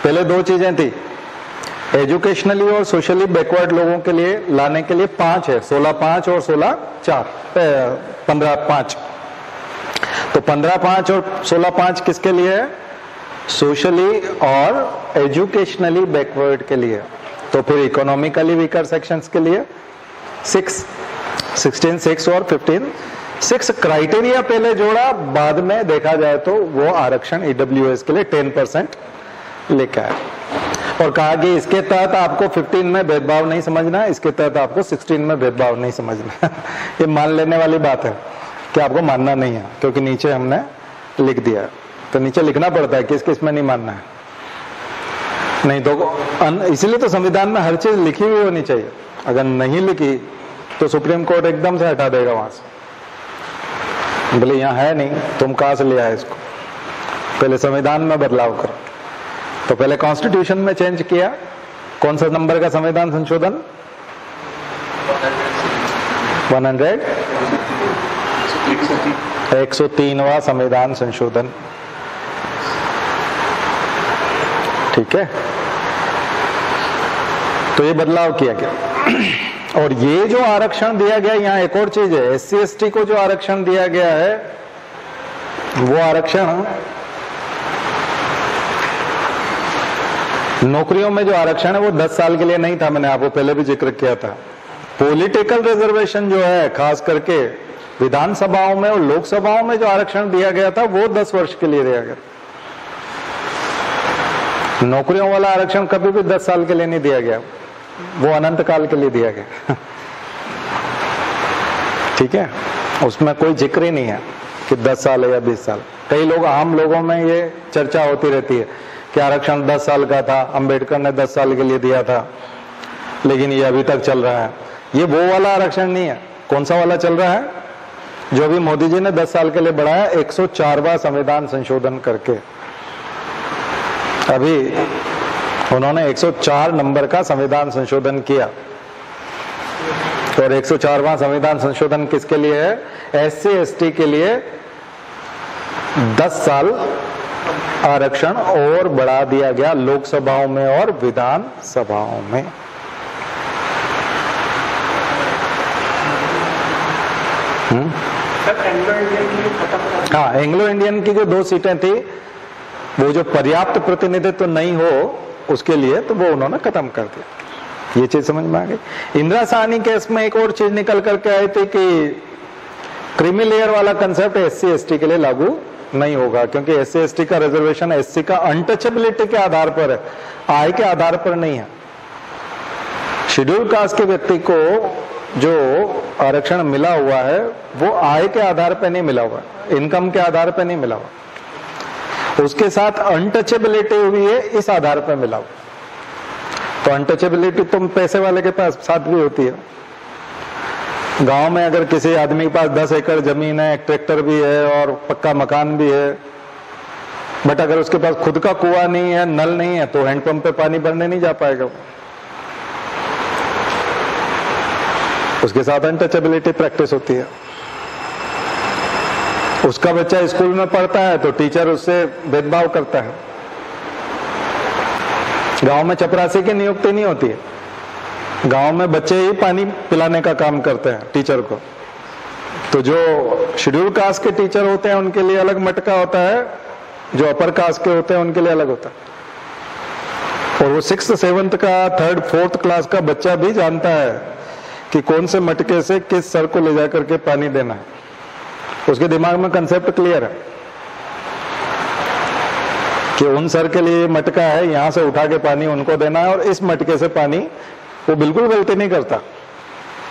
पहले दो चीजें थी, एजुकेशनली और सोशली बैकवर्ड लोगों के लिए लाने के लिए 5 है, 16(5) और 15(5). तो 15(5) और 16(5) किसके लिए है? सोशली और एजुकेशनली बैकवर्ड के लिए। तो फिर इकोनॉमिकली वीकर सेक्शंस के लिए 16(6) और 15(6) क्राइटेरिया पहले जोड़ा, बाद में देखा जाए तो वो आरक्षण ईडब्ल्यूएस के लिए 10% लेकर आए और कहा कि इसके तहत आपको 15 में भेदभाव नहीं समझना है, इसके तहत आपको 16 में भेदभाव नहीं समझना है। ये मान लेने वाली बात है कि आपको मानना नहीं है, क्योंकि नीचे हमने लिख दिया है, तो नीचे लिखना पड़ता है किस किस में नहीं मानना है, नहीं तो इसीलिए तो संविधान में हर चीज लिखी हुई होनी चाहिए। अगर नहीं लिखी तो सुप्रीम कोर्ट एकदम से हटा देगा वहां से, बोले यहाँ है नहीं, तुम कहां से ले आए इसको, पहले संविधान में बदलाव करो। तो पहले कॉन्स्टिट्यूशन में चेंज किया। कौन सा नंबर का संविधान संशोधन? 103वां संविधान संशोधन, ठीक है। तो ये बदलाव किया गया। और ये जो आरक्षण दिया गया, यहाँ एक और चीज है, SC ST को जो आरक्षण दिया गया है, वो आरक्षण नौकरियों में जो आरक्षण है वो 10 साल के लिए नहीं था, मैंने आपको पहले भी जिक्र किया था। पॉलिटिकल रिजर्वेशन जो है, खास करके विधानसभाओं में और लोकसभाओं में जो आरक्षण दिया गया था, वो 10 वर्ष के लिए दिया गया। नौकरियों वाला आरक्षण कभी भी 10 साल के लिए नहीं दिया गया, वो अनंत काल के लिए दिया गया। ठीक है, उसमें कोई जिक्र ही नहीं है कि 10 साल है या 20 साल। कई लोग, आम लोगों में ये चर्चा होती रहती है कि आरक्षण 10 साल का था, अंबेडकर ने 10 साल के लिए दिया था, लेकिन ये अभी तक चल रहा है। ये वो वाला आरक्षण नहीं है। कौन सा वाला चल रहा है? जो अभी मोदी जी ने 10 साल के लिए बढ़ाया, 104वां संविधान संशोधन करके। अभी उन्होंने 104 नंबर का संविधान संशोधन किया। और 104वां संविधान संशोधन किसके लिए है? SC ST के लिए 10 साल आरक्षण और बढ़ा दिया गया, लोकसभाओं में और विधान सभाओं में। हाँ, एंग्लो इंडियन की जो 2 सीटें थी, वो जो पर्याप्त प्रतिनिधित्व तो नहीं हो उसके लिए, तो वो उन्होंने खत्म कर दिया। ये चीज समझ में आ गई। इंदिरा साहनी केस में एक और चीज निकल करके आई थी कि क्रीमी लेयर वाला कंसेप्ट SC ST के लिए लागू नहीं होगा, क्योंकि SC ST का रिजर्वेशन SC का अनटचेबिलिटी के आधार पर है, आय के आधार पर नहीं है। शेड्यूल कास्ट के व्यक्ति को जो आरक्षण मिला हुआ है, वो आय के आधार पर नहीं मिला हुआ, इनकम के आधार पर नहीं मिला हुआ, उसके साथ अनटचेबिलिटी हुई है, इस आधार पर मिला हुआ। तो अनटचेबिलिटी तुम पैसे वाले के पास साथ भी होती है। गांव में अगर किसी आदमी के पास 10 एकड़ जमीन है, एक ट्रैक्टर भी है और पक्का मकान भी है, बट अगर उसके पास खुद का कुआं नहीं है, नल नहीं है, तो हैंडपंप पे पानी भरने नहीं जा पाएगा। उसके साथ अनटचेबिलिटी प्रैक्टिस होती है। उसका बच्चा स्कूल में पढ़ता है तो टीचर उससे भेदभाव करता है। गांव में चपरासी की नियुक्ति नहीं होती है, गांव में बच्चे ही पानी पिलाने का काम करते हैं टीचर को। तो जो शेड्यूल कास्ट के टीचर होते हैं उनके लिए अलग मटका होता है, जो अपर कास्ट के होते हैं उनके लिए अलग होता है। और वो 6th 7th का 3rd 4th क्लास का बच्चा भी जानता है कि कौन से मटके से किस सर को ले जाकर के पानी देना है। उसके दिमाग में कंसेप्ट क्लियर है कि उन सर के लिए मटका है, यहां से उठा के पानी उनको देना है, और इस मटके से पानी, वो बिल्कुल गलती नहीं करता।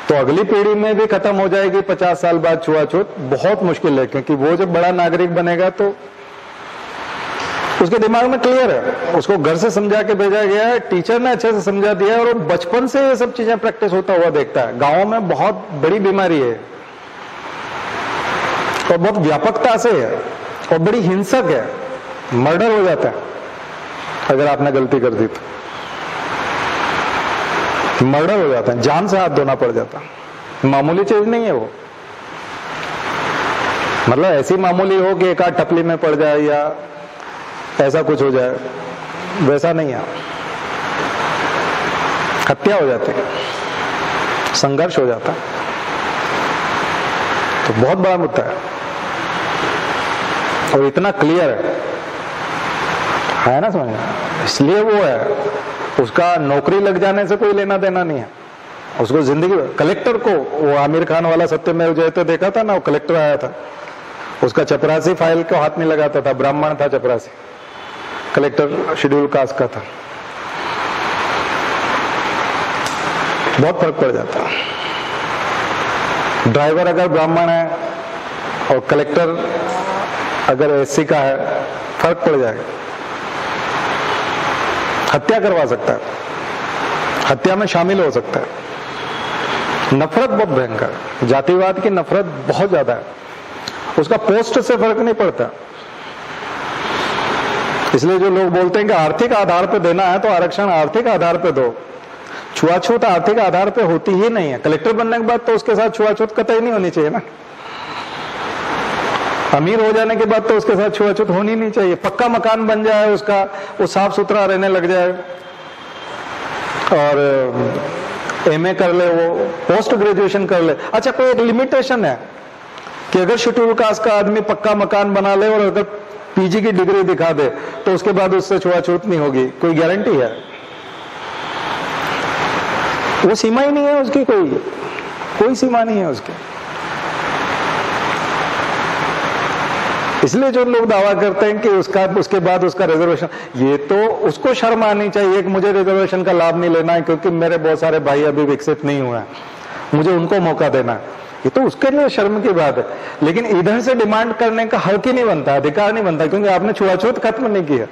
तो अगली पीढ़ी में भी खत्म हो जाएगी 50 साल बाद छुआछूत। बहुत मुश्किल है, क्योंकि वो जब बड़ा नागरिक बनेगा तो उसके दिमाग में क्लियर है, उसको घर से समझा के भेजा गया है, टीचर ने अच्छे से समझा दिया है, और वो बचपन से ये सब चीजें प्रैक्टिस होता हुआ देखता है। गांवों में बहुत बड़ी बीमारी है और बहुत व्यापकता से है और बड़ी हिंसक है, मर्डर हो जाता है अगर आपने गलती कर दी तो, मर्डर हो जाता है, जान से हाथ धोना पड़ जाता है। मामूली चीज नहीं है वो, मतलब ऐसी मामूली हो कि एक आध टपली में पड़ जाए या ऐसा कुछ हो जाए, वैसा नहीं है। हत्या हो जाती है, संघर्ष हो जाता है, तो बहुत बड़ा मुद्दा है और इतना क्लियर है ना, समझ में? इसलिए वो है, उसका नौकरी लग जाने से कोई लेना देना नहीं है, उसको जिंदगी। कलेक्टर को वो आमिर खान वाला सत्यमेव जयते देखा था ना, वो कलेक्टर आया था, उसका चपरासी फाइल को हाथ नहीं लगाता था, ब्राह्मण था चपरासी, कलेक्टर शेड्यूल कास्ट का था। बहुत फर्क पड़ जाता। ड्राइवर अगर ब्राह्मण है और कलेक्टर अगर एससी का है, फर्क पड़ जाएगा। हत्या करवा सकता है, हत्या में शामिल हो सकता है। नफरत बहुत भयंकर है, जातिवाद की नफरत बहुत ज्यादा है, उसका पोस्ट से फर्क नहीं पड़ता। इसलिए जो लोग बोलते हैं कि आर्थिक आधार पर देना है तो आरक्षण आर्थिक आधार पर दो, छुआछूत आर्थिक आधार पर होती ही नहीं है। कलेक्टर बनने के बाद तो उसके साथ छुआछूत कतई नहीं होनी चाहिए ना, अमीर हो जाने के बाद तो उसके साथ छुआछूत होनी नहीं चाहिए। पक्का मकान बन जाए उसका, वो साफ सुथरा रहने लग जाए और एमए कर ले, वो पोस्ट ग्रेजुएशन कर ले। अच्छा, कोई एक लिमिटेशन है कि अगर शेड्यूल कास्ट का आदमी पक्का मकान बना ले और अगर पीजी की डिग्री दिखा दे तो उसके बाद उससे छुआछूत नहीं होगी, कोई गारंटी है? वो सीमा ही नहीं है उसकी, कोई सीमा नहीं है उसकी। इसलिए जो लोग दावा करते हैं कि उसके बाद उसका रिजर्वेशन, ये तो उसको शर्म आनी चाहिए कि मुझे रिजर्वेशन का लाभ नहीं लेना है क्योंकि मेरे बहुत सारे भाई अभी विकसित नहीं हुए हैं, मुझे उनको मौका देना है। ये तो उसके लिए शर्म की बात है, लेकिन इधर से डिमांड करने का हक ही नहीं बनता, अधिकार नहीं बनता, क्योंकि आपने छुआछूत खत्म नहीं किया।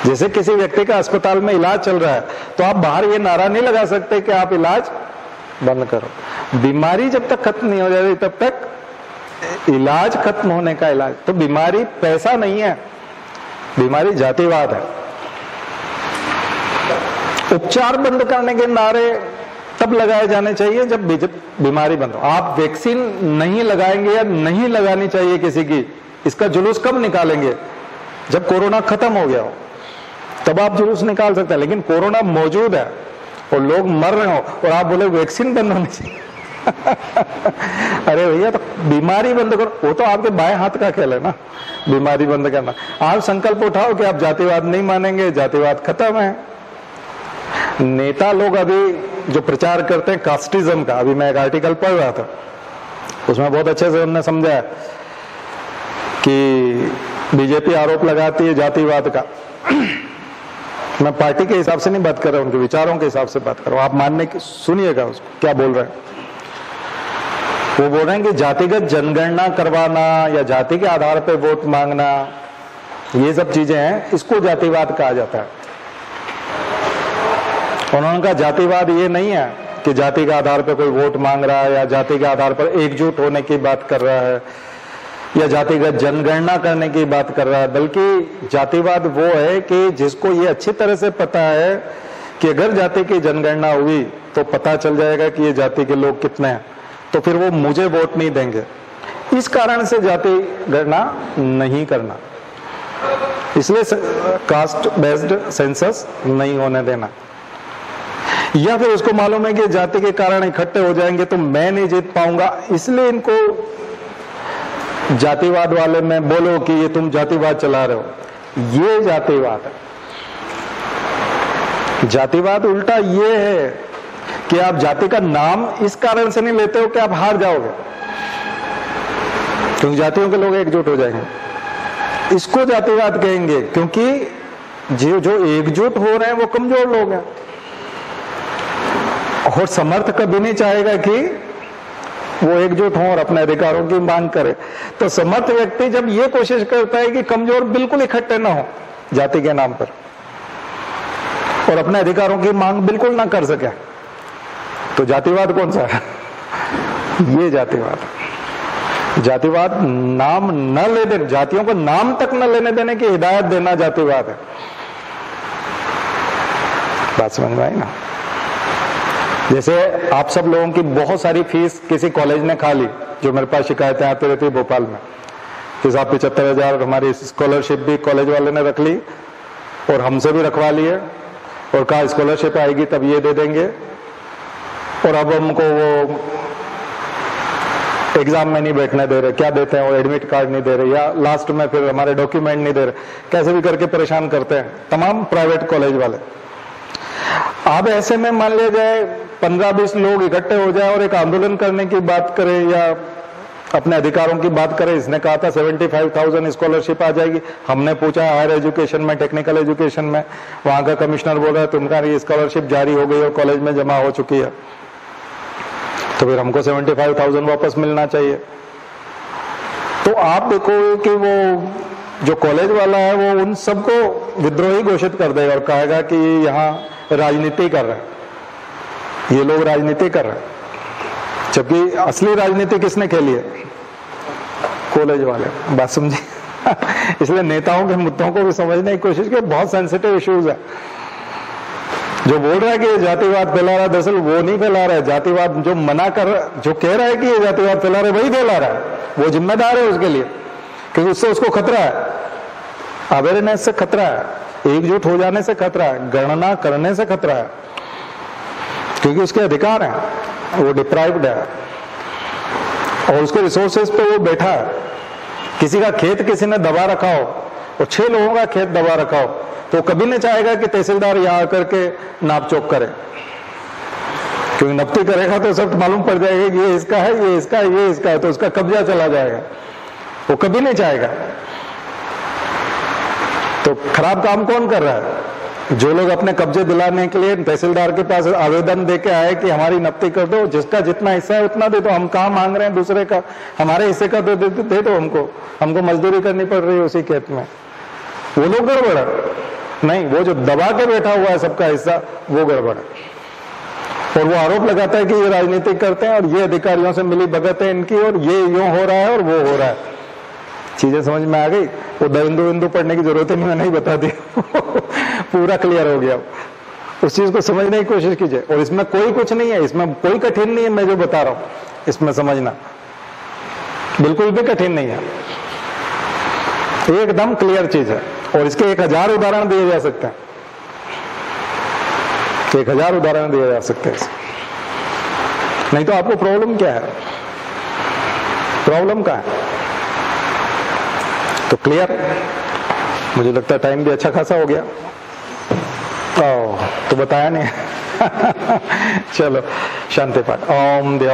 जैसे किसी व्यक्ति का अस्पताल में इलाज चल रहा है तो आप बाहर ये नारा नहीं लगा सकते कि आप इलाज बंद करो। बीमारी जब तक खत्म नहीं हो जाती तब तक इलाज खत्म होने का इलाज। तो बीमारी पैसा नहीं है, बीमारी जातिवाद है। उपचार बंद करने के नारे तब लगाए जाने चाहिए जब बीमारी बंद हो। आप वैक्सीन नहीं लगाएंगे या नहीं लगानी चाहिए किसी की, इसका जुलूस कब निकालेंगे? जब कोरोना खत्म हो गया हो तब आप जुलूस निकाल सकते हैं, लेकिन कोरोना मौजूद है और लोग मर रहे हो और आप बोले वैक्सीन बंद होनी चाहिए। अरे भैया, तो बीमारी बंद करो, वो तो आपके बाएं हाथ का खेल है ना, बीमारी बंद करना। आप संकल्प उठाओ कि आप जातिवाद नहीं मानेंगे, जातिवाद खत्म है। नेता लोग अभी जो प्रचार करते हैं कास्टिज्म का, अभी मैं एक आर्टिकल पढ़ रहा था, उसमें बहुत अच्छे से उन्होंने समझा कि बीजेपी आरोप लगाती है जातिवाद का। मैं पार्टी के हिसाब से नहीं बात कर रहा हूं, उनके विचारों के हिसाब से बात कर रहा हूं। आप मानने की सुनिएगा उसको क्या बोल रहे हैं। वो बोल रहे हैं कि जातिगत जनगणना करवाना या जाति के आधार पर वोट मांगना, ये सब चीजें हैं, इसको जातिवाद कहा जाता है। उन्होंने कहा जातिवाद ये नहीं है कि जाति के आधार पर कोई वोट मांग रहा है या जाति के आधार पर एकजुट होने की बात कर रहा है या जातिगत जनगणना करने की बात कर रहा है, बल्कि जातिवाद वो है कि जिसको ये अच्छी तरह से पता है कि अगर जाति की जनगणना हुई तो पता चल जाएगा कि ये जाति के लोग कितने हैं, तो फिर वो मुझे वोट नहीं देंगे। इस कारण से जाति गणना नहीं करना, इसलिए कास्ट बेस्ड सेंसस नहीं होने देना। या फिर उसको मालूम है कि जाति के कारण इकट्ठे हो जाएंगे तो मैं नहीं जीत पाऊंगा, इसलिए इनको जातिवाद वाले में बोलो कि ये तुम जातिवाद चला रहे हो, ये जातिवाद है। जातिवाद उल्टा ये है कि आप जाति का नाम इस कारण से नहीं लेते हो कि आप हार जाओगे, क्योंकि जातियों के लोग एकजुट हो जाएंगे, इसको जातिवाद कहेंगे। क्योंकि जो एकजुट हो रहे हैं वो कमजोर लोग हैं, और समर्थ कभी नहीं चाहेगा कि वो एकजुट हो और अपने अधिकारों की मांग करे। तो समर्थ व्यक्ति जब ये कोशिश करता है कि कमजोर बिल्कुल इकट्ठे ना हो जाति के नाम पर और अपने अधिकारों की मांग बिल्कुल ना कर सके, तो जातिवाद कौन सा है? ये जातिवाद। जातिवाद नाम न ले दे, जातियों को नाम तक न लेने देने की हिदायत देना जातिवाद है। बात समझ में आई ना? जैसे आप सब लोगों की बहुत सारी फीस किसी कॉलेज ने खा ली, जो मेरे पास शिकायतें आती रहती है भोपाल में, कि साहब 75,000 हमारी स्कॉलरशिप भी कॉलेज वाले ने रख ली और हमसे भी रखवा लिए और कहा स्कॉलरशिप आएगी तब ये दे देंगे, और अब हमको वो एग्जाम में नहीं बैठने दे रहे, क्या देते हैं वो एडमिट कार्ड नहीं दे रहे, या लास्ट में फिर हमारे डॉक्यूमेंट नहीं दे रहे, कैसे भी करके परेशान करते हैं तमाम प्राइवेट कॉलेज वाले। अब ऐसे में मान लिया जाए 15-20 लोग इकट्ठे हो जाए और एक आंदोलन करने की बात करें या अपने अधिकारों की बात करें। इसने कहा था 75,000 स्कॉलरशिप आ जाएगी, हमने पूछा हायर एजुकेशन में, टेक्निकल एजुकेशन में, वहां का कमिश्नर बोल रहा है तुम्हारी स्कॉलरशिप जारी हो गई और कॉलेज में जमा हो चुकी है, तो फिर हमको 75,000 वापस मिलना चाहिए। तो आप देखोगे कि वो जो कॉलेज वाला है वो उन सबको विद्रोही घोषित कर देगा और कहेगा कि यहाँ राजनीति कर रहे हैं, ये लोग राजनीति कर रहे हैं, जबकि असली राजनीति किसने खेली है? कॉलेज वाले। बात समझी? इसलिए नेताओं के मुद्दों को भी समझने की कोशिश की। बहुत सेंसिटिव इश्यूज है। जो बोल रहा है कि ये जातिवाद फैला रहा है, दरअसल वो नहीं फैला रहा है जातिवाद। जो मना कर, जो कह रहा है कि ये जातिवाद फैला रहा है, वही फैला रहा है। वो जिम्मेदार है उसके लिए, क्योंकि उससे उसको खतरा है, अवेयरनेस से खतरा है, एकजुट हो जाने से खतरा है, गणना करने से खतरा है, क्योंकि उसके अधिकार हैं, वो डिप्राइव्ड है और उसके रिसोर्सेज पे वो बैठा है। किसी का खेत किसी ने दबा रखा हो और 6 लोगों का खेत दबा रखा हो, तो कभी नहीं चाहेगा कि तहसीलदार यहाँ आकर के नाप चोक करे, क्योंकि नपती करेगा तो सब मालूम पड़ जाएगा कि ये इसका है, ये इसका है, ये इसका है, तो उसका कब्जा चला जाएगा। वो कभी नहीं चाहेगा। तो खराब काम कौन कर रहा है? जो लोग अपने कब्जे दिलाने के लिए तहसीलदार के पास आवेदन देके आए कि हमारी नपती कर दो, जिसका जितना हिस्सा है उतना दे दो, हम कहाँ मांग रहे हैं दूसरे का, हमारे हिस्से का दे दो हमको मजदूरी करनी पड़ रही है उसी खेत में। वो लोग गड़बड़ है नहीं, वो जो दबा के बैठा हुआ है सबका हिस्सा, वो गड़बड़ है। और वो आरोप लगाता है कि ये राजनीति करते हैं और ये अधिकारियों से मिली भगत है इनकी, और ये यूं हो रहा है और वो हो रहा है। चीजें समझ में आ गई? वो बिंदु पढ़ने की जरूरत ही नहीं, मैंने ही बता दी। पूरा क्लियर हो गया। उस चीज को समझने की कोशिश कीजिए। और इसमें कोई कुछ नहीं है, इसमें कोई कठिन नहीं है, मैं जो बता रहा हूं इसमें समझना बिल्कुल भी कठिन नहीं है, एकदम क्लियर चीज है। और इसके 1000 उदाहरण दिए जा सकते हैं, 1000 उदाहरण दिए जा सकते हैं। नहीं तो आपको प्रॉब्लम क्या है? प्रॉब्लम क्या है? तो क्लियर? मुझे लगता है टाइम भी अच्छा खासा हो गया। तो बताया नहीं। चलो शांति पाठ। ओम देव।